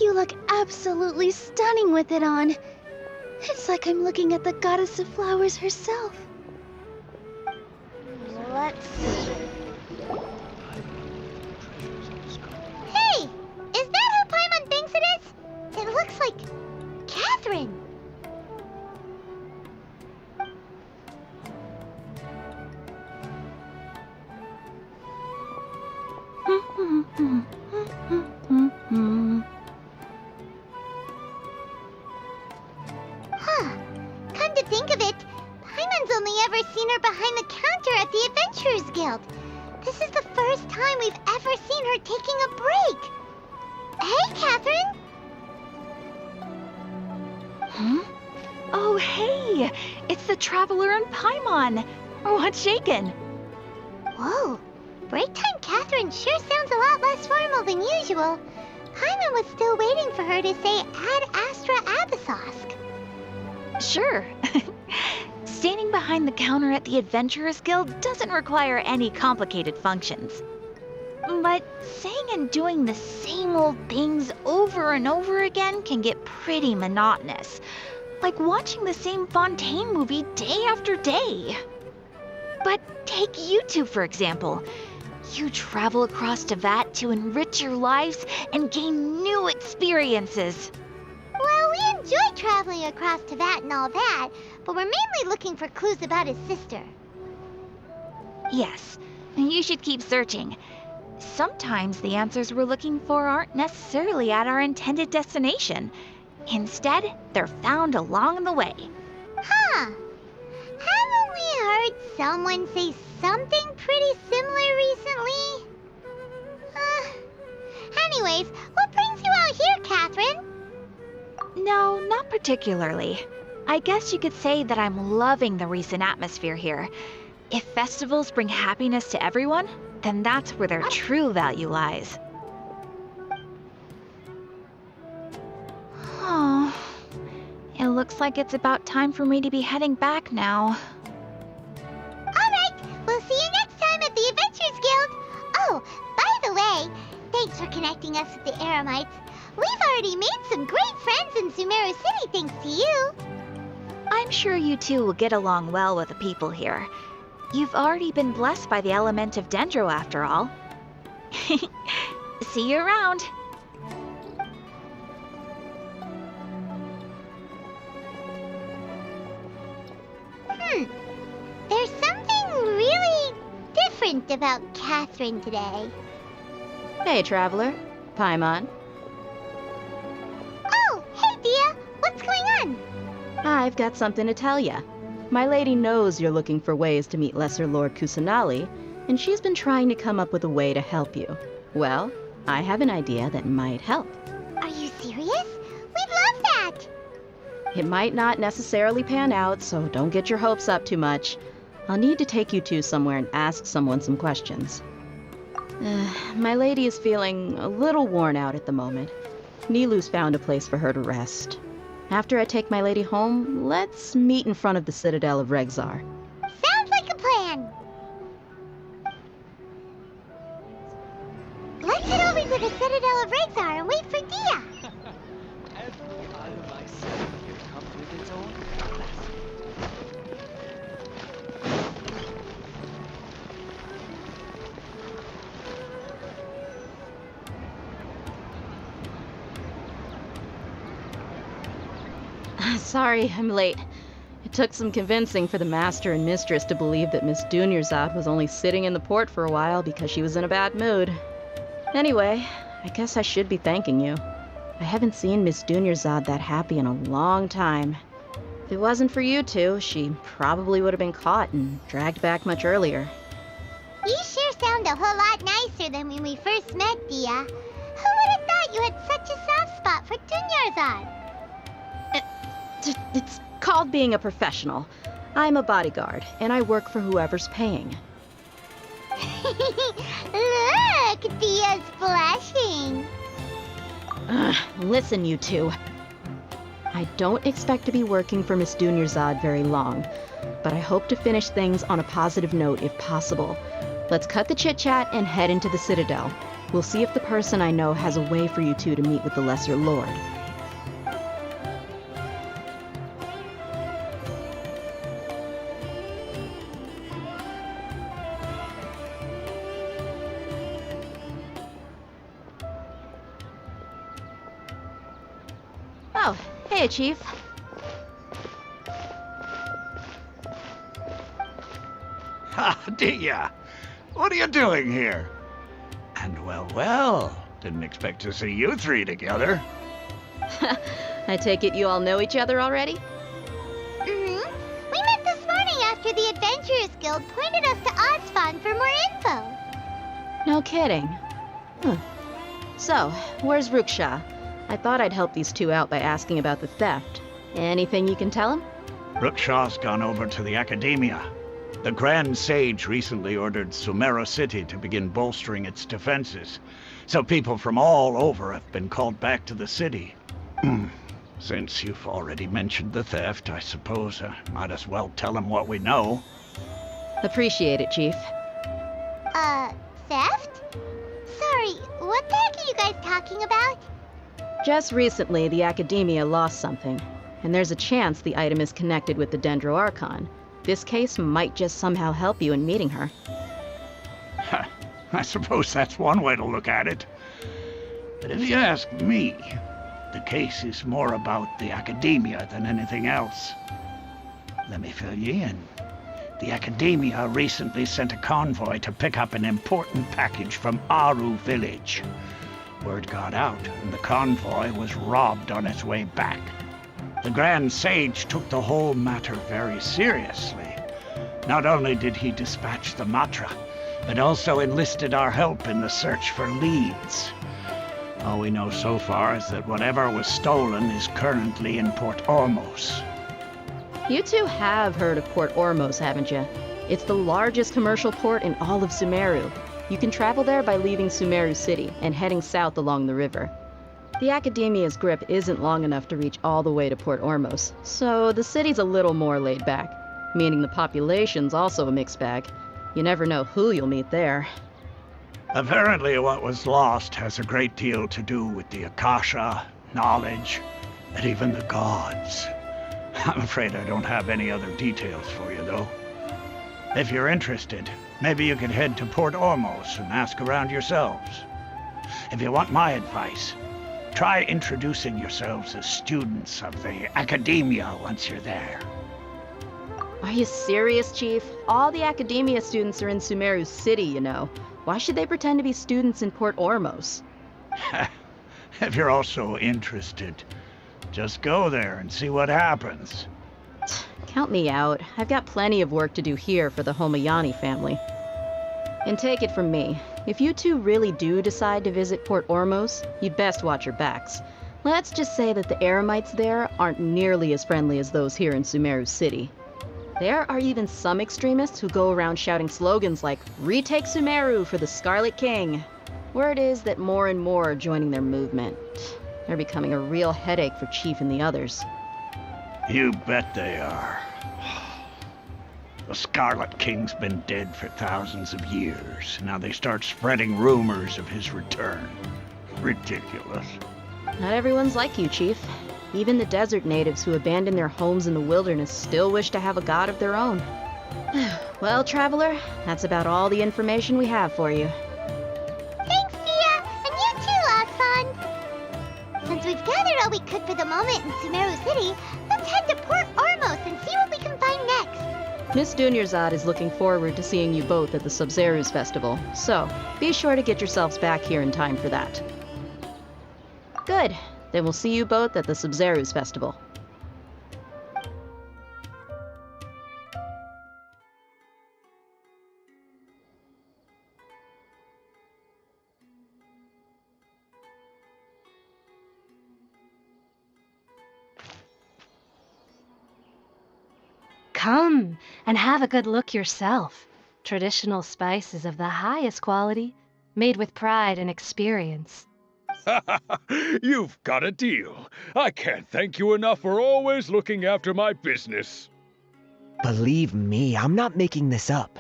you look absolutely stunning with it on. It's like I'm looking at the Goddess of Flowers herself. Let's see. Hey! Is that who Paimon thinks it is? It looks like Catherine. Huh. Come to think of it, Paimon's only ever seen her behind the counter at the Adventurers Guild. This is the first time we've ever seen her taking a break. Hey, Catherine! Huh? Oh, hey! It's the Traveler and Paimon! What's shaken? Whoa, break time Catherine sure sounds a lot less formal than usual. Paimon was still waiting for her to say Ad Astra Abyssosque. Sure. Standing behind the counter at the Adventurers Guild doesn't require any complicated functions. But saying and doing the same old things over and over again can get pretty monotonous. Like watching the same Fontaine movie day after day. But take you two, for example. You travel across Tevat to enrich your lives and gain new experiences. Well, we enjoy traveling across Tevat and all that, but we're mainly looking for clues about his sister. Yes, you should keep searching. Sometimes the answers we're looking for aren't necessarily at our intended destination. Instead, they're found along the way. Huh. Haven't we heard someone say something pretty similar recently? Anyways, what brings you out here, Catherine? No, not particularly. I guess you could say that I'm loving the recent atmosphere here. If festivals bring happiness to everyone, then that's where their true value lies. Oh, it looks like it's about time for me to be heading back now. Alright, we'll see you next time at the Adventurers Guild. Oh, by the way, thanks for connecting us with the Eremites. We've already made some great friends in Sumeru City thanks to you. I'm sure you two will get along well with the people here. You've already been blessed by the element of Dendro after all. See you around. There's something really different about Catherine today. Hey, Traveler. Paimon. Oh, hey, Dia. What's going on? I've got something to tell ya. My lady knows you're looking for ways to meet Lesser Lord Kusanali, and she's been trying to come up with a way to help you. Well, I have an idea that might help. Are you serious? We'd love that! It might not necessarily pan out, so don't get your hopes up too much. I'll need to take you two somewhere and ask someone some questions. My lady is feeling a little worn out at the moment. Nilu's found a place for her to rest. After I take my lady home, let's meet in front of the Citadel of Regzar. Sounds like a plan! Let's head over to the Citadel of Regzar and wait for Dia! Sorry, I'm late. It took some convincing for the master and mistress to believe that Miss Dunyarzad was only sitting in the port for a while because she was in a bad mood. Anyway, I guess I should be thanking you. I haven't seen Miss Dunyarzad that happy in a long time. If it wasn't for you two, she probably would have been caught and dragged back much earlier. You sure sound a whole lot nicer than when we first met, Dia. Who would have thought you had such a soft spot for Dunyarzad? It's called being a professional. I'm a bodyguard, and I work for whoever's paying. Look, Dia's blushing. Listen, you two. I don't expect to be working for Miss Dunyarzad very long, but I hope to finish things on a positive note if possible. Let's cut the chit-chat and head into the Citadel. We'll see if the person I know has a way for you two to meet with the Lesser Lord. Oh, hey, Chief. Ha, Dia! What are you doing here? And well, didn't expect to see you three together. I take it you all know each other already? Mm-hmm. We met this morning after the Adventurers Guild pointed us to Osfon for more info. No kidding. Huh. So, where's Ruksha? I thought I'd help these two out by asking about the theft. Anything you can tell him? Rukshaw's gone over to the Academia. The Grand Sage recently ordered Sumeru City to begin bolstering its defenses, so people from all over have been called back to the city. Since you've already mentioned the theft, I suppose I might as well tell them what we know. Appreciate it, Chief. Theft? What the heck are you guys talking about? Just recently, the Academia lost something, and there's a chance the item is connected with the Dendro Archon. This case might just somehow help you in meeting her. I suppose that's one way to look at it. But if you ask me, the case is more about the Academia than anything else. Let me fill you in. The Academia recently sent a convoy to pick up an important package from Aru village. Word got out, and the convoy was robbed on its way back. The Grand Sage took the whole matter very seriously. Not only did he dispatch the Matra, but also enlisted our help in the search for leads. All we know so far is that whatever was stolen is currently in Port Ormos. You two have heard of Port Ormos, haven't you? It's the largest commercial port in all of Sumeru. You can travel there by leaving Sumeru City and heading south along the river. The Academia's grip isn't long enough to reach all the way to Port Ormos, so the city's a little more laid back, meaning the population's also a mixed bag. You never know who you'll meet there. Apparently what was lost has a great deal to do with the Akasha, knowledge, and even the gods. I'm afraid I don't have any other details for you, though. If you're interested, maybe you could head to Port Ormos and ask around yourselves. If you want my advice, try introducing yourselves as students of the Academia once you're there. Are you serious, Chief? All the Academia students are in Sumeru City, you know. Why should they pretend to be students in Port Ormos? If you're also interested, just go there and see what happens. Count me out. I've got plenty of work to do here for the Homayani family. And take it from me, if you two really do decide to visit Port Ormos, you'd best watch your backs. Let's just say that the Eremites there aren't nearly as friendly as those here in Sumeru City. There are even some extremists who go around shouting slogans like, "Retake Sumeru for the Scarlet King." Word is that more and more are joining their movement. They're becoming a real headache for Chief and the others. You bet they are. The Scarlet King's been dead for thousands of years. Now they start spreading rumors of his return. Ridiculous. Not everyone's like you, Chief. Even the desert natives who abandoned their homes in the wilderness still wish to have a god of their own. Well, Traveler, that's about all the information we have for you. Thanks, Dia! And you too, Archon! Since we've gathered all we could for the moment in Sumeru City, let's head to Port Ormos and see what we can find next. Miss Dunyarzad is looking forward to seeing you both at the Sub-Zerus Festival, so be sure to get yourselves back here in time for that. Good. Then we'll see you both at the Sub-Zerus Festival. Come and have a good look yourself. Traditional spices of the highest quality, made with pride and experience. You've got a deal. I can't thank you enough for always looking after my business. Believe me, I'm not making this up.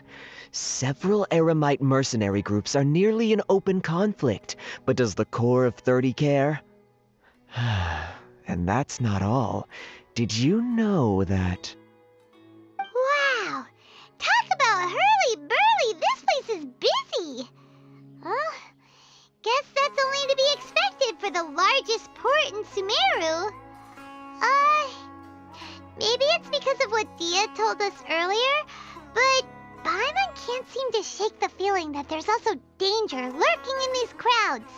Several Eremite mercenary groups are nearly in open conflict, but does the core of 30 care? And that's not all. Did you know that... Wow! Talk about hurly-burly! This place is busy! Guess that's only to be expected for the largest port in Sumeru. Maybe it's because of what Dia told us earlier, but Paimon can't seem to shake the feeling that there's also danger lurking in these crowds.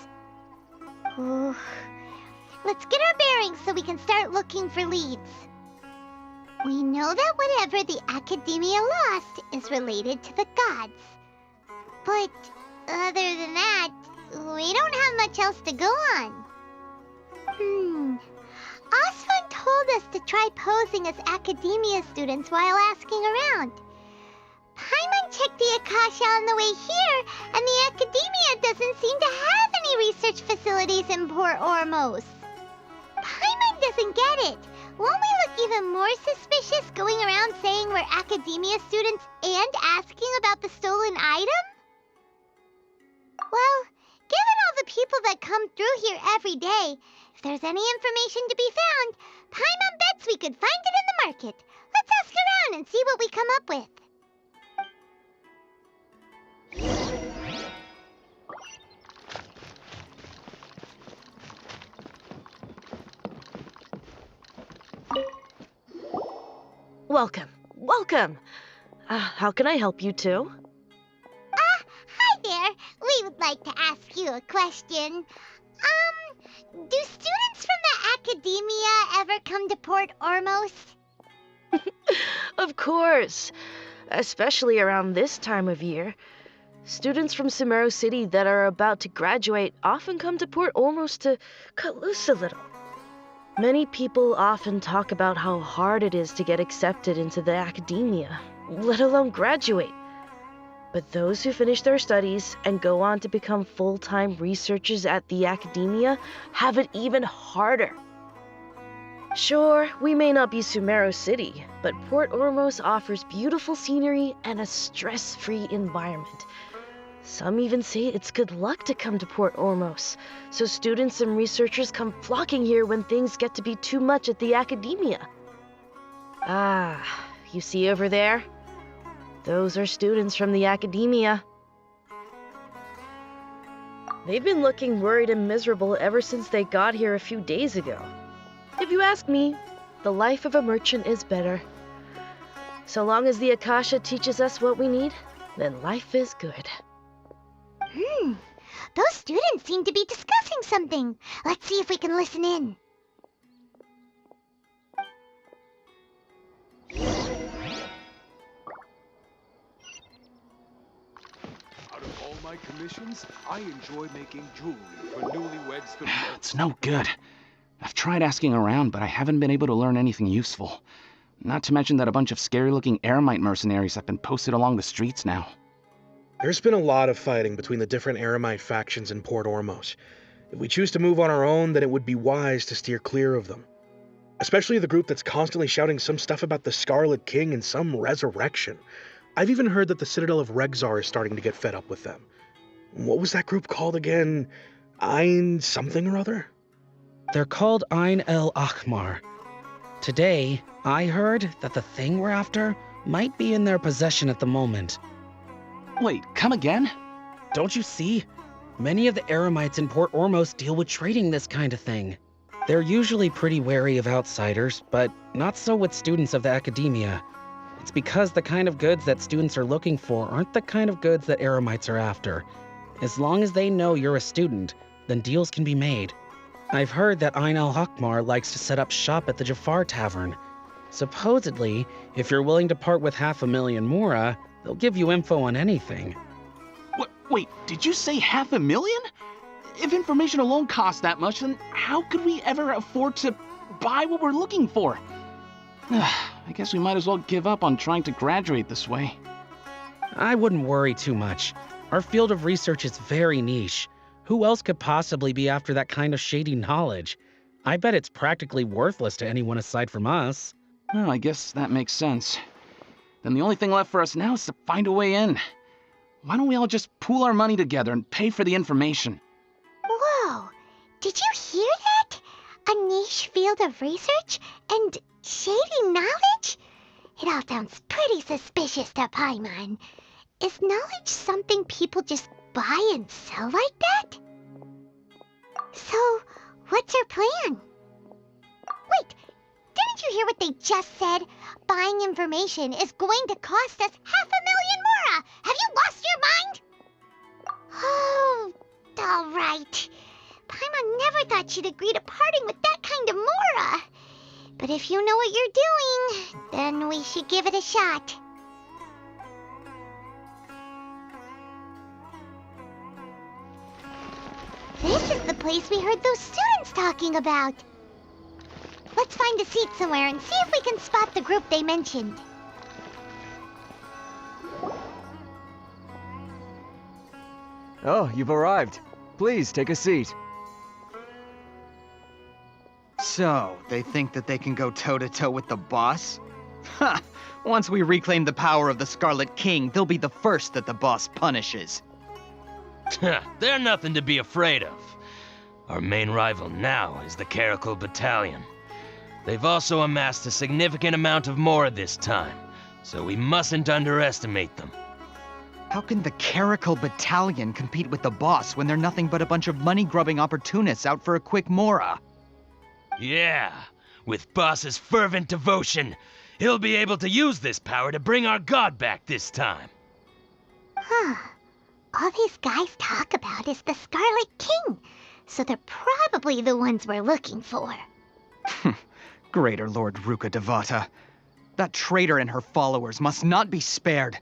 Ooh. Let's get our bearings so we can start looking for leads. We know that whatever the Academia lost is related to the gods. But other than that, we don't have much else to go on. Osfun told us to try posing as Academia students while asking around. Paimon checked the Akasha on the way here, and the Academia doesn't seem to have any research facilities in Port Ormos. Paimon doesn't get it. Won't we look even more suspicious going around saying we're Academia students and asking about the stolen item? Well, given all the people people that come through here every day. If there's any information to be found, Paimon bets we could find it in the market. Let's ask around and see what we come up with. Welcome. Welcome. How can I help you two? Hi there. We would like to ask you a question. Do students from the Academia ever come to Port Ormos? Of course. Especially around this time of year. Students from Sumeru City that are about to graduate often come to Port Ormos to cut loose a little. Many people often talk about how hard it is to get accepted into the Academia, let alone graduate. But those who finish their studies and go on to become full-time researchers at the Academia have it even harder. Sure, we may not be Sumeru City, but Port Ormos offers beautiful scenery and a stress-free environment. Some even say it's good luck to come to Port Ormos, so students and researchers come flocking here when things get to be too much at the Academia. Ah, you see over there? Those are students from the Academia. They've been looking worried and miserable ever since they got here a few days ago. If you ask me, the life of a merchant is better. So long as the Akasha teaches us what we need, then life is good. Those students seem to be discussing something. Let's see if we can listen in. Out of all my commissions, I enjoy making jewelry for newlyweds the most. It's no good. I've tried asking around, but I haven't been able to learn anything useful. Not to mention that a bunch of scary-looking Eremite mercenaries have been posted along the streets now. There's been a lot of fighting between the different Eremite factions in Port Ormos. If we choose to move on our own, then it would be wise to steer clear of them. Especially the group that's constantly shouting some stuff about the Scarlet King and some resurrection. I've even heard that the Citadel of Regzar is starting to get fed up with them. What was that group called again? Ein something or other? They're called Ein El Akhmar. Today, I heard that the thing we're after might be in their possession at the moment. Wait, come again? Don't you see? Many of the Eremites in Port Ormos deal with trading this kind of thing. They're usually pretty wary of outsiders, but not so with students of the Academia. It's because the kind of goods that students are looking for aren't the kind of goods that Eremites are after. As long as they know you're a student, then deals can be made. I've heard that Ein El Akhmar likes to set up shop at the Jafar Tavern. Supposedly, if you're willing to part with 500,000 Mora, they'll give you info on anything. Wait, did you say 500,000? If information alone costs that much, then how could we ever afford to buy what we're looking for? I guess we might as well give up on trying to graduate this way. I wouldn't worry too much. Our field of research is very niche. Who else could possibly be after that kind of shady knowledge? I bet it's practically worthless to anyone aside from us. Well, I guess that makes sense. Then the only thing left for us now is to find a way in. Why don't we all just pool our money together and pay for the information? Whoa! Did you hear that? A niche field of research and shady knowledge? It all sounds pretty suspicious to Paimon. Is knowledge something people just buy and sell like that? So, what's our plan? Wait, didn't you hear what they just said? Buying information is going to cost us 500,000 Mora! Have you lost your mind? Oh, all right. Paimon never thought she'd agree to parting with that kind of Mora. But if you know what you're doing, then we should give it a shot. This is the place we heard those students talking about. Let's find a seat somewhere and see if we can spot the group they mentioned. Oh, you've arrived. Please, take a seat. So, they think that they can go toe-to-toe with the boss? Ha! Once we reclaim the power of the Scarlet King, they'll be the first that the boss punishes. They're nothing to be afraid of. Our main rival now is the Caracal Battalion. They've also amassed a significant amount of Mora this time, so we mustn't underestimate them. How can the Caracal Battalion compete with the boss when they're nothing but a bunch of money-grubbing opportunists out for a quick Mora? Yeah, with Boss's fervent devotion, he'll be able to use this power to bring our god back this time. Huh. All these guys talk about is the Scarlet King, so they're probably the ones we're looking for. Greater Lord Ruka Devata. That traitor and her followers must not be spared.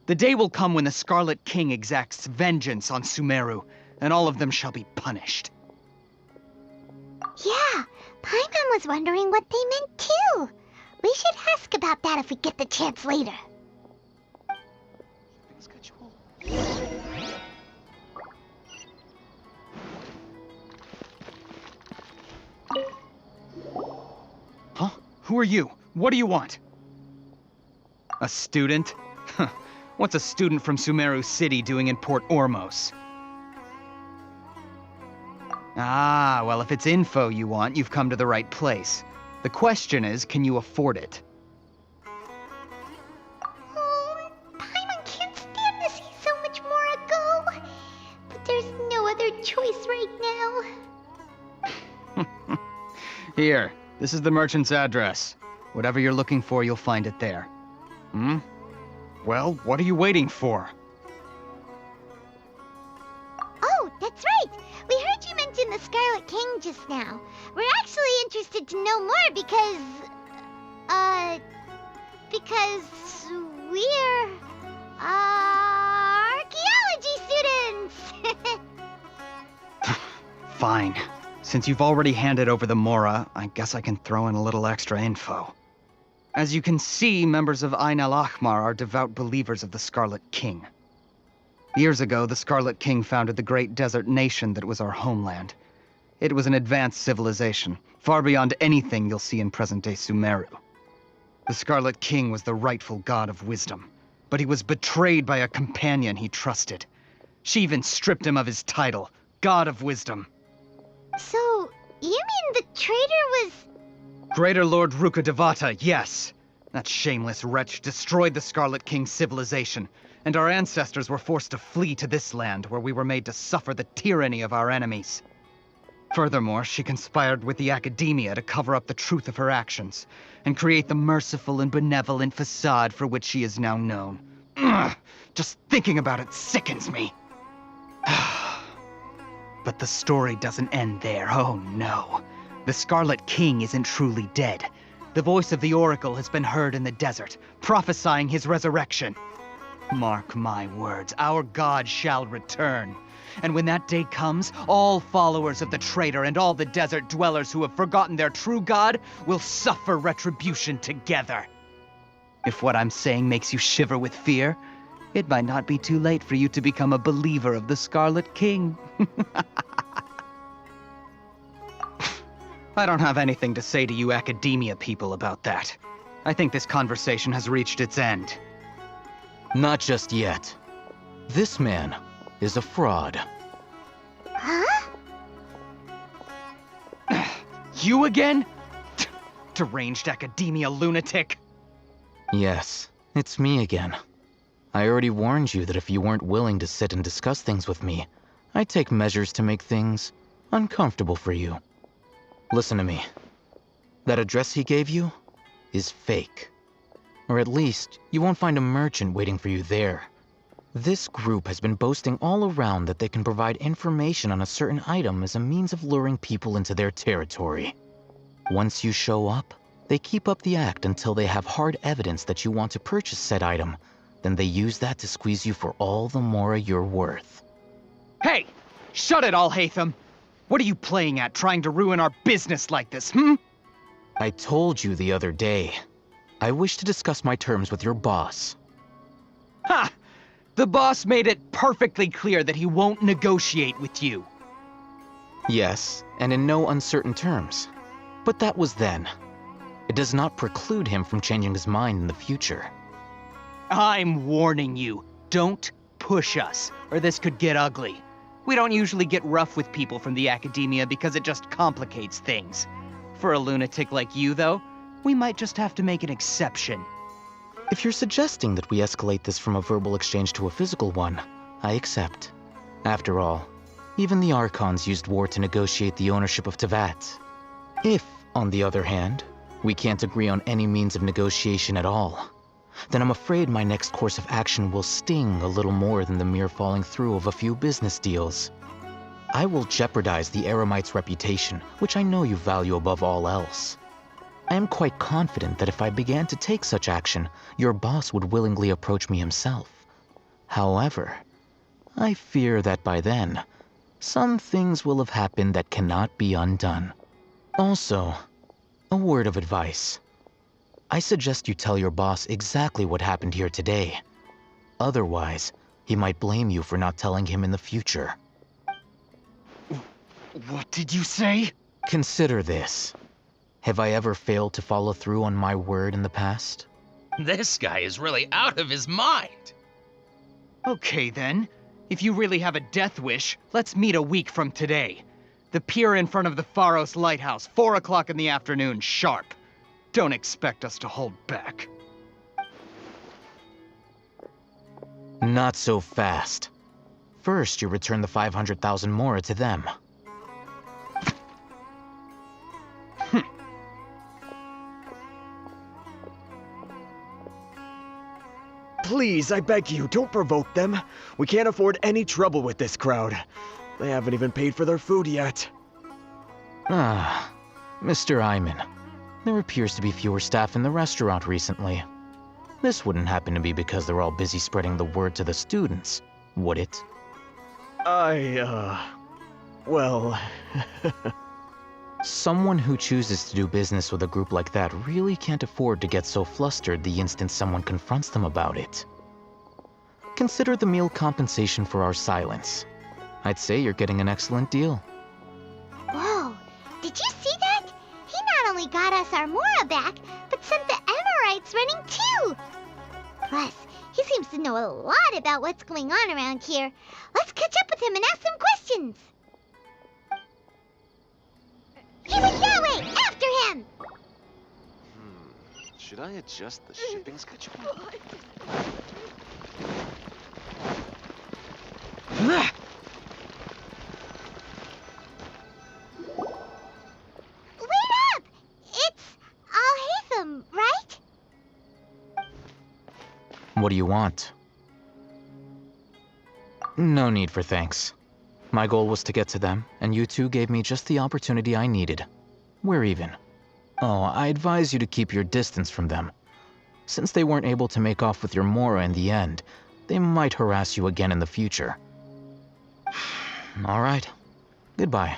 The day will come when the Scarlet King exacts vengeance on Sumeru, and all of them shall be punished. Yeah, Paimon was wondering what they meant too. We should ask about that if we get the chance later. Huh? Who are you? What do you want? A student? What's a student from Sumeru City doing in Port Ormos? Ah, well, if it's info you want, you've come to the right place. The question is, can you afford it? Oh, Paimon can't stand to see so much more go. But there's no other choice right now. Here, this is the merchant's address. Whatever you're looking for, you'll find it there. Hmm? Well, what are you waiting for? Oh, that's right! We heard you mention the Scarlet King just now. We're actually interested to know more because we're, archaeology students! Fine. Since you've already handed over the Mora, I guess I can throw in a little extra info. As you can see, members of Ain al-Ahmar are devout believers of the Scarlet King. Years ago, the Scarlet King founded the great desert nation that was our homeland. It was an advanced civilization, far beyond anything you'll see in present-day Sumeru. The Scarlet King was the rightful god of wisdom, but he was betrayed by a companion he trusted. She even stripped him of his title, God of Wisdom. So, you mean the traitor was... Greater Lord Ruka Devata, yes. That shameless wretch destroyed the Scarlet King's civilization, and our ancestors were forced to flee to this land where we were made to suffer the tyranny of our enemies. Furthermore, she conspired with the Academia to cover up the truth of her actions, and create the merciful and benevolent facade for which she is now known. Ugh, just thinking about it sickens me. But the story doesn't end there, oh no. The Scarlet King isn't truly dead. The voice of the Oracle has been heard in the desert, prophesying his resurrection. Mark my words, our god shall return. And when that day comes, all followers of the traitor and all the desert dwellers who have forgotten their true god will suffer retribution together. If what I'm saying makes you shiver with fear, it might not be too late for you to become a believer of the Scarlet King. I don't have anything to say to you Academia people about that. I think this conversation has reached its end. Not just yet. This man is a fraud. Huh? You again? Deranged Academia lunatic. Yes, it's me again. I already warned you that if you weren't willing to sit and discuss things with me, I'd take measures to make things uncomfortable for you. Listen to me. That address he gave you is fake. Or at least, you won't find a merchant waiting for you there. This group has been boasting all around that they can provide information on a certain item as a means of luring people into their territory. Once you show up, they keep up the act until they have hard evidence that you want to purchase said item. Then they use that to squeeze you for all the Mora you're worth. Hey! Shut it, Alhaitham! What are you playing at, trying to ruin our business like this, hmm? I told you the other day. I wish to discuss my terms with your boss. Ha! The boss made it perfectly clear that he won't negotiate with you. Yes, and in no uncertain terms. But that was then. It does not preclude him from changing his mind in the future. I'm warning you, don't push us, or this could get ugly. We don't usually get rough with people from the academia because it just complicates things. For a lunatic like you, though, we might just have to make an exception. If you're suggesting that we escalate this from a verbal exchange to a physical one, I accept. After all, even the Archons used war to negotiate the ownership of Tevat. If, on the other hand, we can't agree on any means of negotiation at all, then I'm afraid my next course of action will sting a little more than the mere falling through of a few business deals. I will jeopardize the Eremite's reputation, which I know you value above all else. I am quite confident that if I began to take such action, your boss would willingly approach me himself. However, I fear that by then, some things will have happened that cannot be undone. Also, a word of advice. I suggest you tell your boss exactly what happened here today. Otherwise, he might blame you for not telling him in the future. What did you say? Consider this. Have I ever failed to follow through on my word in the past? This guy is really out of his mind. Okay then. If you really have a death wish, let's meet a week from today. The pier in front of the Pharos Lighthouse, 4 o'clock in the afternoon, sharp. Don't expect us to hold back. Not so fast. First, you return the 500,000 mora to them. Please, I beg you, don't provoke them. We can't afford any trouble with this crowd. They haven't even paid for their food yet. Ah, Mr. Iman. There appears to be fewer staff in the restaurant recently. This wouldn't happen to be because they're all busy spreading the word to the students, would it? Well... Someone who chooses to do business with a group like that really can't afford to get so flustered the instant someone confronts them about it. Consider the meal compensation for our silence. I'd say you're getting an excellent deal. Whoa, did you see that? He not only got us our Mora back, but sent the Emirites running too! Plus, he seems to know a lot about what's going on around here. Let's catch up with him and ask some questions! He went that way! After him! Should I adjust the shipping schedule? Wait up! It's Al-Haytham, right? What do you want? No need for thanks. My goal was to get to them, and you two gave me just the opportunity I needed. We're even. Oh, I advise you to keep your distance from them. Since they weren't able to make off with your Mora in the end, they might harass you again in the future. All right. Goodbye.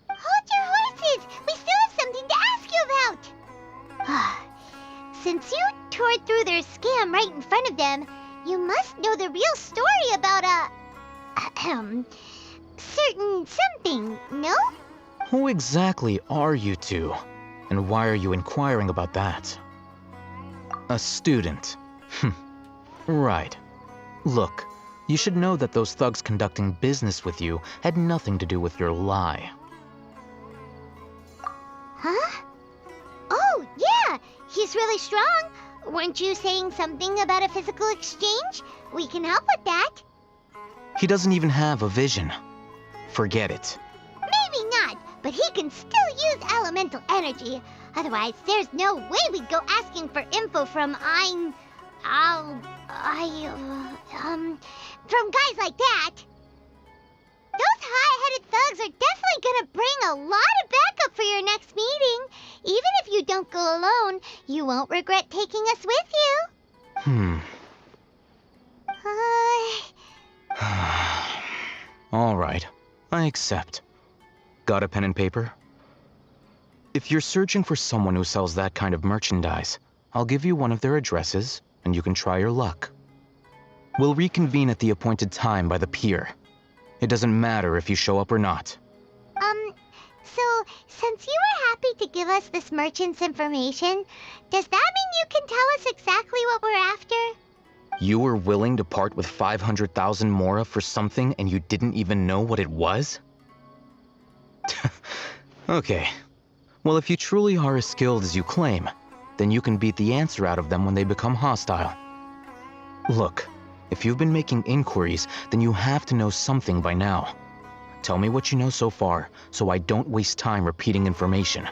Hold your horses! We still have something to ask you about! Since you tore through their scam right in front of them, you must know the real story about certain something, no? Who exactly are you two? And why are you inquiring about that? A student. Right. Look, you should know that those thugs conducting business with you had nothing to do with your lie. Huh? Oh, yeah! He's really strong! Weren't you saying something about a physical exchange? We can help with that. He doesn't even have a vision. Forget it. Maybe not, but he can still use elemental energy. Otherwise, there's no way we'd go asking for info from from guys like that. Those high-headed thugs are definitely gonna bring a lot of backup for your next meeting. Even if you don't go alone, you won't regret taking us with you. All right, I accept. Got a pen and paper? If you're searching for someone who sells that kind of merchandise, I'll give you one of their addresses, and you can try your luck. We'll reconvene at the appointed time by the pier. It doesn't matter if you show up or not. So, since you were happy to give us this merchant's information, does that mean you can tell us exactly what we're after? You were willing to part with 500,000 mora for something and you didn't even know what it was? Okay. Well, if you truly are as skilled as you claim, then you can beat the answer out of them when they become hostile. Look, if you've been making inquiries, then you have to know something by now. Tell me what you know so far, so I don't waste time repeating information.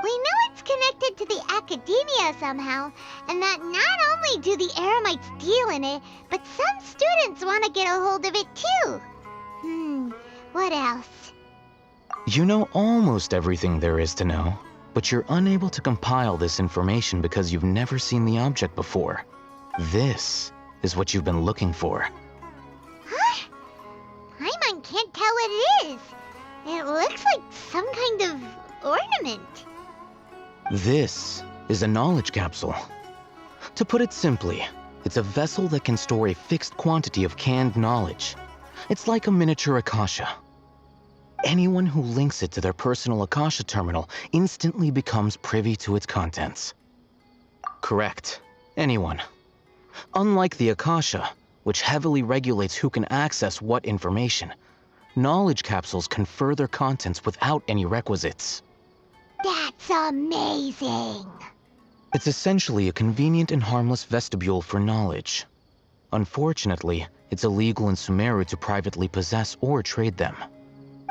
We know it's connected to the academia somehow, and that not only do the Eremites deal in it, but some students want to get a hold of it too. What else? You know almost everything there is to know, but you're unable to compile this information because you've never seen the object before. This is what you've been looking for. Huh? Paimon can't tell what it is. It looks like some kind of ornament. This is a knowledge capsule. To put it simply, it's a vessel that can store a fixed quantity of canned knowledge. It's like a miniature Akasha. Anyone who links it to their personal Akasha terminal instantly becomes privy to its contents. Correct. Anyone. Unlike the Akasha, which heavily regulates who can access what information, knowledge capsules confer their contents without any requisites. That's amazing! It's essentially a convenient and harmless vestibule for knowledge. Unfortunately, it's illegal in Sumeru to privately possess or trade them.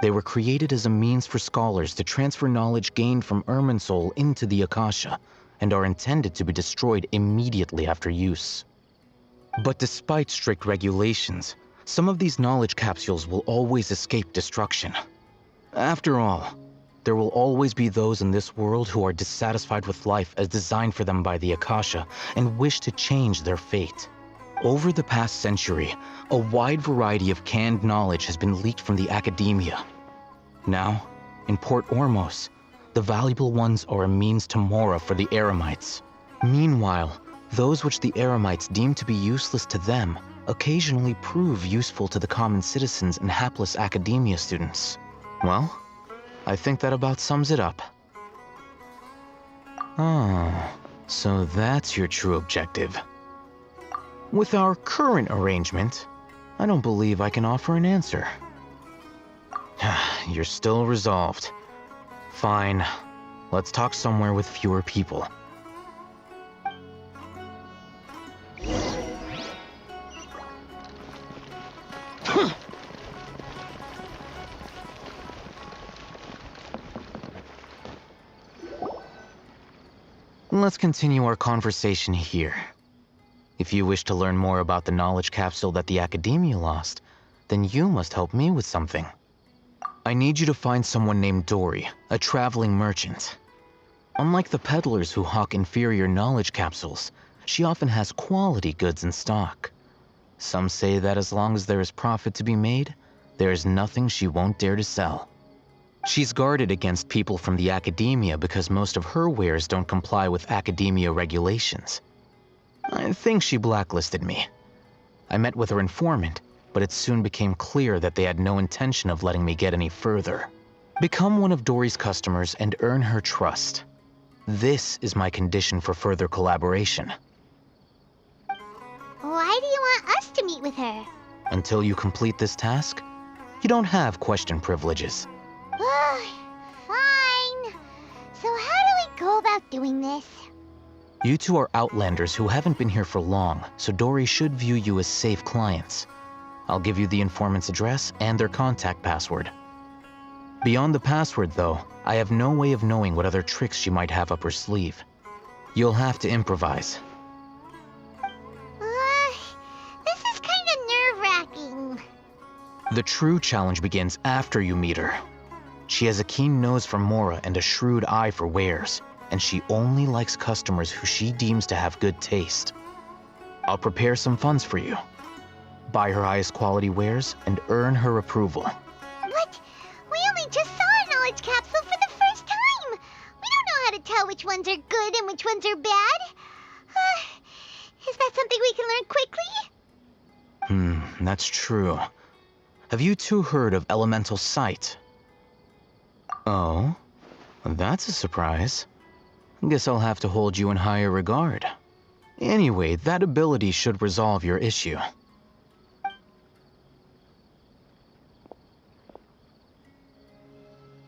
They were created as a means for scholars to transfer knowledge gained from Irminsul into the Akasha, and are intended to be destroyed immediately after use. But despite strict regulations, some of these knowledge capsules will always escape destruction. After all, there will always be those in this world who are dissatisfied with life as designed for them by the Akasha and wish to change their fate. Over the past century, a wide variety of canned knowledge has been leaked from the academia. Now, in Port Ormos, the valuable ones are a means to mora for the Eremites. Meanwhile, those which the Eremites deem to be useless to them occasionally prove useful to the common citizens and hapless academia students. Well, I think that about sums it up. Oh, so that's your true objective. With our current arrangement, I don't believe I can offer an answer. You're still resolved. Fine. Let's talk somewhere with fewer people. Let's continue our conversation here. If you wish to learn more about the knowledge capsule that the Academia lost, then you must help me with something. I need you to find someone named Dory, a traveling merchant. Unlike the peddlers who hawk inferior knowledge capsules, she often has quality goods in stock. Some say that as long as there is profit to be made, there is nothing she won't dare to sell. She's guarded against people from the Academia because most of her wares don't comply with Academia regulations. I think she blacklisted me. I met with her informant, but it soon became clear that they had no intention of letting me get any further. Become one of Dory's customers and earn her trust. This is my condition for further collaboration. Why do you want us to meet with her? Until you complete this task, you don't have question privileges. Fine. So how do we go about doing this? You two are outlanders who haven't been here for long, so Dory should view you as safe clients. I'll give you the informant's address and their contact password. Beyond the password, though, I have no way of knowing what other tricks she might have up her sleeve. You'll have to improvise. This is kind of nerve-wracking. The true challenge begins after you meet her. She has a keen nose for mora and a shrewd eye for wares, and she only likes customers who she deems to have good taste. I'll prepare some funds for you. Buy her highest quality wares and earn her approval. But we only just saw a knowledge capsule for the first time. We don't know how to tell which ones are good and which ones are bad. Is that something we can learn quickly? That's true. Have you two heard of elemental sight? Oh, that's a surprise. Guess I'll have to hold you in higher regard. Anyway, that ability should resolve your issue.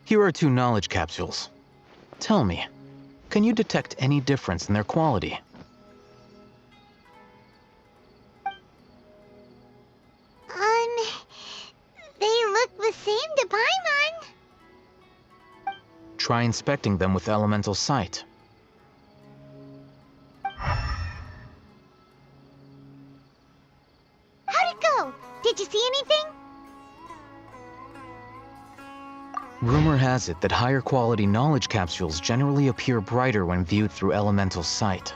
Here are 2 knowledge capsules. Tell me, can you detect any difference in their quality? They look the same to Paimon. Try inspecting them with elemental sight. How'd it go? Did you see anything? Rumor has it that higher quality knowledge capsules generally appear brighter when viewed through elemental sight.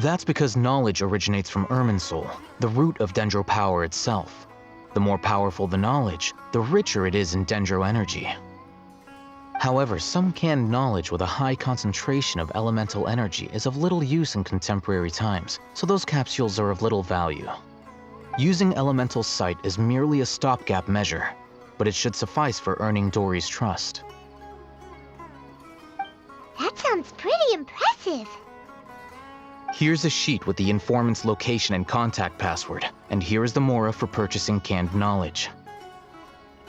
That's because knowledge originates from Irminsul, the root of Dendro power itself. The more powerful the knowledge, the richer it is in Dendro energy. However, some canned knowledge with a high concentration of elemental energy is of little use in contemporary times, so those capsules are of little value. Using elemental sight is merely a stopgap measure, but it should suffice for earning Dory's trust. That sounds pretty impressive. Here's a sheet with the informant's location and contact password, and here is the mora for purchasing canned knowledge.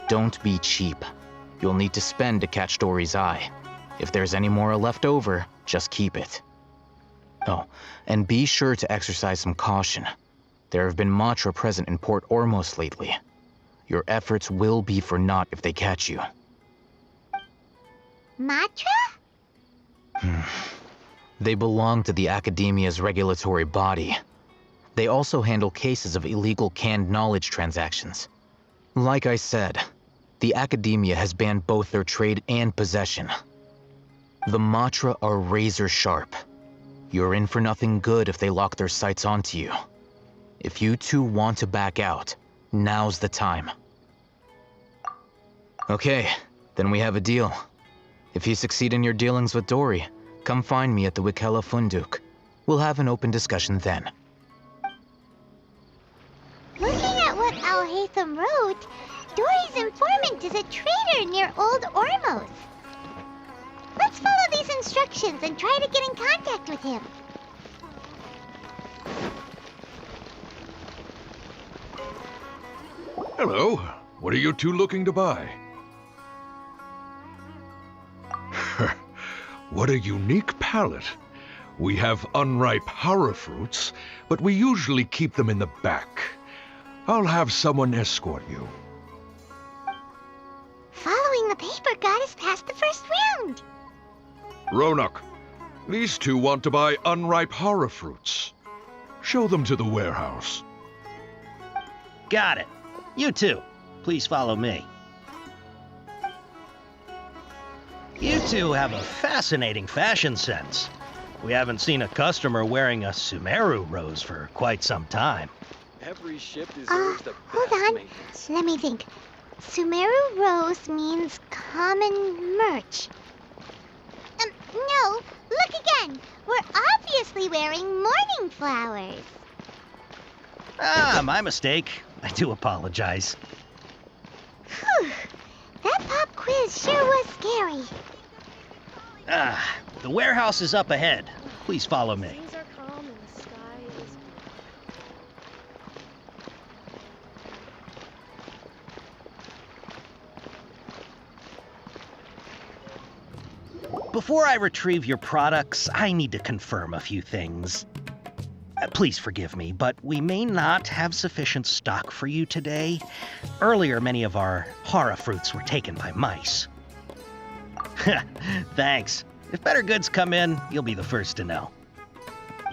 Don't be cheap. You'll need to spend to catch Dory's eye. If there's any mora left over, just keep it. Oh, and be sure to exercise some caution. There have been Matra present in Port Ormos lately. Your efforts will be for naught if they catch you. Matra? They belong to the Academia's regulatory body. They also handle cases of illegal canned knowledge transactions. Like I said, the Academia has banned both their trade and possession. The Matra are razor sharp. You're in for nothing good if they lock their sights onto you. If you 2 want to back out, now's the time. Okay, then we have a deal. If you succeed in your dealings with Dory, come find me at the Wikela Funduk. We'll have an open discussion then. Looking at what Al-Haytham wrote, Dory's informant is a traitor near Old Ormos. Let's follow these instructions and try to get in contact with him. Hello. What are you 2 looking to buy? What a unique palette. We have unripe hara fruits, but we usually keep them in the back. I'll have someone escort you. Following the paper got us past the first round. Ronak, these 2 want to buy unripe hara fruits. Show them to the warehouse. Got it. You 2, please follow me. You 2 have a fascinating fashion sense. We haven't seen a customer wearing a Sumeru rose for quite some time. Every ship deserves the Hold best on. maintenance. Let me think. Sumeru Rose means common merch. No, look again. We're obviously wearing morning flowers. Ah, my mistake. I do apologize. Whew. That pop quiz sure was scary. Ah, the warehouse is up ahead. Please follow me. Things are calm and the sky is Before I retrieve your products, I need to confirm a few things. Please forgive me, but we may not have sufficient stock for you today. Earlier, many of our hara fruits were taken by mice. Thanks. If better goods come in, you'll be the first to know.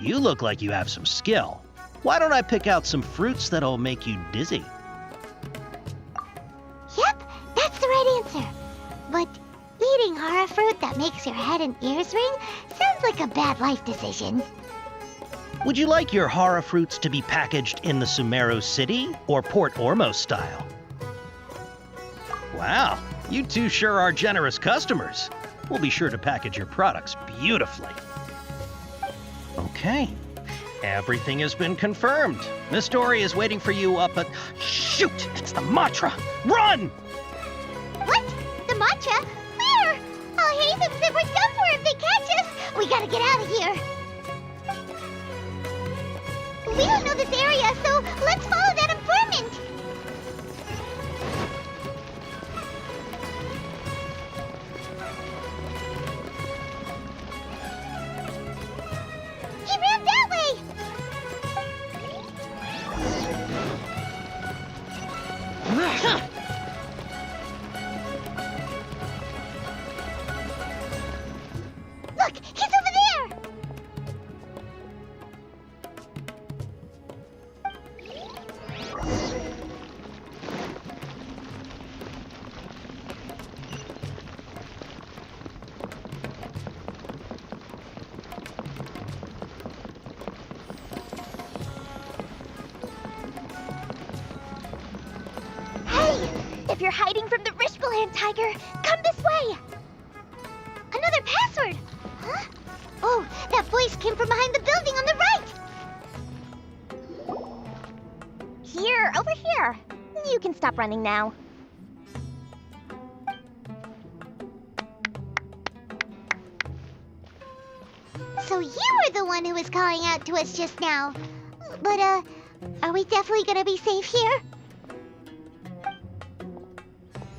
You look like you have some skill. Why don't I pick out some fruits that'll make you dizzy? Yep, that's the right answer. But eating hara fruit that makes your head and ears ring sounds like a bad life decision. Would you like your hara fruits to be packaged in the Sumeru City or Port Ormos style? Wow, you 2 sure are generous customers. We'll be sure to package your products beautifully. Okay, everything has been confirmed. Miss Dory is waiting for you up at... Shoot, it's the Matra! Run! What? The Matra? Where? Al-Haytham said we're done for if they catch us. We gotta get out of here. We don't know this area, so let's follow that informant. He ran that way! Look, he's over there! Hey! If you're hiding from the Rishbaland tiger, come this way! Another password! Huh? Oh, that voice came from behind the building on the right! Here, over here. You can stop running now. So you were the one who was calling out to us just now. But, are we definitely gonna be safe here?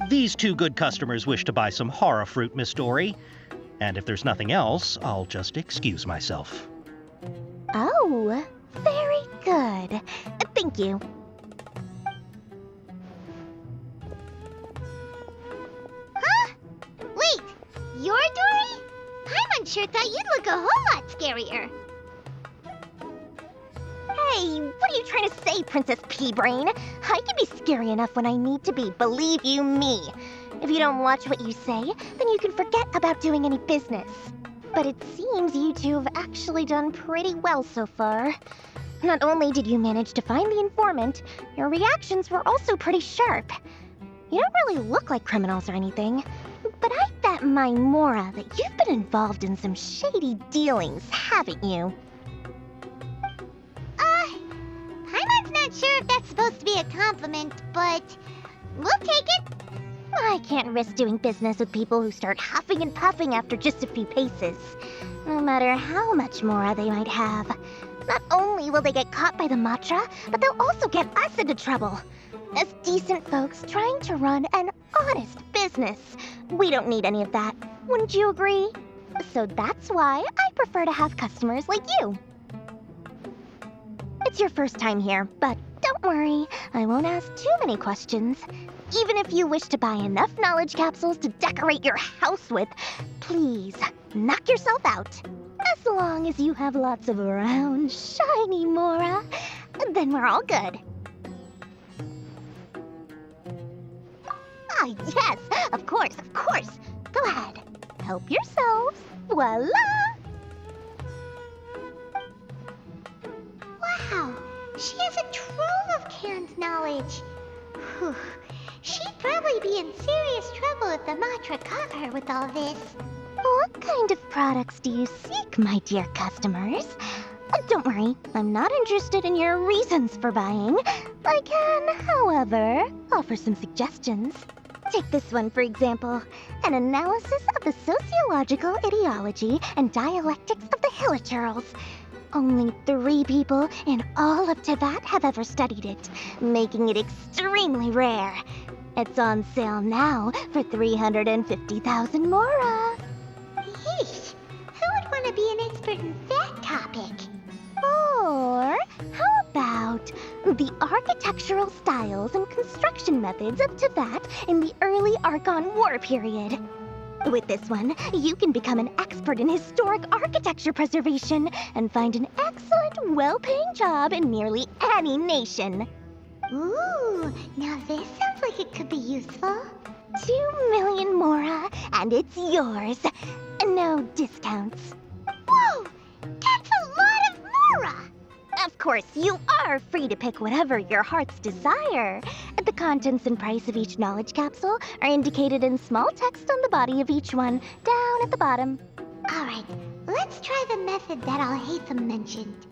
These two good customers wish to buy some horror fruit, Miss Dory. And if there's nothing else, I'll just excuse myself. Oh, very good. Thank you. Huh? Wait, you're Dory? I'm unsure thought you'd look a whole lot scarier. Hey, what are you trying to say, Princess Pea-Brain? I can be scary enough when I need to be, believe you me. If you don't watch what you say, then you can forget about doing any business. But it seems you two have actually done pretty well so far. Not only did you manage to find the informant, your reactions were also pretty sharp. You don't really look like criminals or anything, but I bet my Mora that you've been involved in some shady dealings, haven't you? Paimon's not sure if that's supposed to be a compliment, but we'll take it. I can't risk doing business with people who start huffing and puffing after just a few paces, no matter how much Mora they might have. Not only will they get caught by the Matra, but they'll also get us into trouble. As decent folks trying to run an honest business, we don't need any of that. Wouldn't you agree? So that's why I prefer to have customers like you. It's your first time here, but don't worry, I won't ask too many questions. Even if you wish to buy enough knowledge capsules to decorate your house with, please, knock yourself out. As long as you have lots of round, shiny Mora, then we're all good. Ah, yes, of course, of course. Go ahead, help yourselves. Voila! Wow, she has a trove of canned knowledge. Whew. She'd probably be in serious trouble if the Matra caught her with all this. What kind of products do you seek, my dear customers? Don't worry, I'm not interested in your reasons for buying. I can, however, offer some suggestions. Take this one, for example. An analysis of the sociological ideology and dialectics of the Hilichurls. Only 3 people in all of Teyvat have ever studied it, making it extremely rare. It's on sale now for 350,000 Mora. Yeesh, who would want to be an expert in that topic? Or how about the architectural styles and construction methods of Teyvat in the early Archon War period? With this one, you can become an expert in historic architecture preservation and find an excellent, well-paying job in nearly any nation. Ooh, now this sounds like it could be useful. 2 million Mora, and it's yours. No discounts. Whoa, that's a lot of Mora! Of course, you are free to pick whatever your heart's desire. The contents and price of each knowledge capsule are indicated in small text on the body of each one, down at the bottom. Alright, let's try the method that Al-Haytham mentioned.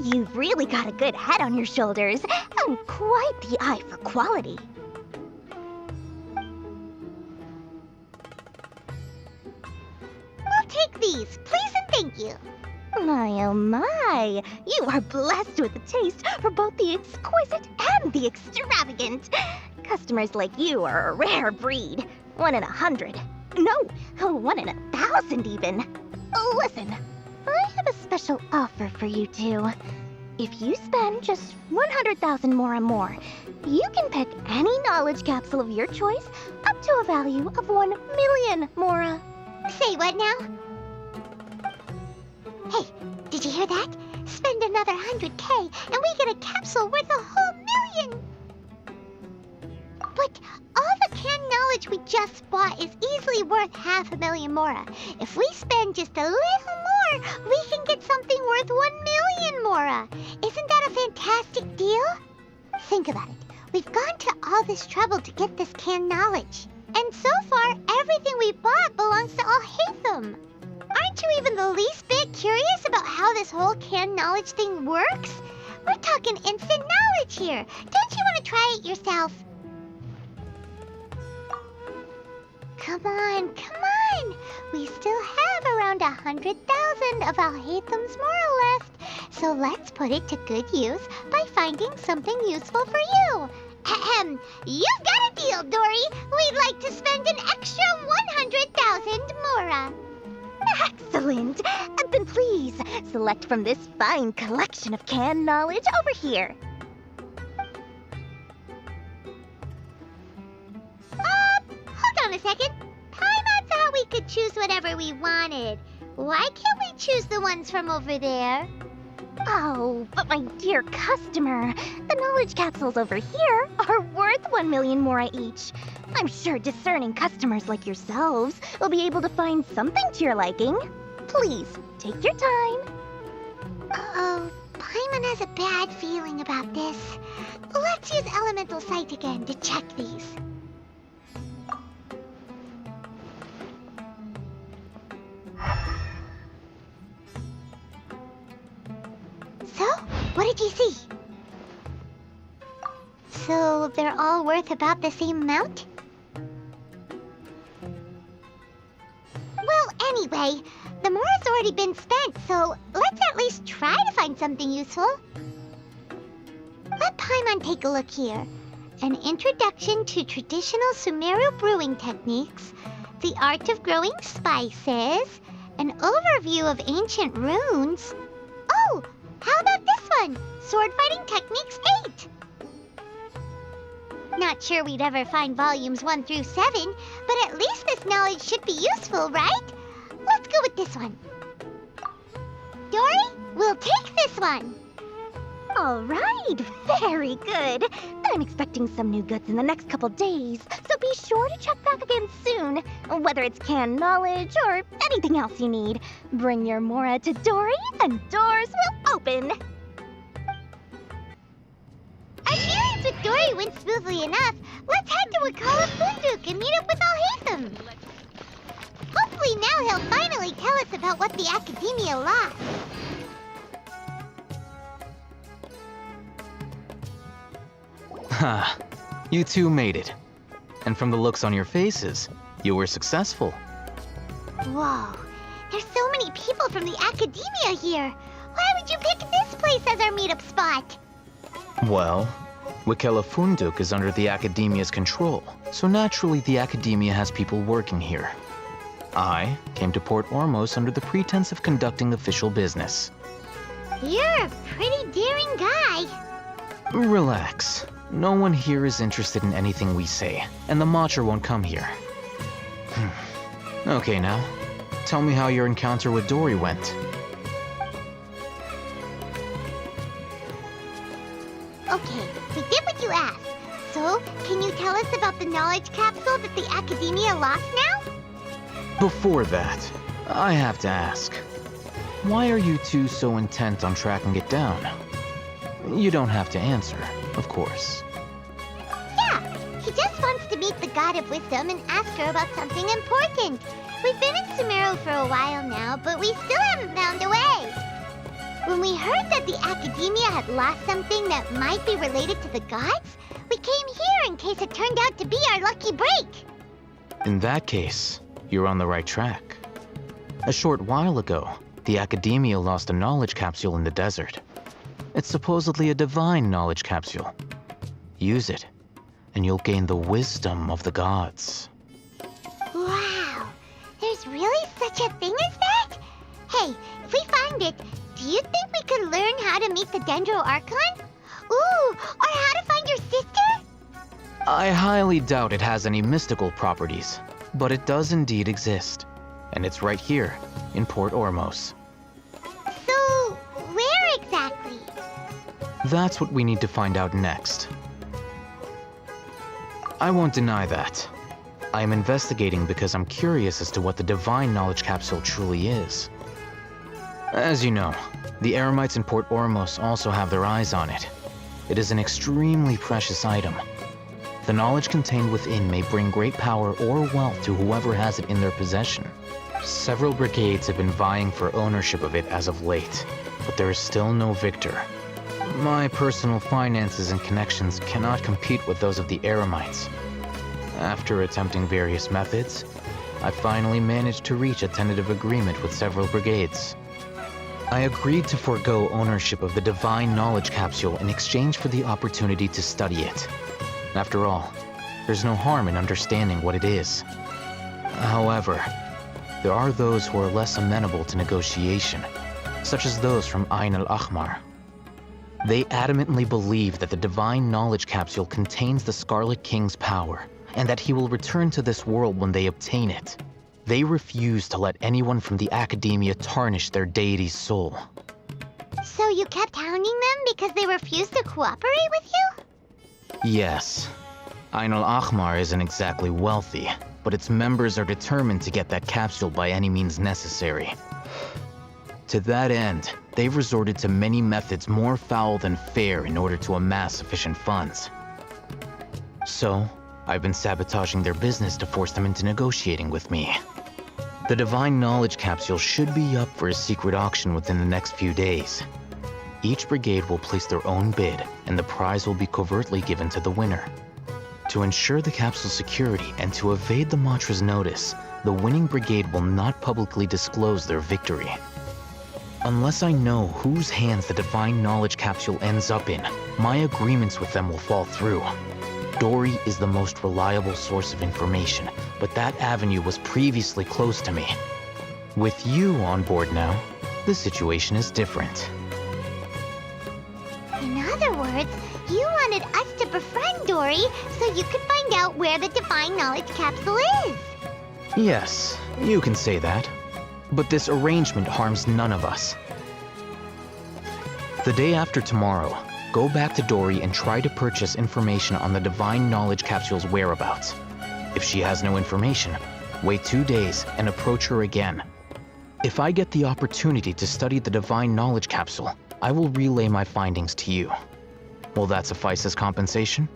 You've really got a good head on your shoulders, and quite the eye for quality. We'll take these, please and thank you. My oh my, you are blessed with a taste for both the exquisite and the extravagant. Customers like you are a rare breed. 1 in 100. No, 1 in 1,000 even. Listen, I have a special offer for you two. If you spend just 100,000 more and more, you can pick any knowledge capsule of your choice up to a value of 1 million Mora. Say what now? Hey, did you hear that? Spend another 100K and we get a capsule worth a whole million! But all the canned knowledge we just bought is easily worth 500,000 Mora. If we spend just a little more, we can get something worth 1 million Mora. Isn't that a fantastic deal? Think about it. We've gone to all this trouble to get this canned knowledge. And so far, everything we bought belongs to Alhaitham. Aren't you even the least bit curious about how this whole canned knowledge thing works? We're talking instant knowledge here. Don't you want to try it yourself? Come on, come on! We still have around 100,000 of Alhaitham's Mora left, so let's put it to good use by finding something useful for you. Ahem, you've got a deal, Dory! We'd like to spend an extra 100,000 Mora. Excellent! Then please, select from this fine collection of canned knowledge over here. Hold on a second. Paimon thought we could choose whatever we wanted. Why can't we choose the ones from over there? Oh, but my dear customer, the knowledge capsules over here are worth 1 million Mora each. I'm sure discerning customers like yourselves will be able to find something to your liking. Please, take your time. Uh-oh, Paimon has a bad feeling about this. Let's use Elemental Sight again to check these. So, what did you see? So, they're all worth about the same amount? Well, anyway, the Mora's already been spent, so let's at least try to find something useful. Let Paimon take a look here. An introduction to traditional Sumeru brewing techniques, the art of growing spices, an overview of ancient runes. Oh! How about this one? Sword Fighting Techniques 8! Not sure we'd ever find volumes 1 through 7, but at least this knowledge should be useful, right? Let's go with this one. Dory, we'll take this one. All right, very good. I'm expecting some new goods in the next couple days, so be sure to check back again soon. Whether it's canned knowledge or anything else you need, bring your Mora to Dory and doors will open. Our dealings with Dory went smoothly enough. Let's head to Wakala Funduk and meet up with Alhaitham. Hopefully now he'll finally tell us about what the Academia lost. Ha, you two made it. And from the looks on your faces, you were successful. Whoa, there's so many people from the Academia here. Why would you pick this place as our meetup spot? Well, Wakela Funduk is under the Academia's control, so naturally the Academia has people working here. I came to Port Ormos under the pretense of conducting official business. You're a pretty daring guy. Relax. No one here is interested in anything we say, and the Matcher won't come here. Okay now, tell me how your encounter with Dory went. Okay, we did what you asked. So, can you tell us about the knowledge capsule that the Academia lost now? Before that, I have to ask, why are you two so intent on tracking it down? You don't have to answer, of course. Yeah, he just wants to meet the God of Wisdom and ask her about something important. We've been in Sumeru for a while now, but we still haven't found a way. When we heard that the Academia had lost something that might be related to the gods, we came here in case it turned out to be our lucky break. In that case, you're on the right track. A short while ago, the Academia lost a knowledge capsule in the desert. It's supposedly a divine knowledge capsule. Use it, and you'll gain the wisdom of the gods. Wow, there's really such a thing as that? Hey, if we find it, do you think we could learn how to meet the Dendro Archon? Ooh, or how to find your sister? I highly doubt it has any mystical properties, but it does indeed exist. And it's right here, in Port Ormos. So, where exactly? That's what we need to find out next. I won't deny that. I am investigating because I'm curious as to what the Divine Knowledge Capsule truly is. As you know, the Eremites in Port Ormos also have their eyes on it. It is an extremely precious item. The knowledge contained within may bring great power or wealth to whoever has it in their possession. Several brigades have been vying for ownership of it as of late, but there is still no victor. My personal finances and connections cannot compete with those of the Eremites. After attempting various methods, I finally managed to reach a tentative agreement with several brigades. I agreed to forego ownership of the Divine Knowledge Capsule in exchange for the opportunity to study it. After all, there's no harm in understanding what it is. However, there are those who are less amenable to negotiation, such as those from Ain al-Ahmar. They adamantly believe that the Divine Knowledge Capsule contains the Scarlet King's power, and that he will return to this world when they obtain it. They refuse to let anyone from the Academia tarnish their deity's soul. So you kept hounding them because they refused to cooperate with you? Yes. Ain al-Ahmar isn't exactly wealthy, but its members are determined to get that capsule by any means necessary. To that end, they've resorted to many methods more foul than fair in order to amass sufficient funds. So, I've been sabotaging their business to force them into negotiating with me. The Divine Knowledge Capsule should be up for a secret auction within the next few days. Each brigade will place their own bid, and the prize will be covertly given to the winner. To ensure the capsule's security and to evade the Matra's notice, the winning brigade will not publicly disclose their victory. Unless I know whose hands the Divine Knowledge Capsule ends up in, my agreements with them will fall through. Dory is the most reliable source of information, but that avenue was previously closed to me. With you on board now, the situation is different. In other words, you wanted us to befriend Dory so you could find out where the Divine Knowledge Capsule is. Yes, you can say that. But this arrangement harms none of us. The day after tomorrow, go back to Dory and try to purchase information on the Divine Knowledge Capsule's whereabouts. If she has no information, wait 2 days and approach her again. If I get the opportunity to study the Divine Knowledge Capsule, I will relay my findings to you. Will that suffice as compensation?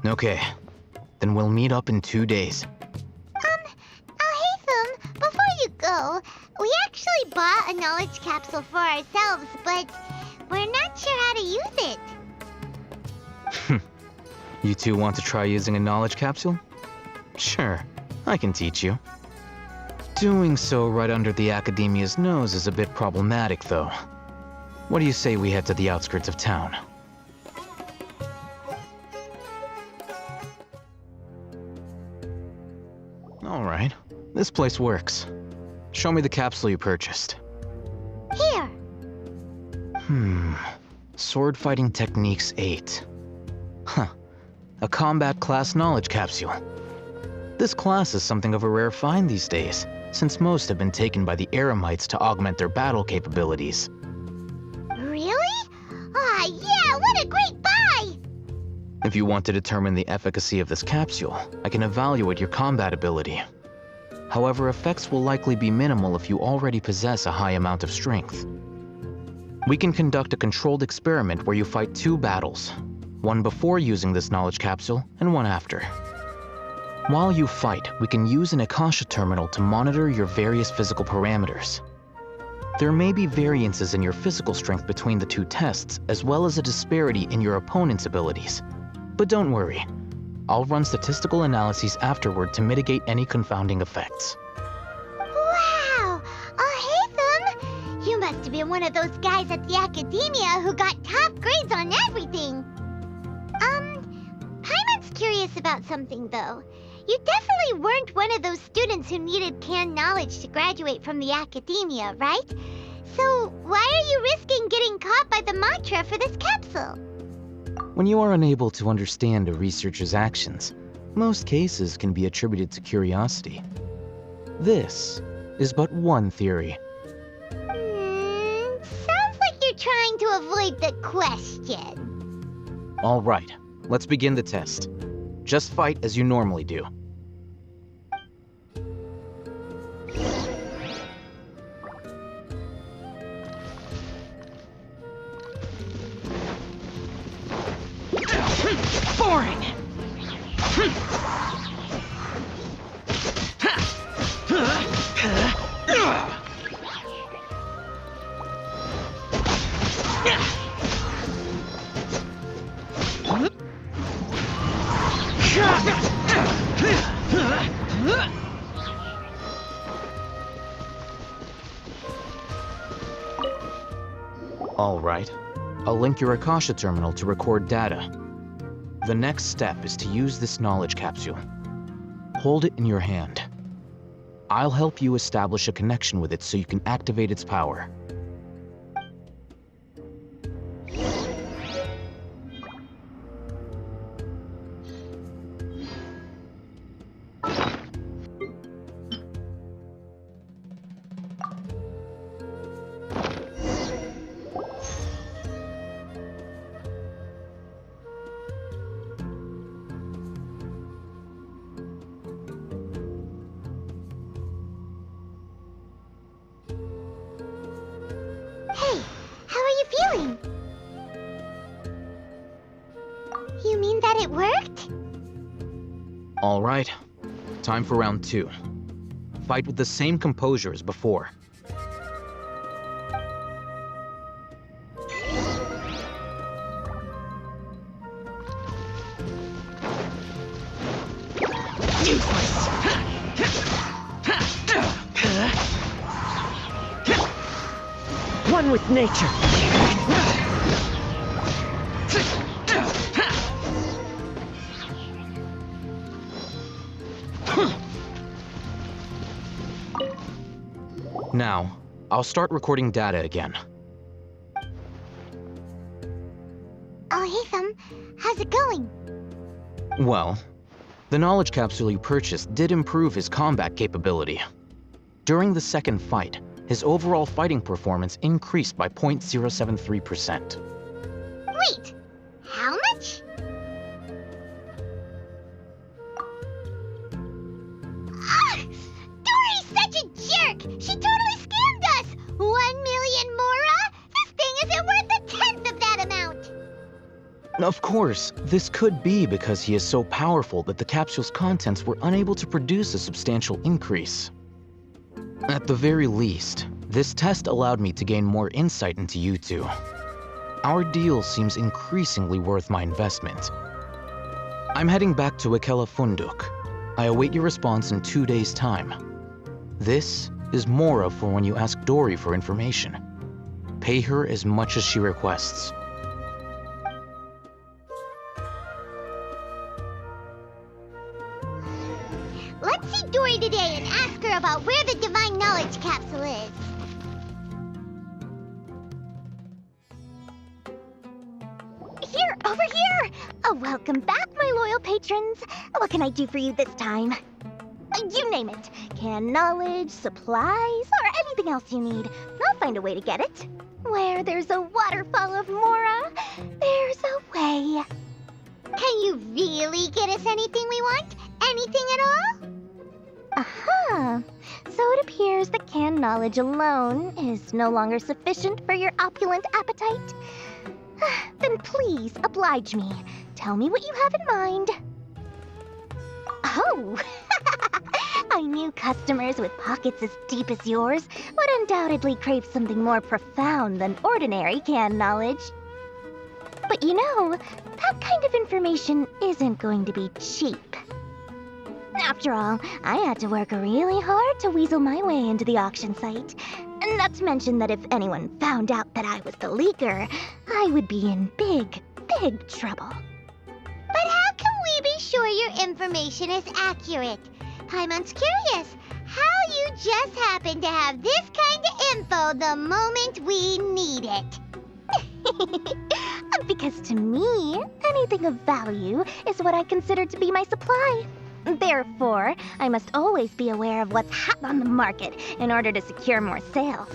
Okay, then we'll meet up in 2 days. Alhaitham, before you go, we actually bought a knowledge capsule for ourselves, but we're not sure how to use it. You two want to try using a knowledge capsule? Sure, I can teach you. Doing so right under the Academia's nose is a bit problematic, though. What do you say we head to the outskirts of town? Alright, this place works. Show me the capsule you purchased. Here. Sword Fighting Techniques 8. Huh. A combat class knowledge capsule. This class is something of a rare find these days, since most have been taken by the Eremites to augment their battle capabilities. Really? Ah, yeah, what a great buy! If you want to determine the efficacy of this capsule, I can evaluate your combat ability. However, effects will likely be minimal if you already possess a high amount of strength. We can conduct a controlled experiment where you fight 2 battles, one before using this knowledge capsule and one after. While you fight, we can use an Akasha terminal to monitor your various physical parameters. There may be variances in your physical strength between the two tests, as well as a disparity in your opponent's abilities. But don't worry. I'll run statistical analyses afterward to mitigate any confounding effects. Wow! Ahitham! You must have been one of those guys at the academia who got top grades on everything. Paimon's curious about something, though. You definitely weren't one of those students who needed canned knowledge to graduate from the academia, right? So why are you risking getting caught by the mantra for this capsule? When you are unable to understand a researcher's actions, most cases can be attributed to curiosity. This is but one theory. Sounds like you're trying to avoid the question. All right, let's begin the test. Just fight as you normally do. Boring! All right, I'll link your Akasha terminal to record data. The next step is to use this knowledge capsule. Hold it in your hand. I'll help you establish a connection with it so you can activate its power. Hey, how are you feeling? You mean that it worked? All right, time for round 2. Fight with the same composure as before. One with nature. Now, I'll start recording data again. Ahitham, how's it going? Well, the knowledge capsule you purchased did improve his combat capability. During the second fight, his overall fighting performance increased by 0.073%. Wait, how much? Ah! Dory's such a jerk! She totally scammed us! 1 million mora? This thing isn't worth a tenth of that amount! Of course, this could be because he is so powerful that the capsule's contents were unable to produce a substantial increase. At the very least, this test allowed me to gain more insight into you two. Our deal seems increasingly worth my investment. I'm heading back to Ikela Funduk. I await your response in 2 days' time. This is Mora for when you ask Dory for information. Pay her as much as she requests. Let's see Dory today and ask her about where the Divine Knowledge Capsule is. Here, over here! Welcome back, my loyal patrons. What can I do for you this time? You name it. Canned knowledge, supplies, or anything else you need. I'll find a way to get it. Where there's a waterfall of Mora, there's a way. Can you really get us anything we want? Anything at all? Aha! So it appears that canned knowledge alone is no longer sufficient for your opulent appetite. Then please oblige me. Tell me what you have in mind. Oh, I knew customers with pockets as deep as yours would undoubtedly crave something more profound than ordinary canned knowledge. But you know, that kind of information isn't going to be cheap. After all, I had to work really hard to weasel my way into the auction site. Not to mention that if anyone found out that I was the leaker, I would be in big, big trouble. But how can we be sure your information is accurate? Paimon's curious how you just happen to have this kind of info the moment we need it. Because to me, anything of value is what I consider to be my supply. Therefore, I must always be aware of what's hot on the market in order to secure more sales.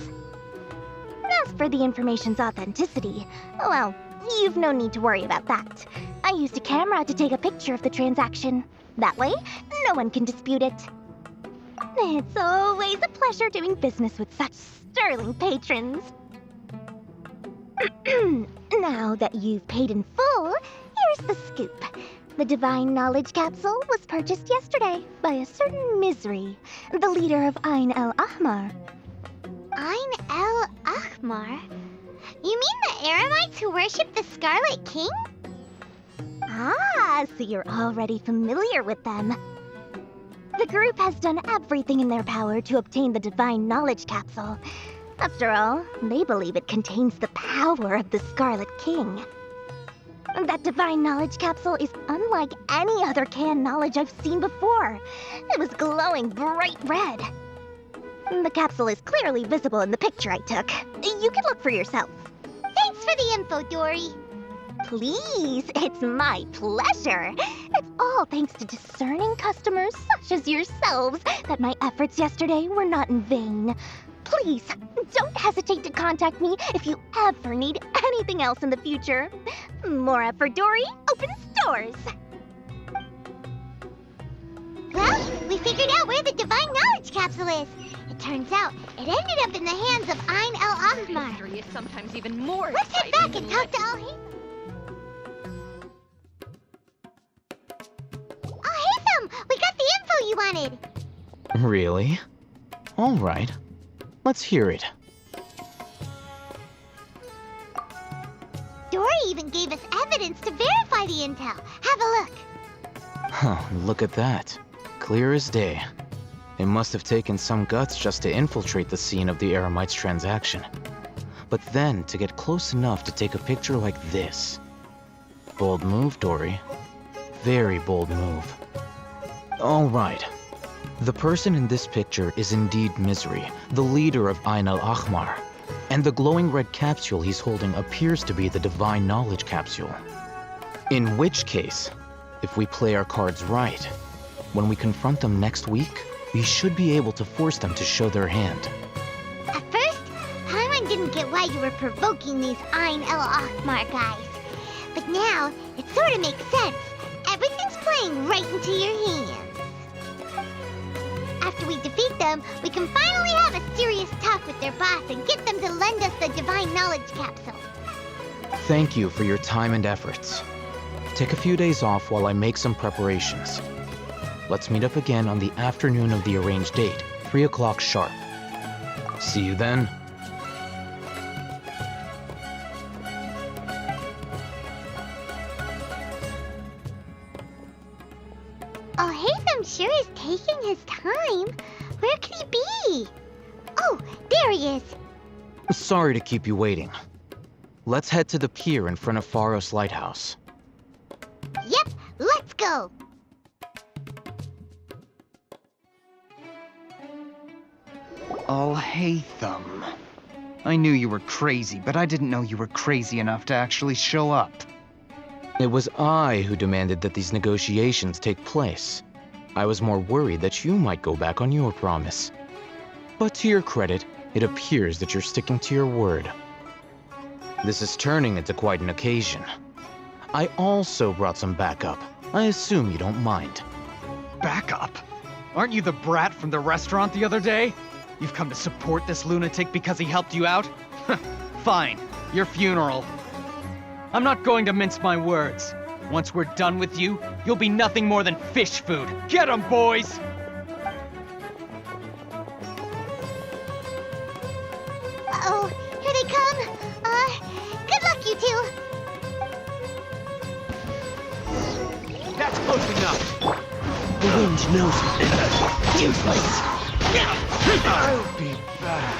As for the information's authenticity, well, you've no need to worry about that. I used a camera to take a picture of the transaction. That way, no one can dispute it. It's always a pleasure doing business with such sterling patrons. Now that you've paid in full, here's the scoop. The Divine Knowledge Capsule was purchased yesterday by a certain Misery, the leader of Ain el-Ahmar. Ain el-Ahmar? You mean the Eremites who worship the Scarlet King? Ah, so you're already familiar with them. The group has done everything in their power to obtain the Divine Knowledge Capsule. After all, they believe it contains the power of the Scarlet King. That Divine Knowledge Capsule is unlike any other canned knowledge I've seen before. It was glowing bright red. The capsule is clearly visible in the picture I took. You can look for yourself. Thanks for the info, Dory. Please, it's my pleasure. It's all thanks to discerning customers such as yourselves that my efforts yesterday were not in vain. Please, don't hesitate to contact me if you ever need anything else in the future. More effort, Dory, opens doors. Well, we figured out where the Divine Knowledge Capsule is. It turns out it ended up in the hands of Ain el-Ahmar. History is sometimes even more Let's head back and talk to Al-Haytham. Al-Haytham, we got the info you wanted. Really? All right. Let's hear it. Dory even gave us evidence to verify the intel. Have a look. Huh, look at that. Clear as day. It must have taken some guts just to infiltrate the scene of the Eremites' transaction. But then to get close enough to take a picture like this. Bold move, Dory. Very bold move. All right. The person in this picture is indeed Misery, the leader of Ain el-Ahmar. And the glowing red capsule he's holding appears to be the Divine Knowledge Capsule. In which case, if we play our cards right, when we confront them next week, we should be able to force them to show their hand. At first, Paimon didn't get why you were provoking these Ain el-Ahmar guys. But now, it sort of makes sense. Everything's playing right into your hands. After we defeat them, we can finally have a serious talk with their boss and get them to lend us the Divine Knowledge Capsule. Thank you for your time and efforts. Take a few days off while I make some preparations. Let's meet up again on the afternoon of the arranged date, 3 o'clock sharp. See you then. Al-Haytham sure is taking his time. Where could he be? Oh, there he is. Sorry to keep you waiting. Let's head to the pier in front of Pharos Lighthouse. Yep, let's go. Al-Haytham. I knew you were crazy, but I didn't know you were crazy enough to actually show up. It was I who demanded that these negotiations take place. I was more worried that you might go back on your promise. But to your credit, it appears that you're sticking to your word. This is turning into quite an occasion. I also brought some backup. I assume you don't mind. Backup? Aren't you the brat from the restaurant the other day? You've come to support this lunatic because he helped you out? Fine, your funeral. I'm not going to mince my words. Once we're done with you, you'll be nothing more than fish food. Get 'em, boys! Uh-oh, here they come. Good luck, you two. That's close enough. The wind knows it. Useless. I'll be back.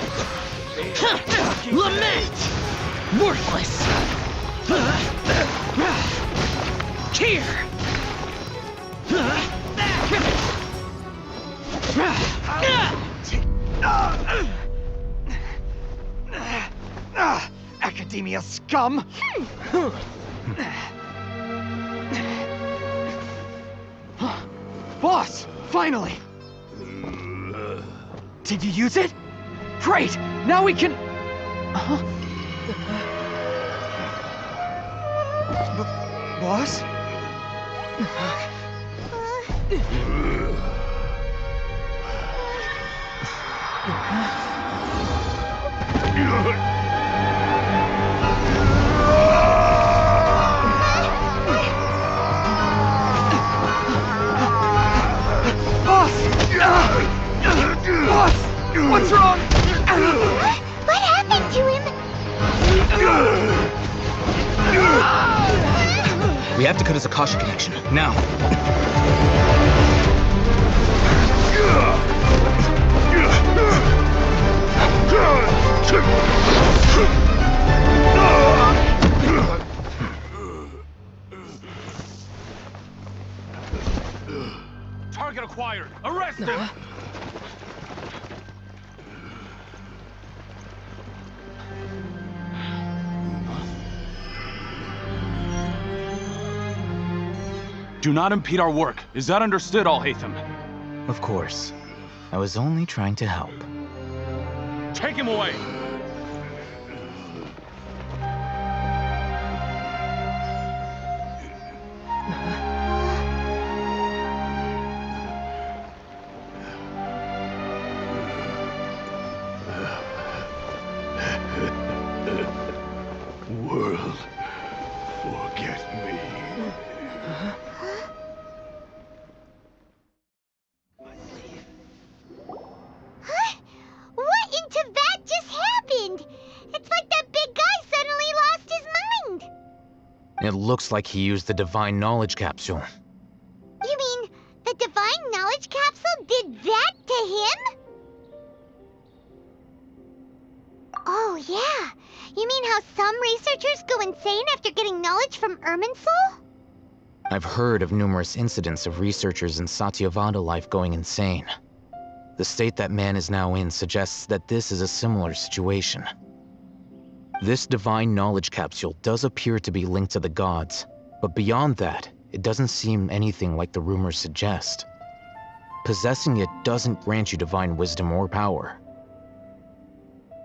Lament! Worthless. Here! Academia scum! Boss! Finally! Did you use it? Great! Now we can... Boss? Boss! What's wrong? What happened to him? We have to cut his Akasha connection, now. Target acquired. Arrest him. Do not impede our work. Is that understood, Al-Haytham? Of course. I was only trying to help. Take him away. World, forget me. Huh? What in Tibet just happened? It's like that big guy suddenly lost his mind. It looks like he used the Divine Knowledge Capsule. You mean the Divine Knowledge Capsule did that to him? Oh, yeah. You mean how some researchers go insane after getting knowledge from Irminsul? I've heard of numerous incidents of researchers in Satyavada life going insane. The state that man is now in suggests that this is a similar situation. This Divine Knowledge Capsule does appear to be linked to the gods, but beyond that, it doesn't seem anything like the rumors suggest. Possessing it doesn't grant you divine wisdom or power.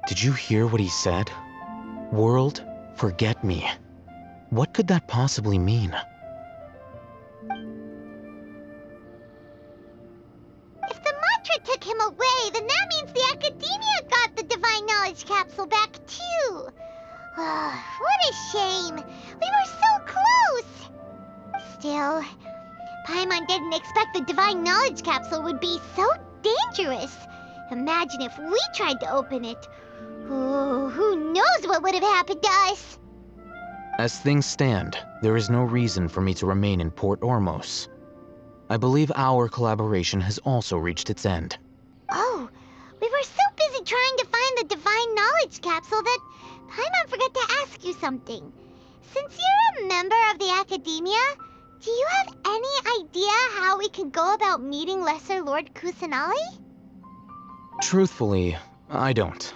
Did you hear what he said? World, forget me. What could that possibly mean? If the mantra took him away, then that means the Academia got the Divine Knowledge Capsule back too. What a shame. We were so close. Still, Paimon didn't expect the Divine Knowledge Capsule would be so dangerous. Imagine if we tried to open it. Oh, who knows what would have happened to us? As things stand, there is no reason for me to remain in Port Ormos. I believe our collaboration has also reached its end. Oh, we were so busy trying to find the Divine Knowledge Capsule that Paimon forgot to ask you something. Since you're a member of the Academia, do you have any idea how we could go about meeting Lesser Lord Kusanali? Truthfully, I don't.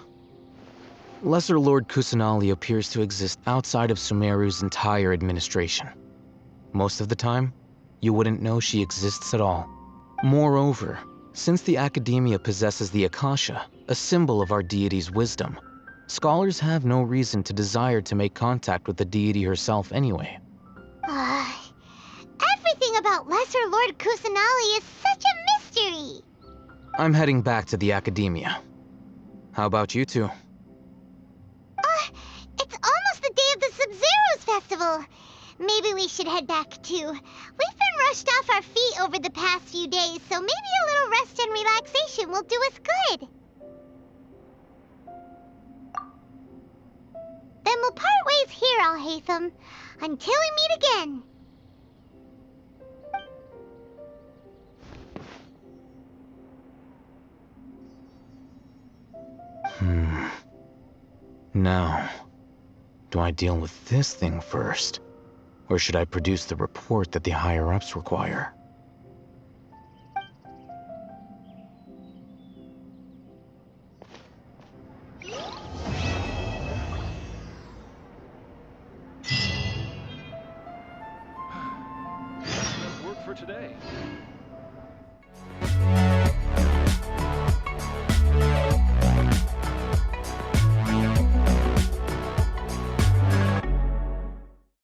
Lesser Lord Kusanali appears to exist outside of Sumeru's entire administration. Most of the time, you wouldn't know she exists at all. Moreover, since the Academia possesses the Akasha, a symbol of our deity's wisdom, scholars have no reason to desire to make contact with the deity herself anyway. Everything about Lesser Lord Kusanali is such a mystery! I'm heading back to the Academia. How about you two? It's almost the day of the Sub-Zero's festival. Maybe we should head back too. We've been rushed off our feet over the past few days, so maybe a little rest and relaxation will do us good. Hatham. Until we meet again. Now, do I deal with this thing first? Or should I produce the report that the higher-ups require? Enough work for today.